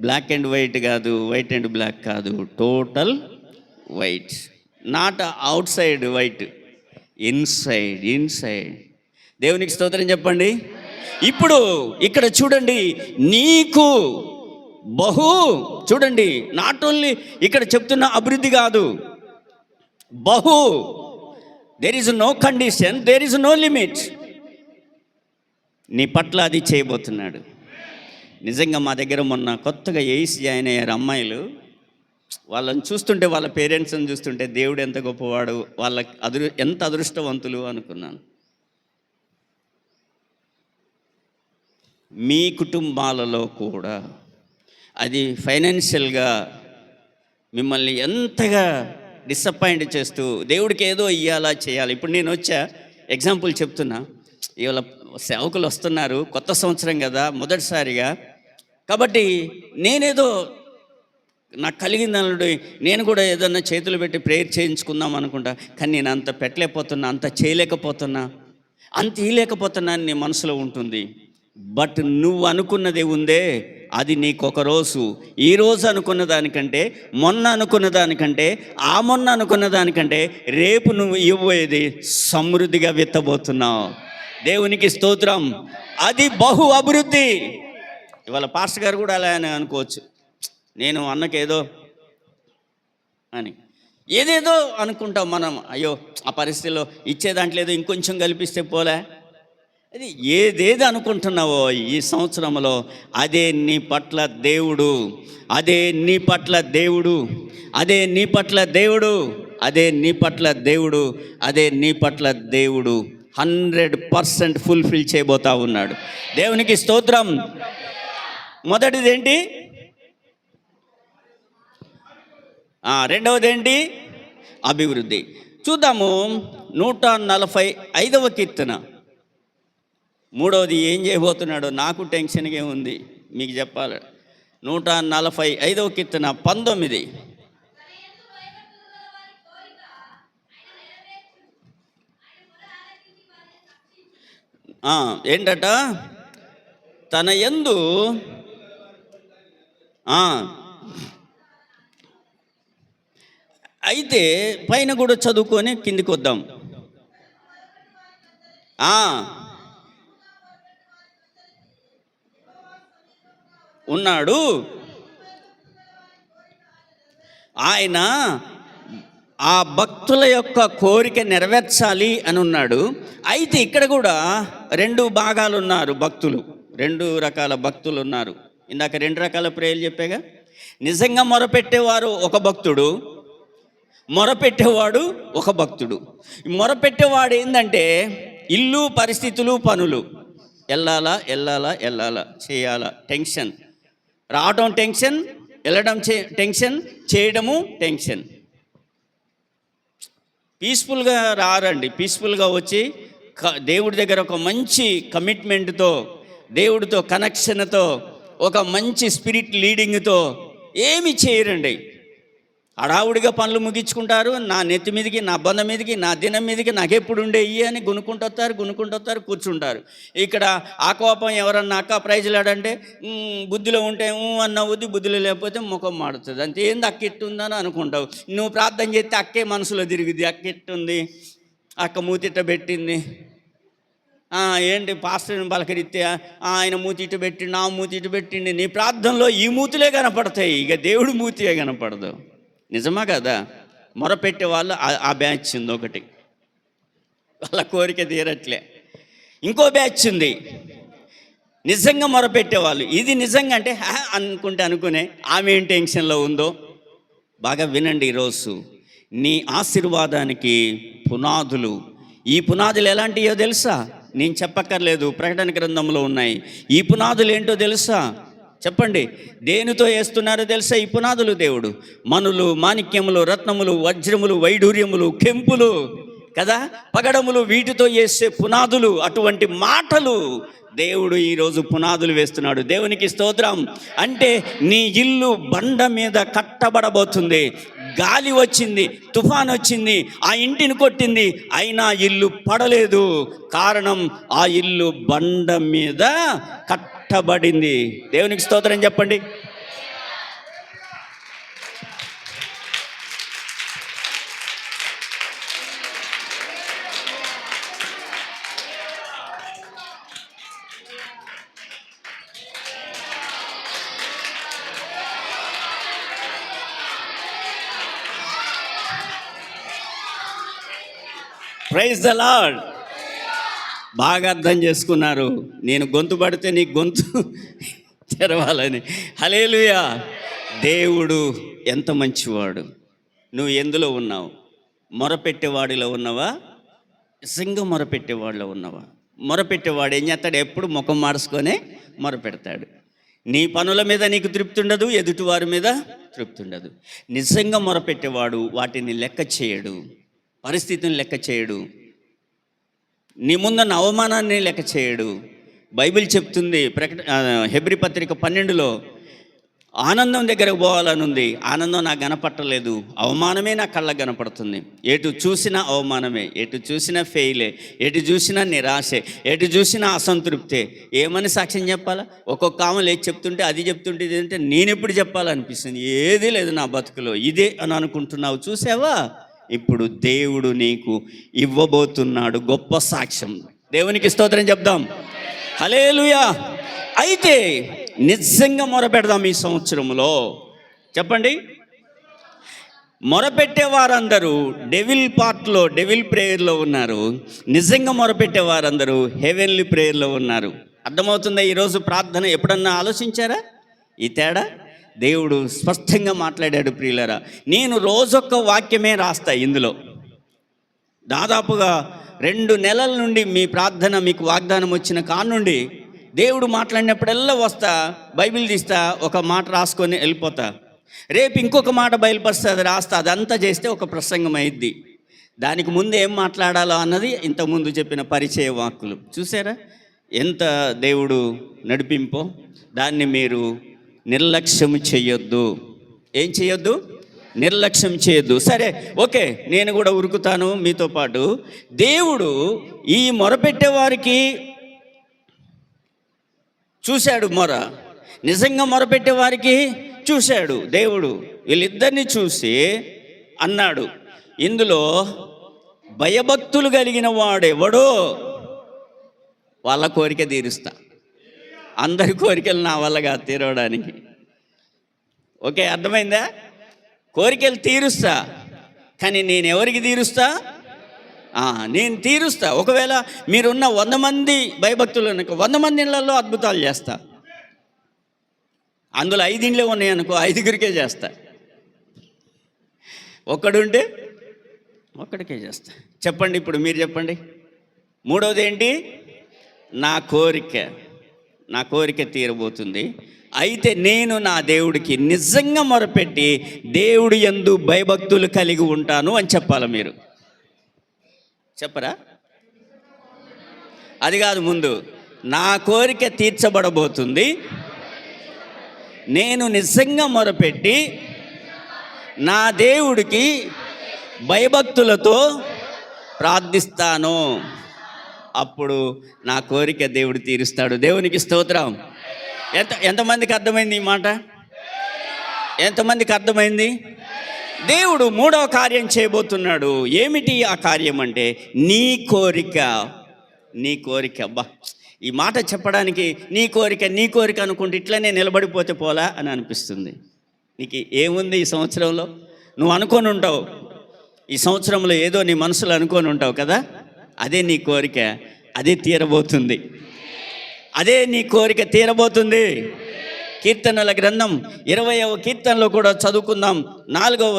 బ్లాక్ అండ్ వైట్ కాదు, వైట్ అండ్ బ్లాక్ కాదు, total white. Not out side white, inside. దేవునికి స్తోత్రం చెప్పండి. ఇప్పుడు ఇక్కడ చూడండి, నీకు చూడండి, నాట్ ఓన్లీ ఇక్కడ చెప్తున్న అభివృద్ధి కాదు, there is no condition, there is no limit. నీ పట్ల అది చేయబోతున్నాడు. నిజంగా మా దగ్గర మొన్న కొత్తగా జాయిన్ అయ్యారు అమ్మాయిలు. వాళ్ళని చూస్తుంటే, వాళ్ళ పేరెంట్స్ని చూస్తుంటే, దేవుడు ఎంత గొప్పవాడు, వాళ్ళ ఎంత అదృష్టవంతులు అనుకున్నాను. మీ కుటుంబాలలో కూడా అది ఫైనాన్షియల్గా మిమ్మల్ని ఎంతగా డిసప్పాయింట్ చేస్తూ, దేవుడికి ఏదో ఇవ్వాలా, చేయాలి. ఇప్పుడు నేను వచ్చా, ఎగ్జాంపుల్ చెప్తున్నా, ఇవాళ సేవకులు వస్తున్నారు, కొత్త సంవత్సరం కదా, మొదటిసారిగా, కాబట్టి నేనేదో నాకు కలిగిన నేను కూడా ఏదన్నా చేతులు పెట్టి ప్రేయర్ చేయించుకుందాం అనుకుంటా. కానీ నేను అంత పెట్టలేకపోతున్నా, అంత చేయలేకపోతున్నా, అంత ఇవ్వలేకపోతున్నా అని నీ మనసులో ఉంటుంది. బట్ నువ్వు అనుకున్నది ఉందే, అది నీకొక రోజు, ఈరోజు అనుకున్న దానికంటే, మొన్న అనుకున్న దానికంటే, ఆ మొన్న అనుకున్న దానికంటే రేపు నువ్వు ఇవ్వబోయేది సమృద్ధిగా విత్తబోతున్నావు. దేవునికి స్తోత్రం. అది బహు అభివృద్ధి. ఇవాళ పాస్టర్ గారు కూడా అలా అని అనుకోవచ్చు, నేను అన్నకేదో అని ఏదేదో అనుకుంటాం మనం. అయ్యో ఆ పరిస్థితిలో ఇచ్చే దాంట్లో ఏదో ఇంకొంచెం కల్పిస్తే పోలే. అది ఏదేది అనుకుంటున్నావో ఈ సంవత్సరంలో అదే నీ పట్ల దేవుడు, అదే నీ పట్ల దేవుడు, అదే నీ పట్ల దేవుడు, అదే నీ పట్ల దేవుడు, అదే నీ పట్ల దేవుడు 100% ఫుల్ఫిల్ చేయబోతా ఉన్నాడు. దేవునికి స్తోత్రం. మొదటిది ఏంటి? రెండవది ఏంటి? అభివృద్ధి. చూద్దాము 145వ కీర్తన. మూడవది ఏం చేయబోతున్నాడో నాకు టెన్షన్గా ఉంది, మీకు చెప్పాలి. 145వ కీర్తన 19. ఏంటట? తన యందు అయితే పైన కూడా చదువుకొని కిందికి వద్దాం. ఉన్నాడు ఆయన, ఆ భక్తుల యొక్క కోరిక నెరవేర్చాలి అని ఉన్నాడు. అయితే ఇక్కడ కూడా 2 భాగాలు ఉన్నారు భక్తులు, 2 రకాల భక్తులు ఉన్నారు. ఇందాక 2 రకాల ప్రేయర్లు చెప్పాగా. నిజంగా మొరపెట్టేవారు ఒక భక్తుడు, మొరపెట్టేవాడు ఒక భక్తుడు. మొరపెట్టేవాడు ఏంటంటే ఇల్లు, పరిస్థితులు, పనులు, వెళ్ళాలా వెళ్ళాలా వెళ్ళాలా చేయాలా, టెన్షన్, రావడం టెన్షన్, వెళ్ళడం టెన్షన్, చేయడము టెన్షన్. పీస్ఫుల్గా రారండి. పీస్ఫుల్గా వచ్చి దేవుడి దగ్గర ఒక మంచి కమిట్మెంట్తో, దేవుడితో కనెక్షన్తో, ఒక మంచి స్పిరిట్ లీడింగ్తో ఏమి చేయరండి. హడావుడిగా పనులు ముగించుకుంటారు. నా నెత్తి మీదకి, నా బంధం మీదకి, నా దినం మీదకి నాకెప్పుడు ఉండేవి అని గునుకుంటొస్తారు, కూర్చుంటారు. ఇక్కడ ఆ కోపం ఎవరన్నా అక్క ప్రైజ్లాడంటే బుద్ధిలో ఉంటే అన్న బుద్ధిలో లేకపోతే ముఖం మాడుతుంది. అంతే. ఏంది అక్కెట్టుందని అనుకుంటావు. నువ్వు ప్రార్థన చేస్తే అక్కే మనసులో తిరిగింది, అక్కెట్టుంది, అక్క మూతిట్ట పెట్టింది. ఏంటి పాస్టర్ని పలకరిస్తే ఆయన మూతిట్టు పెట్టిండు, నా మూతిట్టు పెట్టిండి. నీ ప్రార్థనలో ఈ మూతులే కనపడతాయి, ఇక దేవుడు మూతియే కనపడదు. నిజమా కదా? మొరపెట్టే వాళ్ళు ఆ బ్యాచ్ ఉంది ఒకటి, వాళ్ళ కోరిక తీరట్లే. ఇంకో బ్యాచ్ ఉంది నిజంగా మొరపెట్టేవాళ్ళు. ఇది నిజంగా అంటే అనుకునే ఆమె ఏం టెన్షన్లో ఉందో బాగా వినండి. ఈరోజు నీ ఆశీర్వాదానికి పునాదులు, ఈ పునాదులు ఎలాంటివో తెలుసా? నేను చెప్పక్కర్లేదు, ప్రకటన గ్రంథంలో ఉన్నాయి. ఈ పునాదులు ఏంటో తెలుసా? చెప్పండి. దేనితో వేస్తున్నారో తెలుసా ఈ పునాదులు? దేవుడు మనులు, మాణిక్యములు, రత్నములు, వజ్రములు, వైఢూర్యములు, కెంపులు కదా, పగడములు, వీటితో వేసే పునాదులు. అటువంటి మాటలు దేవుడు ఈరోజు పునాదులు వేస్తున్నాడు. దేవునికి స్తోత్రం. అంటే నీ ఇల్లు బండ మీద కట్టబడబోతుంది. గాలి వచ్చింది, తుఫాన్ వచ్చింది, ఆ ఇంటిని కొట్టింది, అయినా ఇల్లు పడలేదు. కారణం ఆ ఇల్లు బండ మీద కట్టబడింది. దేవునికి స్తోత్రం చెప్పండి. Praise the lord. బాగా అర్థం చేసుకున్నారు. నేను గొంతు పడితే నీకు గొంతు తెరవాలని. హల్లెలూయా. దేవుడు ఎంత మంచివాడు. నువ్వు ఎందులో ఉన్నావు? మొరపెట్టేవాడిలో ఉన్నావా? నిజంగా మొరపెట్టేవాడిలో ఉన్నావా? మొరపెట్టేవాడు ఏం చేస్తాడు? ఎప్పుడు ముఖం మార్చుకొనే మొరపెడతాడు. నీ పనుల మీద నీకు తృప్తి ఉండదు, ఎదుటివారి మీద తృప్తి ఉండదు. నిజంగా మొరపెట్టేవాడు వాటిని లెక్క చేయడు, పరిస్థితిని లెక్క చేయడు, నీ ముందున్న అవమానాన్ని లెక్క చేయడు. బైబిల్ చెప్తుంది హెబ్రీ పత్రిక 12లో ఆనందం దగ్గరకు పోవాలని ఉంది, ఆనందం నాకు కనపట్టలేదు, అవమానమే నా కళ్ళకు కనపడుతుంది. ఎటు చూసినా అవమానమే, ఎటు చూసినా ఫెయిలే, ఎటు చూసినా నిరాశే, ఎటు చూసినా అసంతృప్తే. ఏమని సాక్ష్యం చెప్పాలా? ఒక్కొక్క ఆమెలు ఏది చెప్తుంటే అది చెప్తుంటే ఇది అంటే నేను ఎప్పుడు చెప్పాలనిపిస్తుంది. ఏదీ లేదు నా బతుకులో, ఇదే అని అనుకుంటున్నావు. చూసావా, ఇప్పుడు దేవుడు నీకు ఇవ్వబోతున్నాడు గొప్ప సాక్ష్యం. దేవునికి స్తోత్రం చెప్దాం. హల్లెలూయా. అయితే నిజంగా మొరపెడదాం ఈ సంవత్సరంలో. చెప్పండి, మొరపెట్టే వారందరూ డెవిల్ పార్ట్లో, డెవిల్ ప్రేయర్లో ఉన్నారు. నిజంగా మొరపెట్టే వారందరూ హెవెన్లీ ప్రేయర్లో ఉన్నారు. అర్థమవుతుందా? ఈరోజు ప్రార్థన ఎప్పుడన్నా ఆలోచించారా ఈ తేడా? దేవుడు స్పష్టంగా మాట్లాడాడు ప్రియులరా. నేను రోజొక్క వాక్యమే రాస్తా ఇందులో. దాదాపుగా 2 నెలల నుండి మీ ప్రార్థన మీకు వాగ్దానం వచ్చిన కానుండి దేవుడు మాట్లాడినప్పుడల్లా వస్తా, బైబిల్ తీస్తా, ఒక మాట రాసుకొని వెళ్ళిపోతా. రేపు ఇంకొక మాట బయలుపరుస్తుంది, రాస్తా. అదంతా చేస్తే ఒక ప్రసంగం అయింది. దానికి ముందు ఏం మాట్లాడాలో అన్నది ఇంతకుముందు చెప్పిన పరిచయ వాక్కులు. చూసారా ఎంత దేవుడు నడిపింపో? దాన్ని మీరు నిర్లక్ష్యం చేయొద్దు. ఏం చేయొద్దు? నిర్లక్ష్యం చేయొద్దు. సరే, ఓకే, నేను కూడా ఉరుకుతాను మీతో పాటు. దేవుడు ఈ మొరపెట్టే వారికి చూశాడు, మొర నిజంగా మొరపెట్టే వారికి చూశాడు దేవుడు. వీళ్ళిద్దరిని చూసి అన్నాడు, ఇందులో భయభక్తులు కలిగిన వాడెవడో వాళ్ళ కోరిక తీరుస్తా. అందరి కోరికలు నా వల్లగా తీరవడానికి. ఓకే, అర్థమైందా? కోరికలు తీరుస్తా, కానీ నేను ఎవరికి తీరుస్తా? నేను తీరుస్తా. ఒకవేళ మీరున్న 100 మంది భయభక్తులు 100 మంది ఇళ్లలో అద్భుతాలు చేస్తా. అందులో 5 ఇండ్లే ఉన్నాయి అనుకో, 5గురికే చేస్తా. ఒక్కడుంటే ఒక్కడికే చేస్తా. చెప్పండి, ఇప్పుడు మీరు చెప్పండి. మూడవది ఏంటి? నా కోరిక తీరబోతుంది. అయితే నేను నా దేవుడికి నిజంగా మొరపెట్టి దేవుడు యందు భయభక్తులు కలిగి ఉంటాను అని చెప్పాలి. మీరు చెప్పరా? అది కాదు, ముందు నా కోరిక తీర్చబడబోతుంది, నేను నిజంగా మొరపెట్టి నా దేవుడికి భయభక్తులతో ప్రార్థిస్తాను, అప్పుడు నా కోరిక దేవుడు తీరుస్తాడు. దేవునికి స్తోత్రం. ఎంతమందికి అర్థమైంది ఈ మాట? ఎంతమందికి అర్థమైంది? దేవుడు 3వ కార్యం చేయబోతున్నాడు. ఏమిటి ఆ కార్యం అంటే నీ కోరిక. అబ్బా, ఈ మాట చెప్పడానికి నీ కోరిక అనుకుంటే ఇట్లనే నిలబడిపోతే పోలా అని అనిపిస్తుంది. నీకు ఏముంది ఈ సంవత్సరంలో? నువ్వు అనుకొని ఉంటావు, ఈ సంవత్సరంలో ఏదో నీ మనసులో అనుకొని ఉంటావు కదా, అదే నీ కోరిక, అదే తీరబోతుంది. అదే నీ కోరిక తీరబోతుంది. కీర్తనల గ్రంథం 20వ కీర్తనలో కూడా చదువుకుందాం. 4వ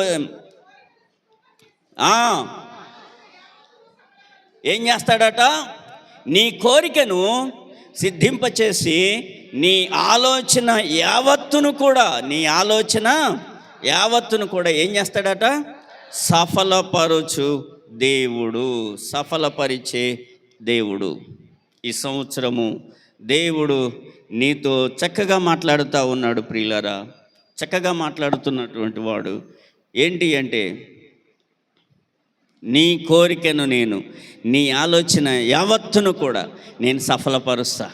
ఏం చేస్తాడట? నీ కోరికను సిద్ధింపచేసి నీ ఆలోచన యావత్తును కూడా ఏం చేస్తాడట? సఫలపరచు దేవుడు, సఫలపరిచే దేవుడు. ఈ సంవత్సరము దేవుడు నీతో చక్కగా మాట్లాడుతూ ఉన్నాడు ప్రియులారా. చక్కగా మాట్లాడుతున్నటువంటి వాడు ఏంటి అంటే, నీ కోరికను నీ ఆలోచన యావత్తును కూడా నేను సఫలపరుస్తా.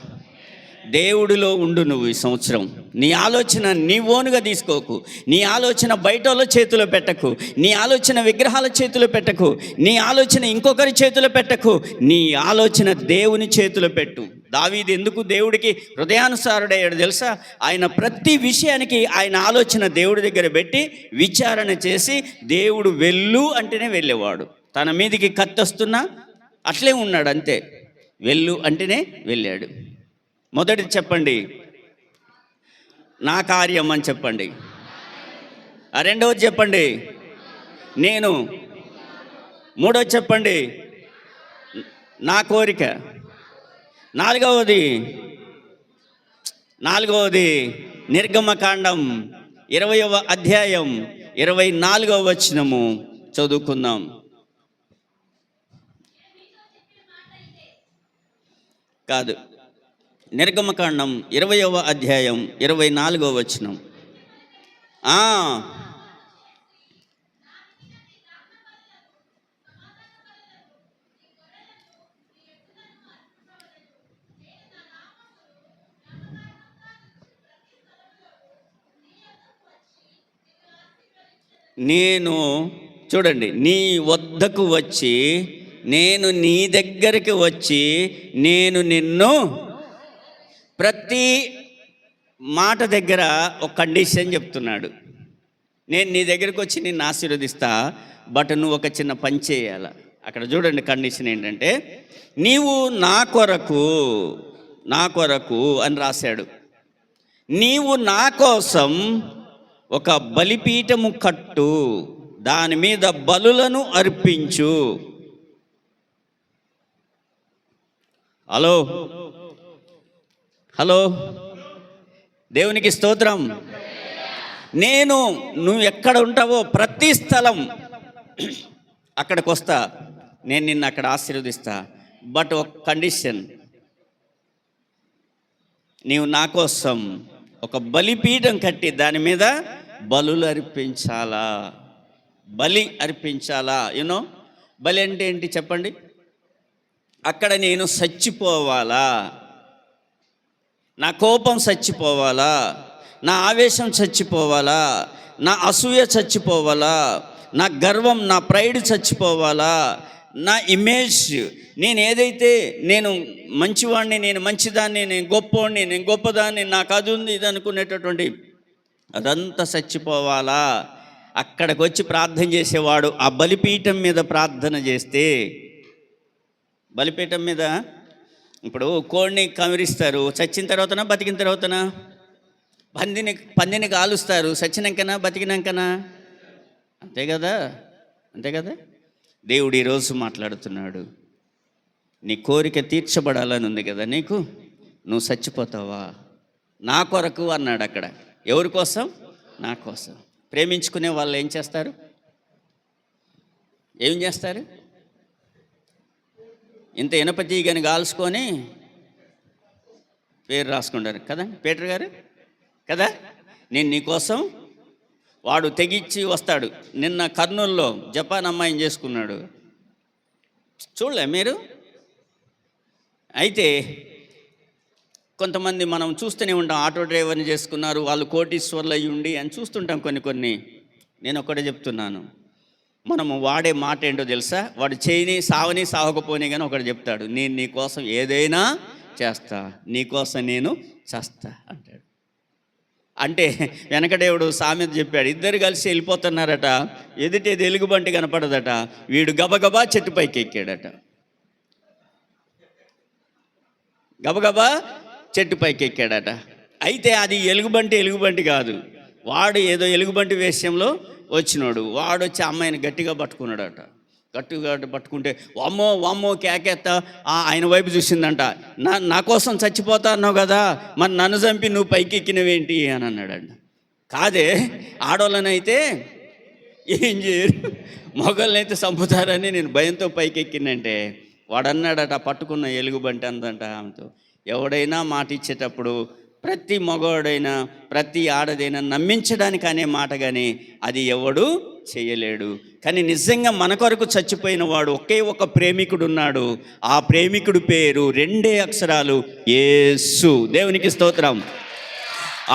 దేవుడిలో ఉండు నువ్వు ఈ సంవత్సరం. నీ ఆలోచన నీ ఓనుగా తీసుకోకు. నీ ఆలోచన బయట వాళ్ళ చేతిలో పెట్టకు. నీ ఆలోచన విగ్రహాల చేతిలో పెట్టకు. నీ ఆలోచన ఇంకొకరి చేతిలో పెట్టకు. నీ ఆలోచన దేవుని చేతిలో పెట్టు. దావీదు ఎందుకు దేవుడికి హృదయానుసారుడయ్యాడు తెలుసా? ఆయన ప్రతి విషయానికి ఆయన ఆలోచన దేవుడి దగ్గర పెట్టి విచారణ చేసి దేవుడు వెళ్ళు అంటేనే వెళ్ళేవాడు. తన మీదికి కత్తి వస్తున్నా అట్లే ఉన్నాడు, అంతే. వెళ్ళు అంటేనే వెళ్ళాడు. మొదటిది చెప్పండి, నా కార్యం అని చెప్పండి. రెండవది చెప్పండి, నేను. మూడవది చెప్పండి, నా కోరిక. నాలుగవది నిర్గమకాండం 20వ అధ్యాయం 24వ వచనము చదువుకుందాం. కాదు, నిర్గమకాండం 20వ అధ్యాయం 24వ వచనం. ఆ, నేను చూడండి, నీ వద్దకు వచ్చి, నేను నీ దగ్గరికి వచ్చి, నేను నిన్ను, ప్రతి మాట దగ్గర ఒక కండిషన్ చెప్తున్నాడు. నేను నీ దగ్గరికి వచ్చి నిన్ను ఆశీర్వదిస్తా, బట్ నువ్వు ఒక చిన్న పని చేయాల. అక్కడ చూడండి కండిషన్ ఏంటంటే, నీవు నా కొరకు అని రాశాడు. నీవు నా కోసం ఒక బలిపీఠము కట్టు, దాని మీద బలులను అర్పించు. హలో హలో, దేవునికి స్తోత్రం. నువ్వు ఎక్కడ ఉంటావో ప్రతి స్థలం అక్కడికి వస్తా, నేను నిన్ను అక్కడ ఆశీర్వదిస్తా, బట్ ఒక కండిషన్, నీవు నా కోసం ఒక బలిపీఠం కట్టి దాని మీద బలులు అర్పించాలా. బలి అర్పించాలా. యూనో బలి అంటే ఏంటి చెప్పండి? అక్కడ నేను చచ్చిపోవాలా, నా కోపం చచ్చిపోవాలా, నా ఆవేశం చచ్చిపోవాలా, నా అసూయ చచ్చిపోవాలా, నా గర్వం, నా ప్రైడ్ చచ్చిపోవాలా, నా ఇమేజ్, నేను ఏదైతే నేను మంచివాడిని, నేను మంచిదాన్ని, నేను గొప్పవాడిని, నేను గొప్పదాన్ని, నాకు అది ఉంది ఇది అనుకునేటటువంటి అదంతా చచ్చిపోవాలా. అక్కడికి వచ్చి ప్రార్థన చేసేవాడు ఆ బలిపీఠం మీద ప్రార్థన చేస్తే, బలిపీఠం మీద ఇప్పుడు కోడిని కమిరిస్తారు, చచ్చిన తర్వాతనా బతికిన తర్వాతనా? పందిని కాలుస్తారు, చచ్చినాకనా బతికినాకనా? అంతే కదా, అంతే కదా. దేవుడు ఈరోజు మాట్లాడుతున్నాడు, నీ కోరిక తీర్చబడాలని ఉంది కదా నీకు, నువ్వు చచ్చిపోతావా నా కొరకు అన్నాడు. అక్కడ ఎవరి కోసం? నా కోసం. ప్రేమించుకునే వాళ్ళు ఏం చేస్తారు? ఏం చేస్తారు? ఇంత ఇనప తీగని కాల్చుకొని పేరు రాసుకుంటారు కదా పీటర్ గారు కదా. నేను నీకోసం, వాడు తెగిచ్చి వస్తాడు. నిన్న కర్నూలులో జపాన్ అమ్మాయిని చేసుకున్నాడు, చూడలే మీరు? అయితే కొంతమంది మనం చూస్తూనే ఉంటాం, ఆటో డ్రైవర్ని చేసుకున్నారు, వాళ్ళు కోటీశ్వర్లు అయ్యి ఉండి అని చూస్తుంటాం కొన్ని. నేను ఒక్కటే చెప్తున్నాను, మనము వాడే మాట ఏంటో తెలుసా? వాడు చేయని సావని సావకపోని కానీ ఒకటి చెప్తాడు, నేను నీ కోసం ఏదైనా చేస్తా, నీ కోసం నేను చేస్తా అంటాడు. అంటే వెనకడేవుడు సామెత చెప్పాడు, ఇద్దరు కలిసి వెళ్ళిపోతున్నారట, ఎదుటేది ఎలుగుబంటి కనపడదట, వీడు గబగబా చెట్టు పైకి ఎక్కాడట. గబగబా చెట్టు పైకి ఎక్కాడట. అయితే అది ఎలుగుబంటి కాదు, వాడు ఏదో ఎలుగుబంటి వేషంలో వచ్చినాడు. వాడు వచ్చి అమ్మాయిని గట్టిగా పట్టుకున్నాడట. గట్టిగా పట్టుకుంటే వామ్మో కేకెత్తా ఆయన వైపు చూసిందంట. నా కోసం చచ్చిపోతా అన్నావు కదా, మరి నన్ను చంపి నువ్వు పైకి ఎక్కినవేంటి అని అన్నాడంట. కాదే, ఆడవాళ్ళనైతే ఏం చేయరు, మొగళ్ళనైతే చంపుతారని నేను భయంతో పైకి ఎక్కినంటే వాడు అన్నాడట, పట్టుకున్న ఎలుగుబంటి అందంట ఆమెతో, ఎవడైనా మాట ఇచ్చేటప్పుడు ప్రతి మగవాడైనా ప్రతి ఆడదైనా నమ్మించడానికి అనే మాట కానీ అది ఎవడు చేయలేడు. కానీ నిజంగా మన కొరకు చచ్చిపోయిన వాడు ఒకే ఒక ప్రేమికుడు ఉన్నాడు. ఆ ప్రేమికుడు పేరు 2 అక్షరాలు, యేసు. దేవునికి స్తోత్రం.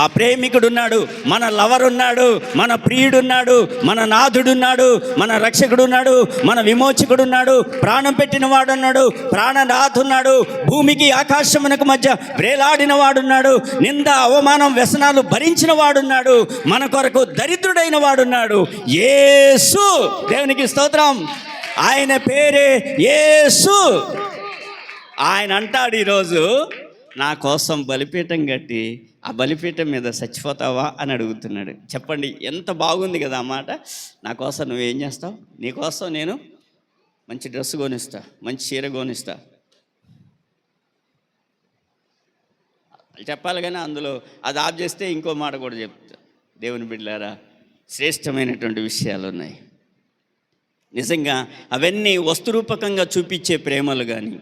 ఆ ప్రేమికుడు ఉన్నాడు, మన లవర్ ఉన్నాడు, మన ప్రియుడున్నాడు, మన నాథుడున్నాడు, మన రక్షకుడున్నాడు, మన విమోచకుడున్నాడు, ప్రాణం పెట్టిన వాడున్నాడు, ప్రాణనాథున్నాడు, భూమికి ఆకాశమునకు మధ్య వేలాడిన వాడున్నాడు, నింద అవమానం వ్యసనాలు భరించిన వాడున్నాడు, మన కొరకు దరిద్రుడైన వాడున్నాడు, యేసు. దేవునికి స్తోత్రం. ఆయన పేరే యేసు. ఆయన అంటాడు ఈరోజు, నా కోసం బలిపీఠం కట్టి ఆ బలిపీఠం మీద చచ్చిపోతావా అని అడుగుతున్నాడు. చెప్పండి, ఎంత బాగుంది కదా ఆ మాట. నా కోసం నువ్వేం చేస్తావు? నీకోసం నేను మంచి డ్రెస్ కొనిస్తా, మంచి చీర కొనిస్తా చెప్పాలి. కానీ అందులో అది ఆఫ్ చేస్తే ఇంకో మాట కూడా చెప్తా. దేవుని బిడ్డలారా, శ్రేష్టమైనటువంటి విషయాలు ఉన్నాయి. నిజంగా అవన్నీ వస్తురూపకంగా చూపించే ప్రేమలు కానీ,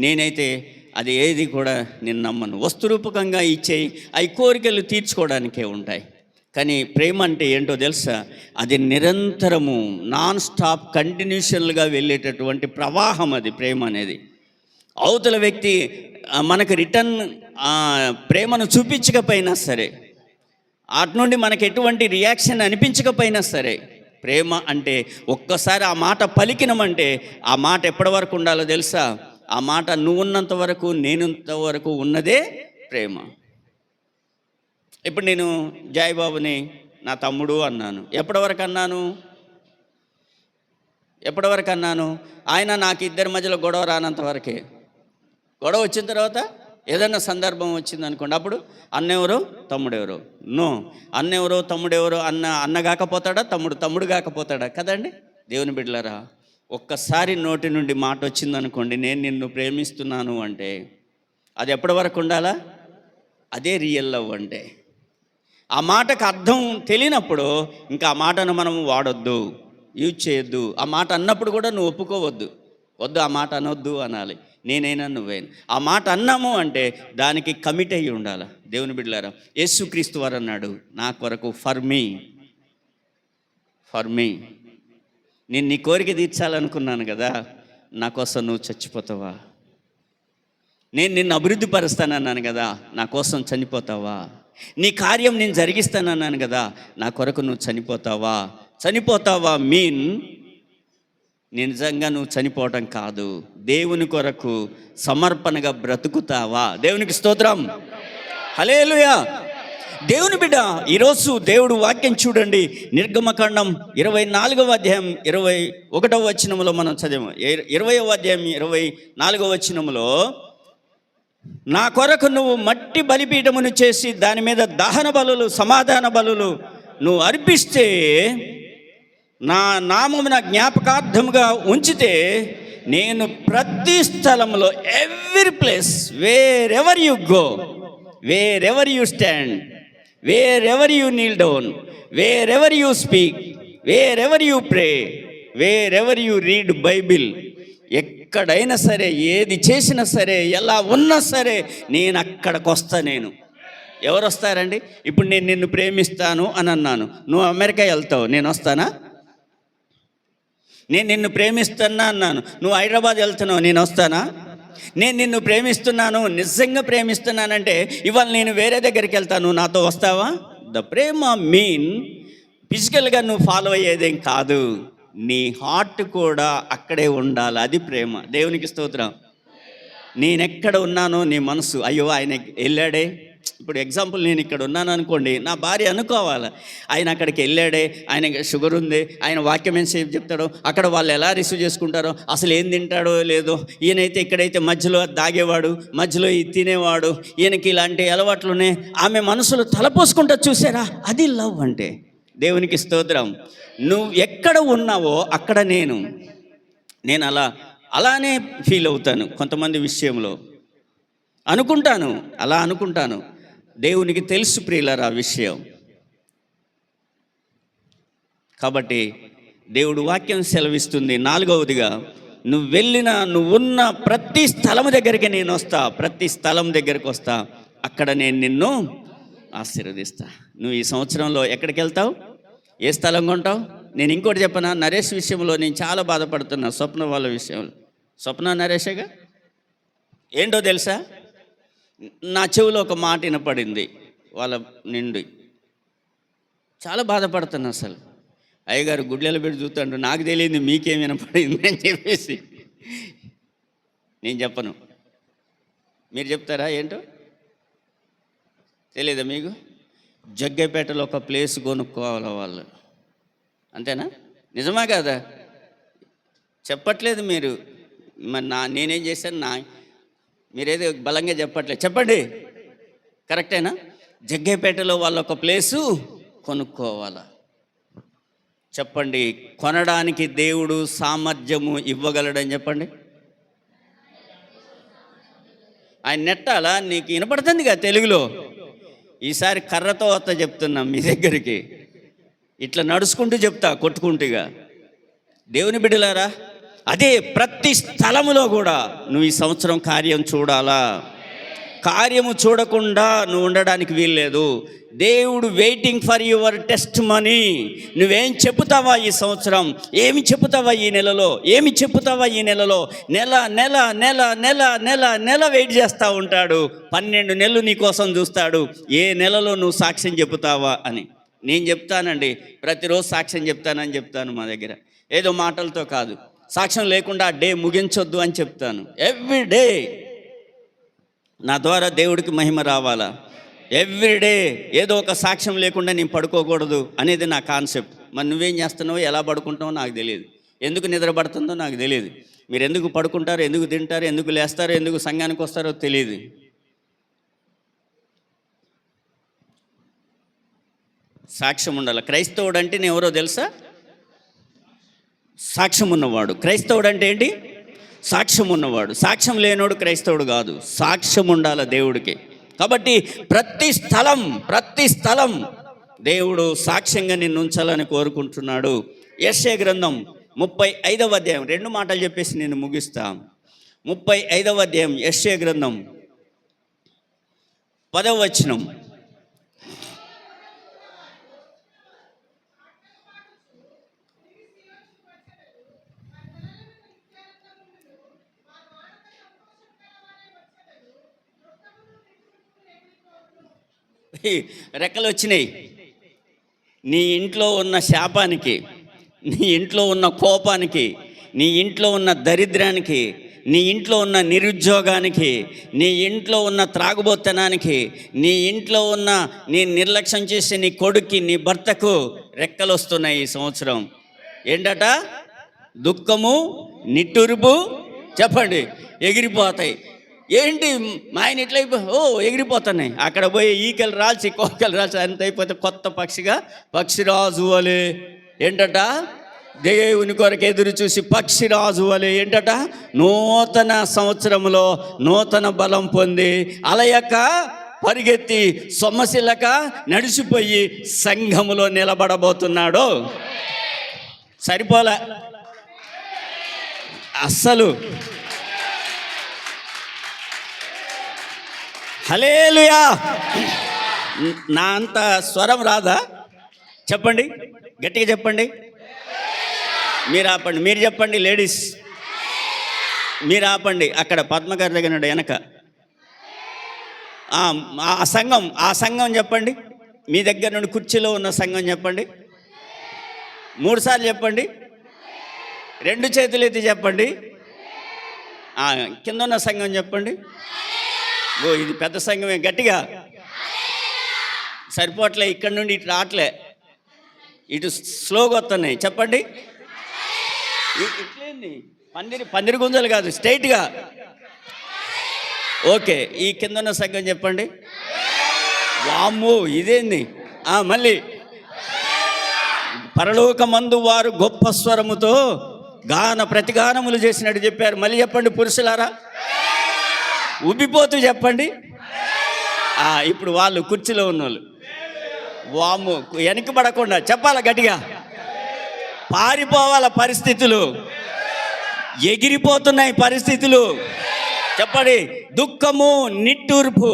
నేనైతే అది ఏది కూడా నేను నమ్మను. వస్తురూపకంగా ఇచ్చేయి అవి కోరికలు తీర్చుకోవడానికే ఉంటాయి. కానీ ప్రేమ అంటే ఏంటో తెలుసా? అది నిరంతరము నాన్ స్టాప్ కంటిన్యూషన్గా వెళ్ళేటటువంటి ప్రవాహం అది ప్రేమ అనేది. అవతల వ్యక్తి మనకు రిటర్న్ ప్రేమను చూపించకపోయినా సరే, అటు నుండి మనకు ఎటువంటి రియాక్షన్ అనిపించకపోయినా సరే, ప్రేమ అంటే ఒక్కసారి ఆ మాట పలికినమంటే ఆ మాట ఎప్పటి వరకు ఉండాలో తెలుసా? ఆ మాట నువ్వు ఉన్నంత వరకు, నేనున్నంత వరకు ఉన్నదే ప్రేమ. ఇప్పుడు నేను జాయిబాబుని నా తమ్ముడు అన్నాను. ఎప్పటి వరకు అన్నాను? ఆయన నాకు ఇద్దరి మధ్యలో గొడవ రానంత వరకే. గొడవ వచ్చిన తర్వాత ఏదైనా సందర్భం వచ్చింది అనుకోండి, అప్పుడు అన్నెవరో తమ్ముడెవరో. నో, అన్నెవరో తమ్ముడెవరో, అన్న కాకపోతాడా, తమ్ముడు కాకపోతాడా? కదండి దేవుని బిడ్డలారా, ఒక్కసారి నోటి నుండి మాట వచ్చిందనుకోండి, నేను నిన్ను ప్రేమిస్తున్నాను అంటే అది ఎప్పటి వరకు ఉండాలా? అదే రియల్ లవ్ అంటే. ఆ మాటకు అర్థం తెలియనప్పుడు ఇంకా ఆ మాటను మనం వాడొద్దు, యూజ్ చేయొద్దు. ఆ మాట అన్నప్పుడు కూడా నువ్వు ఒప్పుకోవద్దు. వద్దు, ఆ మాట అనొద్దు అనాలి. నేనైనా నువ్వైనా ఆ మాట అన్నాము అంటే దానికి కమిట్ అయ్యి ఉండాలి. దేవుని బిడ్డలారా, యేసుక్రీస్తు వారు అన్నాడు, నా కొరకు ఫర్ మీ నేను నీ కోరిక తీర్చాలనుకున్నాను కదా, నా కోసం నువ్వు చచ్చిపోతావా? నేను నిన్ను అభివృద్ధి పరుస్తానన్నాను కదా, నా కోసం చనిపోతావా? నీ కార్యం నేను జరిగిస్తానన్నాను కదా, నా కొరకు నువ్వు చనిపోతావా మీన్ నిజంగా నువ్వు చనిపోవటం కాదు, దేవుని కొరకు సమర్పణగా బ్రతుకుతావా? దేవునికి స్తోత్రం, హల్లెలూయా. దేవుని బిడ్డ, ఈరోజు దేవుడు వాక్యం చూడండి. నిర్గమకాండం 24వ అధ్యాయం 21వ వచనములో మనం చదివాము. 20వ అధ్యాయం 24వ వచనములో, నా కొరకు నువ్వు మట్టి బలిపీఠమును చేసి దాని మీద దహన బలులు, సమాధాన బలులు నువ్వు అర్పిస్తే, నా నామమున జ్ఞాపకార్థముగా ఉంచితే, నేను ప్రతి స్థలంలో, every place, wear ever you go, wear ever you stand, wear ever you Neel down, wear ever you speak, wear ever you pray, wear ever you read Bible, ఎక్కడైనా సరే, ఏది చేసినా సరే, ఎలా ఉన్నా సరే, నేను అక్కడికి వస్తా. నేను ఎవరు వస్తారండి? ఇప్పుడు నేను నిన్ను ప్రేమిస్తాను అని అన్నాను, నువ్వు అమెరికా వెళ్తావు, నేను వస్తానా? నేను నిన్ను ప్రేమిస్తున్నా అన్నాను, నువ్వు హైదరాబాద్ వెళ్తున్నావు, నేను వస్తానా? నేను నిన్ను ప్రేమిస్తున్నాను, నిజంగా ప్రేమిస్తున్నానంటే ఇవాళ నేను వేరే దగ్గరికి వెళ్తాను, నువ్వు నాతో వస్తావా? ద ప్రేమ మీన్ ఫిజికల్గా నువ్వు ఫాలో అయ్యేదేం కాదు, నీ హార్ట్ కూడా అక్కడే ఉండాలి. అది ప్రేమ. దేవునికి స్తోత్రం. నేనెక్కడ ఉన్నానో నీ మనసు, అయ్యో ఆయన వెళ్ళాడే. ఇప్పుడు ఎగ్జాంపుల్, నేను ఇక్కడ ఉన్నాను అనుకోండి, నా భార్య అనుకోవాలి, ఆయన అక్కడికి వెళ్ళాడే, ఆయన షుగర్ ఉంది, ఆయన వాక్యం ఎంతసేపు చెప్తాడో, అక్కడ వాళ్ళు ఎలా రిసీవ్ చేసుకుంటారో, అసలు ఏం తింటాడో లేదో, ఈయనైతే ఇక్కడైతే మధ్యలో దాగేవాడు, మధ్యలో తినేవాడు, ఈయనకి ఇలాంటి అలవాట్లునే, ఆమె మనసులో తలపోసుకుంటా. చూసారా? అది లవ్ అంటే. దేవునికి స్తోత్రం. నువ్వు ఎక్కడ ఉన్నావో అక్కడ నేను అలానే ఫీల్ అవుతాను. కొంతమంది విషయంలో అనుకుంటాను. దేవునికి తెలుసు ప్రియులారా ఆ విషయం. కాబట్టి దేవుడు వాక్యం సెలవిస్తుంది, 4వదిగా, నువ్వున్న ప్రతి స్థలం దగ్గరికి నేను వస్తా, ప్రతి స్థలం దగ్గరికి వస్తా, అక్కడ నేను నిన్ను ఆశీర్వదిస్తా. నువ్వు ఈ సంవత్సరంలో ఎక్కడికి వెళ్తావు? ఏ స్థలం కొంటావు? నేను ఇంకోటి చెప్పనా, నరేష్ విషయంలో నేను చాలా బాధపడుతున్నా. స్వప్న వాళ్ళ విషయంలో, స్వప్న నరేషేగా, ఏంటో తెలుసా, నా చెవిలో ఒక మాట వినపడింది వాళ్ళ నిండి. చాలా బాధపడుతున్నా. అసలు అయ్యగారు గుడ్లలో పెట్టి చూస్తాడు, నాకు తెలియదు మీకేం వినపడింది అని చెప్పేసి. నేను చెప్పను, మీరు చెప్తారా? ఏంటో తెలియదా మీకు? జగ్గైపేటలో ఒక ప్లేస్ కొనుక్కోవాలి వాళ్ళు, అంతేనా? నిజమా కదా? చెప్పట్లేదు మీరు. మరి నేనేం చేశాను? మీరేదో బలంగా చెప్పట్లేదు, చెప్పండి. కరెక్టేనా? జగ్గైపేటలో వాళ్ళు ఒక ప్లేసు కొనుక్కోవాలా? చెప్పండి, కొనడానికి దేవుడు సామర్థ్యము ఇవ్వగలడని చెప్పండి. ఆయన నెట్టాలా? నీకు వినపడుతుంది కదా తెలుగులో. ఈసారి కర్రతో వస్తా చెప్తున్నాం మీ దగ్గరికి, ఇట్లా నడుచుకుంటూ చెప్తా, కొట్టుకుంటుగా. దేవుని బిడ్డలారా, అదే ప్రతి స్థలములో కూడా నువ్వు ఈ సంవత్సరం కార్యం చూడాలా. కార్యము చూడకుండా నువ్వు ఉండడానికి వీల్లేదు. దేవుడు waiting for your test money. నువ్వేం చెబుతావా ఈ సంవత్సరం, ఏమి చెబుతావా ఈ నెలలో, ఏమి చెబుతావా ఈ నెలలో? నెల నెల నెల నెల నెల నెల వెయిట్ చేస్తూ ఉంటాడు. 12 నెలలు నీ కోసం చూస్తాడు, ఏ నెలలో నువ్వు సాక్ష్యం చెబుతావా అని. నేను చెప్తానండి, ప్రతిరోజు సాక్ష్యం చెప్తానని చెప్తాను. మా దగ్గర ఏదో మాటలతో కాదు, సాక్ష్యం లేకుండా ఆ డే ముగించొద్దు అని చెప్తాను. ఎవ్రీ డే నా ద్వారా దేవుడికి మహిమ రావాలా. ఎవ్రీడే ఏదో ఒక సాక్ష్యం లేకుండా నేను పడుకోకూడదు అనేది నా కాన్సెప్ట్. మరి నువ్వేం చేస్తున్నావో, ఎలా పడుకుంటావో నాకు తెలియదు, ఎందుకు నిద్ర పడుతుందో నాకు తెలియదు. మీరు ఎందుకు పడుకుంటారో, ఎందుకు తింటారో, ఎందుకు లేస్తారో, ఎందుకు సంఘానికి వస్తారో తెలియదు. సాక్ష్యం ఉండాలి. క్రైస్తవుడు అంటే నేను ఎవరో తెలుసా? సాక్ష్యం ఉన్నవాడు. క్రైస్తవుడు అంటే ఏంటి? సాక్ష్యం ఉన్నవాడు. సాక్ష్యం లేనోడు క్రైస్తవుడు కాదు. సాక్ష్యం ఉండాలి దేవుడికి. కాబట్టి ప్రతి స్థలం దేవుడు సాక్ష్యంగా నిన్ను ఉంచాలని కోరుకుంటున్నాడు. యెషయా గ్రంథం 35వ అధ్యాయం, 2 మాటలు చెప్పేసి నేను ముగిస్తా. 35వ అధ్యాయం యెషయా గ్రంథం 10వ వచనం. రెక్కలు వచ్చినాయి. నీ ఇంట్లో ఉన్న శాపానికి, నీ ఇంట్లో ఉన్న కోపానికి, నీ ఇంట్లో ఉన్న దరిద్రానికి, నీ ఇంట్లో ఉన్న నిరుద్యోగానికి, నీ ఇంట్లో ఉన్న త్రాగుబోతనానికి, నీ ఇంట్లో ఉన్న నీ నిర్లక్ష్యం చేసే నీ కొడుక్కి, నీ భర్తకు రెక్కలు వస్తున్నాయి ఈ సంవత్సరం. ఏంటట? దుఃఖము, నిట్టూర్పు, చెప్పండి, ఎగిరిపోతాయి. ఏంటి మా ఆయన ఇట్లా ఎగిరిపోతున్నాయి. అక్కడ పోయి ఈకలు రాల్చి, కోకలు రాల్చి అంత అయిపోతే కొత్త పక్షిగా, పక్షిరాజు వలె. ఏంటట? దేవుని కొరకు ఎదురు చూసి పక్షిరాజు వలె. ఏంటట? నూతన సంవత్సరంలో నూతన బలం పొంది అలయక పరిగెత్తి సొమ్మసిల్లక నడిచిపోయి సంఘములో నిలబడబోతున్నాడు. సరిపోలే అస్సలు. హల్లెలూయా. నా అంత స్వరం రాదా? చెప్పండి, గట్టిగా చెప్పండి. మీరు ఆపండి, మీరు చెప్పండి. లేడీస్ మీరు ఆపండి. అక్కడ పద్మగారి దగ్గర వెనక ఆ సంఘం చెప్పండి. మీ దగ్గర నుండి కుర్చీలో ఉన్న సంఘం చెప్పండి. 3 సార్లు చెప్పండి. 2 చేతులు ఎత్తి చెప్పండి. కింద ఉన్న సంఘం చెప్పండి. ఇది పెద్ద సంఘమే, గట్టిగా. సరిపోవట్లే, ఇక్కడ నుండి ఇటు రావట్లే, ఇటు స్లోగా వస్తున్నాయి. చెప్పండి. ఇట్లేంది? పందిరి గుంజలు కాదు, స్ట్రైట్గా. ఓకే, ఈ కింద ఉన్న సంఘం చెప్పండి. వామ్మో, ఇదేంది? మళ్ళీ పరలోకమందు వారు గొప్ప స్వరముతో ప్రతిగానములు చేసినట్టు చెప్పారు. మళ్ళీ చెప్పండి పురుషులారా, ఉబ్బిపోతూ చెప్పండి. ఇప్పుడు వాళ్ళు కుర్చీలో ఉన్నోళ్ళు వాము వెనకబడకుండా చెప్పాలి గట్టిగా. పారిపోవాల పరిస్థితులు, ఎగిరిపోతున్నాయి పరిస్థితులు. చెప్పండి. దుఃఖము, నిట్టూర్పు.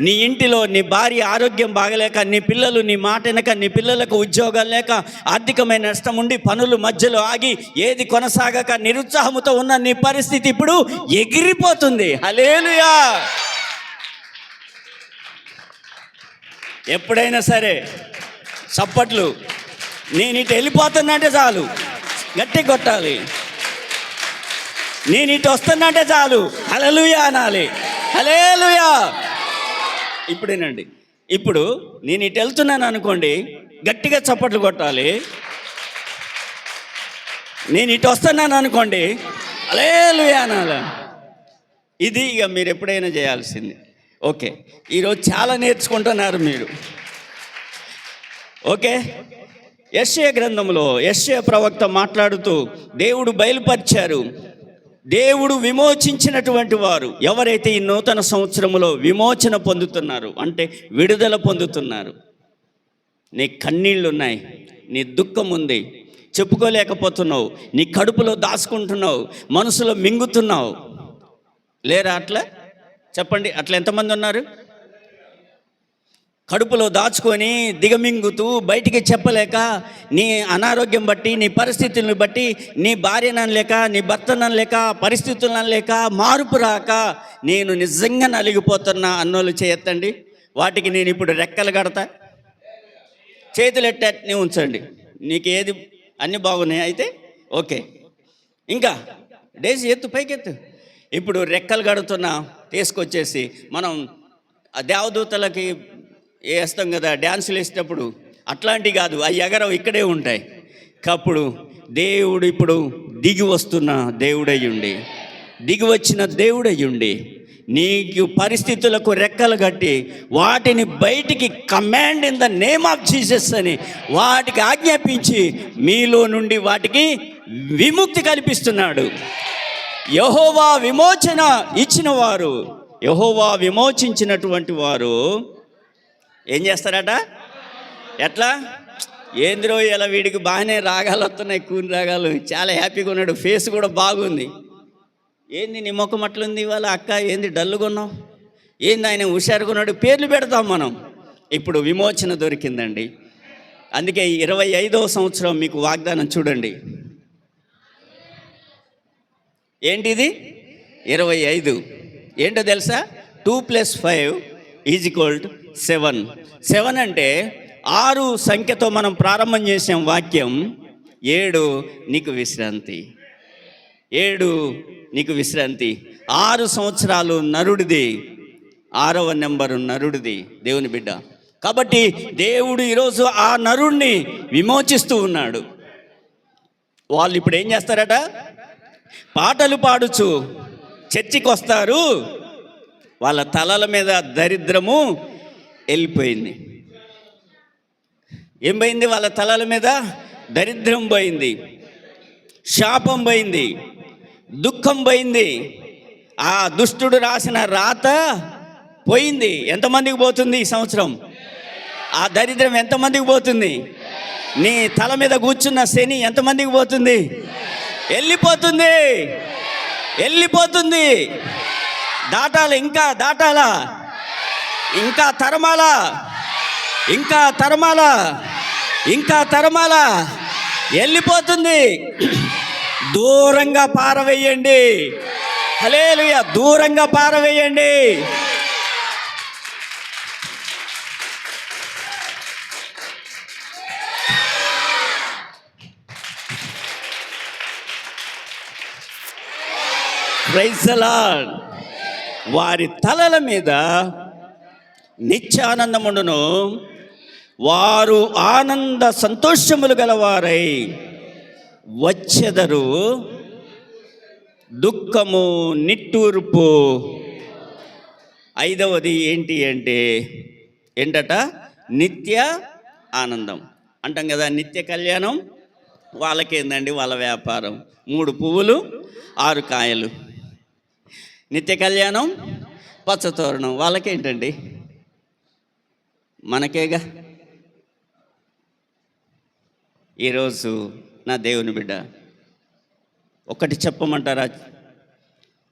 నీ ఇంటిలో నీ భార్య ఆరోగ్యం బాగలేక, నీ పిల్లలు నీ మాట వెనక, నీ పిల్లలకు ఉద్యోగాలు లేక, ఆర్థికమైన నష్టం ఉండి, పనులు మధ్యలో ఆగి, ఏది కొనసాగక నిరుత్సాహంతో ఉన్న నీ పరిస్థితి ఇప్పుడు ఎగిరిపోతుంది. హల్లెలూయా. ఎప్పుడైనా సరే చప్పట్లు. నేను ఇటు వెళ్ళిపోతున్నంటే చాలు గట్టి కొట్టాలి. నేను ఇటు వస్తున్నంటే చాలు హల్లెలూయా అనాలి. హల్లెలూయా. ఇప్పుడేనండి, ఇప్పుడు నేను ఇటు వెళ్తున్నాను అనుకోండి, గట్టిగా చప్పట్లు కొట్టాలి. నేను ఇటు వస్తున్నాను అనుకోండి, హల్లెలూయా అనాలి. ఇది ఇక మీరు ఎప్పుడైనా చేయాల్సింది. ఓకే, ఈరోజు చాలా నేర్చుకుంటున్నారు మీరు. ఓకే, యెషయా గ్రంథంలో యెషయా ప్రవక్త మాట్లాడుతూ దేవుడు బయలుపరిచారు. దేవుడు విమోచించినటువంటి వారు ఎవరైతే ఈ నూతన సంవత్సరంలో విమోచన పొందుతున్నారు, అంటే విడుదల పొందుతున్నారు. నీ కన్నీళ్ళు ఉన్నాయి, నీ దుఃఖం ఉంది, చెప్పుకోలేకపోతున్నావు, నీ కడుపులో దాచుకుంటున్నావు, మనసులో మింగుతున్నావు. లేరా అట్లా? చెప్పండి, అట్లా ఎంతమంది ఉన్నారు? కడుపులో దాచుకొని దిగమింగుతూ బయటికి చెప్పలేక, నీ అనారోగ్యం బట్టి, నీ పరిస్థితులను బట్టి, నీ భార్యనని లేక, నీ భర్తనని లేక, పరిస్థితులను లేక, మార్పు రాక నేను నిజంగా నలిగిపోతున్నా అన్నోళ్ళు చేయొద్దండి. వాటికి నేను ఇప్పుడు రెక్కలు కడతా. చేతులు ఎట్టని ఉంచండి. నీకు ఏది అన్నీ బాగున్నాయి అయితే ఓకే. ఇంకా డేసి ఎత్తు, పైకెత్తు. ఇప్పుడు రెక్కలు కడుతున్నా తీసుకొచ్చేసి మనం దేవదూతలకి వేస్తాం కదా డ్యాన్సులు వేసేటప్పుడు, అట్లాంటివి కాదు, అవి ఎగరవు, ఇక్కడే ఉంటాయి. అప్పుడు దేవుడు ఇప్పుడు దిగి వస్తున్న దేవుడయ్యుండి, దిగి వచ్చిన దేవుడయ్యుండి నీకు పరిస్థితులకు రెక్కలు కట్టి వాటిని బయటికి command in the name of Jesus అని వాటికి ఆజ్ఞాపించి మీలో నుండి వాటికి విముక్తి కల్పిస్తున్నాడు. యెహోవా విమోచన ఇచ్చిన వారు, యెహోవా విమోచించినటువంటి వారు ఏం చేస్తారట? ఎట్లా? ఏంద్రో ఇలా వీడికి బాగానే రాగాలు వస్తున్నాయి, కూని రాగాలు, చాలా హ్యాపీగా ఉన్నాడు, ఫేస్ కూడా బాగుంది. ఏంది నీ ముఖం అట్లుంది ఇవాళ అక్క, ఏంది డల్లుగా ఉన్నావు, ఏంది ఆయన హుషారుగా ఉన్నాడు, పేర్లు పెడతాం మనం. ఇప్పుడు విమోచన దొరికిందండి. అందుకే 25వ సంవత్సరం మీకు వాగ్దానం చూడండి. ఏంటిది? 25. ఏంటో తెలుసా? 2 + 5 = 7. 7 అంటే 6 సంఖ్యతో మనం ప్రారంభం చేసాం వాక్యం. 7 నీకు విశ్రాంతి, 7 నీకు విశ్రాంతి. 6 సంవత్సరాలు నరుడిది, 6వ నెంబరు నరుడిది, దేవుని బిడ్డ. కాబట్టి దేవుడు ఈరోజు ఆ నరుడిని విమోచిస్తూ ఉన్నాడు. వాళ్ళు ఇప్పుడు ఏం చేస్తారట? పాటలు పాడుచు చర్చికి వస్తారు, వాళ్ళ తలల మీద దరిద్రము వెళ్ళిపోయింది. ఏం పోయింది? వాళ్ళ తలల మీద దరిద్రం పోయింది, శాపం పోయింది, దుఃఖం పోయింది, ఆ దుష్టుడు రాసిన రాత పోయింది. ఎంతమందికి పోతుంది ఈ సంవత్సరం? ఆ దరిద్రం ఎంతమందికి పోతుంది? నీ తల మీద కూర్చున్న శని ఎంతమందికి పోతుంది? వెళ్ళిపోతుంది, వెళ్ళిపోతుంది. దాటాలి, ఇంకా దాటాలా, ఇంకా తరమాలా, ఇంకా తరమాలా, ఇంకా తరమాలా, వెళ్ళిపోతుంది. దూరంగా పారవేయండి. హల్లెలూయా, దూరంగా పారవేయండి. Praise the lord. వారి తలల మీద నిత్యానందముండును, వారు ఆనంద సంతోషములు గలవారై వచ్చెదరు. దుఃఖము, నిట్టూర్పు. 5వది ఏంటి అంటే ఏంటట? నిత్య ఆనందం అంటాం కదా. నిత్య కళ్యాణం వాళ్ళకేందండి? వాళ్ళ వ్యాపారం. 3 పువ్వులు 6 కాయలు. నిత్య కళ్యాణం, పచ్చతోరణం వాళ్ళకేంటండి? మనకేగా. ఈరోజు నా దేవుని బిడ్డ, ఒకటి చెప్పమంటారా?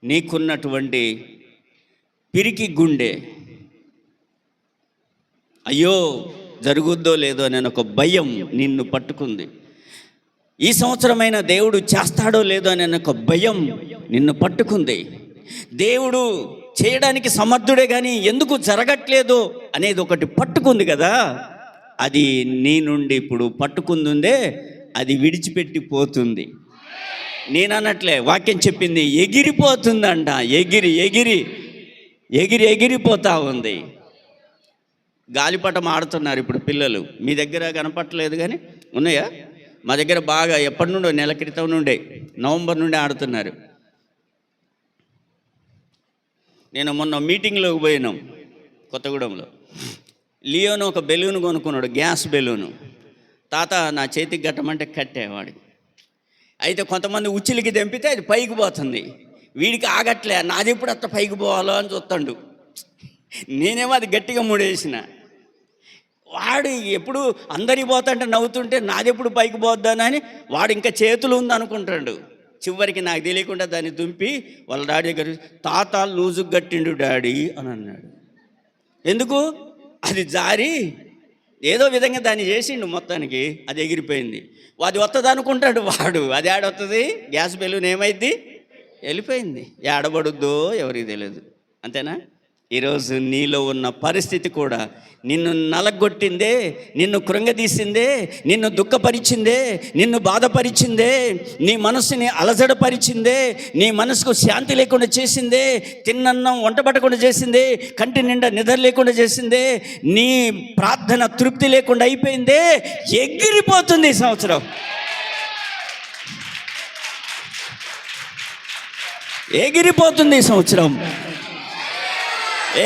నీకున్నటువంటి పిరికి గుండె, అయ్యో జరుగుద్దో లేదో అనే ఒక భయం నిన్ను పట్టుకుంది. ఈ సంవత్సరమైన దేవుడు చేస్తాడో లేదో అనే ఒక భయం నిన్ను పట్టుకుంది. దేవుడు చేయడానికి సమర్థుడే కానీ ఎందుకు జరగట్లేదు అనేది ఒకటి పట్టుకుంది కదా. అది నీ నుండి ఇప్పుడు పట్టుకుందుందే, అది విడిచిపెట్టి పోతుంది. నేను అన్నట్లే వాక్యం చెప్పింది, ఎగిరిపోతుందంట. ఎగిరి ఎగిరి ఎగిరి ఎగిరిపోతా ఉంది. గాలిపటం ఆడుతున్నారు ఇప్పుడు పిల్లలు. మీ దగ్గర కనపట్టలేదు కానీ ఉన్నాయా? మా దగ్గర బాగా ఎప్పటి నుండో, నెల క్రితం నుండే, నవంబర్ నుండి ఆడుతున్నారు. నేను మొన్న మీటింగ్లోకి పోయినాం కొత్తగూడెంలో. లియోను ఒక బెలూన్ కొనుక్కున్నాడు, గ్యాస్ బెలూను. తాత నా చేతికి కట్టమంటే కట్టేవాడికి. అయితే కొంతమంది ఉచ్చిలికి తెంపితే అది పైకి పోతుంది, వీడికి ఆగట్లే. నాది ఎప్పుడు అట్ట పైకి పోవాలో అని చూస్తాడు. నేనేమో అది గట్టిగా ముడేసిన. వాడు ఎప్పుడు అందరికి పోతుంటే నవ్వుతుంటే నాది ఎప్పుడు పైకి పోద్దానని వాడు ఇంకా చేతులు ఉందనుకుంటాడు. చివరికి నాకు తెలియకుండా దాన్ని దుంపి వాళ్ళ డాడీ దగ్గర తాత లూజుకు గట్టిండు డాడీ అని అన్నాడు. ఎందుకు? అది జారి ఏదో విధంగా దాన్ని చేసిండు, మొత్తానికి అది ఎగిరిపోయింది. అది వస్తుంది అనుకుంటాడు వాడు, అది ఆడొస్తుంది, గ్యాస్ బెలూన్ ఏమైంది, వెళ్ళిపోయింది. ఏడబడుద్దో ఎవరికి తెలియదు. అంతేనా? ఈరోజు నీలో ఉన్న పరిస్థితి కూడా నిన్ను నలగొట్టిందే, నిన్ను కృంగదీసిందే, నిన్ను దుఃఖపరిచిందే, నిన్ను బాధపరిచిందే, నీ మనసుని అలజడపరిచిందే, నీ మనసుకు శాంతి లేకుండా చేసిందే, తిన్నన్నం వంట పట్టకుండా చేసిందే, కంటి నిండా నిద్ర లేకుండా చేసిందే, నీ ప్రార్థన తృప్తి లేకుండా అయిపోయిందే. ఎగిరిపోతుంది ఈ సంవత్సరం, ఎగిరిపోతుంది ఈ సంవత్సరం,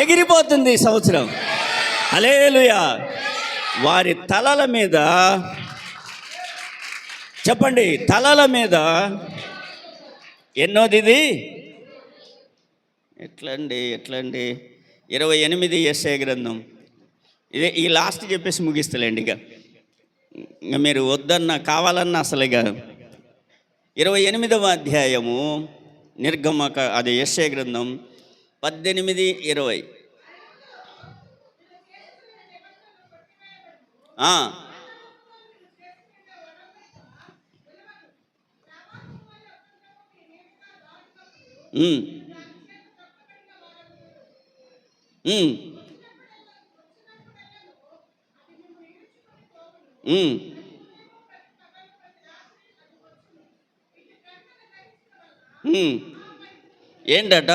ఎగిరిపోతుంది ఈ సంవత్సరం. హల్లెలూయా. వారి తలల మీద, చెప్పండి, తలల మీద ఎన్నోది ఇది? ఎట్లండి 28 యెషయా గ్రంథం. ఇదే ఈ లాస్ట్ చెప్పేసి ముగిస్తలేండి. ఇక మీరు వద్దన్నా కావాలన్నా అసలు ఇక 28వ అధ్యాయము నిర్గమక, అది యెషయా గ్రంథం 18-20. ఏంటట?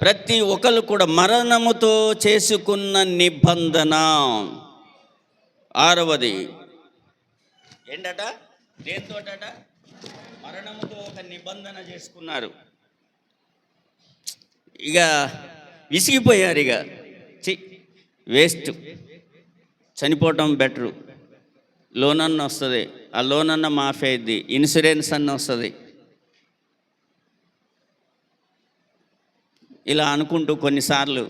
ప్రతి ఒక్కరు కూడా మరణముతో చేసుకున్న నిబంధన. 6వది ఏంటట? దేంతోటట? మరణముతో ఒక నిబంధన చేసుకున్నారు. ఇక విసిగిపోయారు. ఇక వేస్ట్, చనిపోవటం బెటరు. లోన్ అన్న వస్తుంది, ఆ లోన్ అన్న మాఫీ అయింది, ఇన్సూరెన్స్ అన్న వస్తుంది. ఇలా అనుకుంటూ కొన్నిసార్లు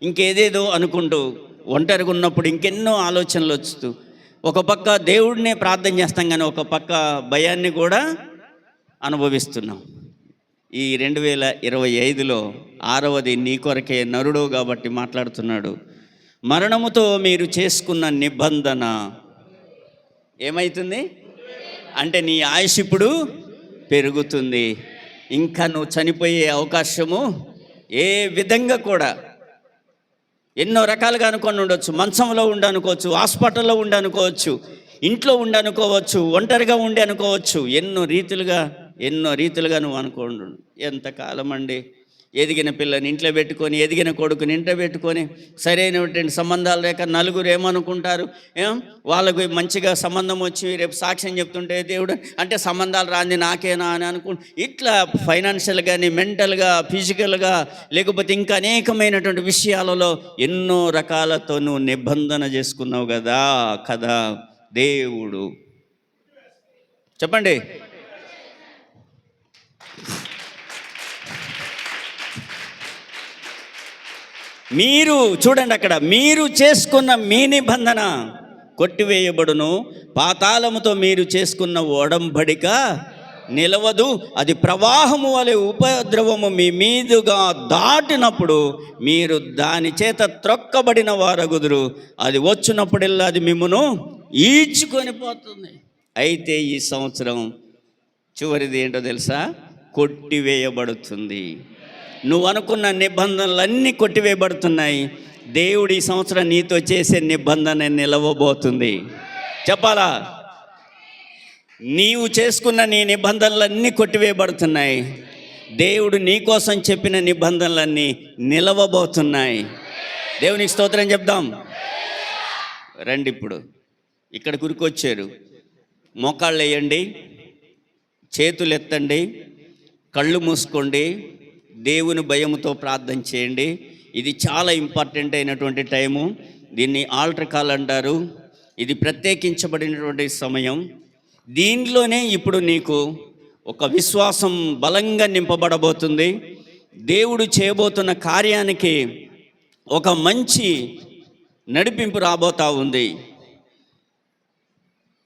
ఇంకేదేదో అనుకుంటూ ఒంటరిగా ఉన్నప్పుడు ఇంకెన్నో ఆలోచనలు వస్తూ ఒక పక్క దేవుడినే ప్రార్థన చేస్తాం, కానీ ఒక పక్క భయాన్ని కూడా అనుభవిస్తున్నాం. ఈ 2025లో 6వది నీ కొరకే నరుడు కాబట్టి మాట్లాడుతున్నాడు. మరణముతో మీరు చేసుకున్న నిబంధన ఏమవుతుంది అంటే నీ ఆయుష్ ఇప్పుడు పెరుగుతుంది. ఇంకా నువ్వు చనిపోయే అవకాశము ఏ విధంగా కూడా ఎన్నో రకాలుగా అనుకొని ఉండొచ్చు. మంచంలో ఉండనుకోవచ్చు, హాస్పిటల్లో ఉండనుకోవచ్చు, ఇంట్లో ఉండనుకోవచ్చు, ఒంటరిగా ఉండి అనుకోవచ్చు. ఎన్నో రీతులుగా నువ్వు అనుకోండు. ఎంతకాలం అండి ఎదిగిన పిల్లని ఇంట్లో పెట్టుకొని, ఎదిగిన కొడుకుని ఇంట్లో పెట్టుకొని, సరైనటువంటి సంబంధాలు లేక నలుగురు ఏమనుకుంటారు, వాళ్ళకు మంచిగా సంబంధం వచ్చి రేపు సాక్ష్యం చెప్తుంటే దేవుడు అంటే సంబంధాలు రాంది నాకేనా అని ఇట్లా ఫైనాన్షియల్ కానీ, మెంటల్గా, ఫిజికల్గా, లేకపోతే ఇంకా అనేకమైనటువంటి విషయాలలో ఎన్నో రకాలతో నువ్వు నిబంధన చేసుకున్నావు కదా దేవుడు. చెప్పండి. మీరు చూడండి, అక్కడ మీరు చేసుకున్న మీ నిబంధన కొట్టివేయబడును, పాతాళముతో మీరు చేసుకున్న ఒడంబడిక నిలవదు. అది ప్రవాహము వలె ఉపద్రవము మీ మీదుగా దాటినప్పుడు మీరు దాని చేత త్రొక్కబడిన వారగుదురు. అది వచ్చినప్పుడల్లా అది మిమ్మును ఈడ్చుకొని పోతుంది. అయితే ఈ సంవత్సరం చివరిది ఏంటో తెలుసా? కొట్టివేయబడుతుంది. నువ్వు అనుకున్న నిబంధనలన్నీ కొట్టివేయబడుతున్నాయి. దేవుడు ఈ సంవత్సరం నీతో చేసే నిబంధన నిలవబోతుంది. చెప్పాలా? నీవు చేసుకున్న నీ నిబంధనలన్నీ కొట్టివేయబడుతున్నాయి. దేవుడు నీ కోసం చెప్పిన నిబంధనలన్నీ నిలవబోతున్నాయి. దేవునికి స్తోత్రం చెప్దాం. రండి, ఇప్పుడు ఇక్కడ కురికొచ్చారు. మోకాళ్ళు వేయండి, చేతులు ఎత్తండి, కళ్ళు మూసుకోండి, దేవుని భయముతో ప్రార్థన చేయండి. ఇది చాలా ఇంపార్టెంట్ అయినటువంటి టైము. దీన్ని ఆల్టర్ కాల్ అంటారు. ఇది ప్రత్యేకించబడినటువంటి సమయం. దీనిలోనే ఇప్పుడు నీకు ఒక విశ్వాసం బలంగా నింపబడబోతుంది. దేవుడు చేయబోతున్న కార్యానికి ఒక మంచి నడిపింపు రాబోతా ఉంది.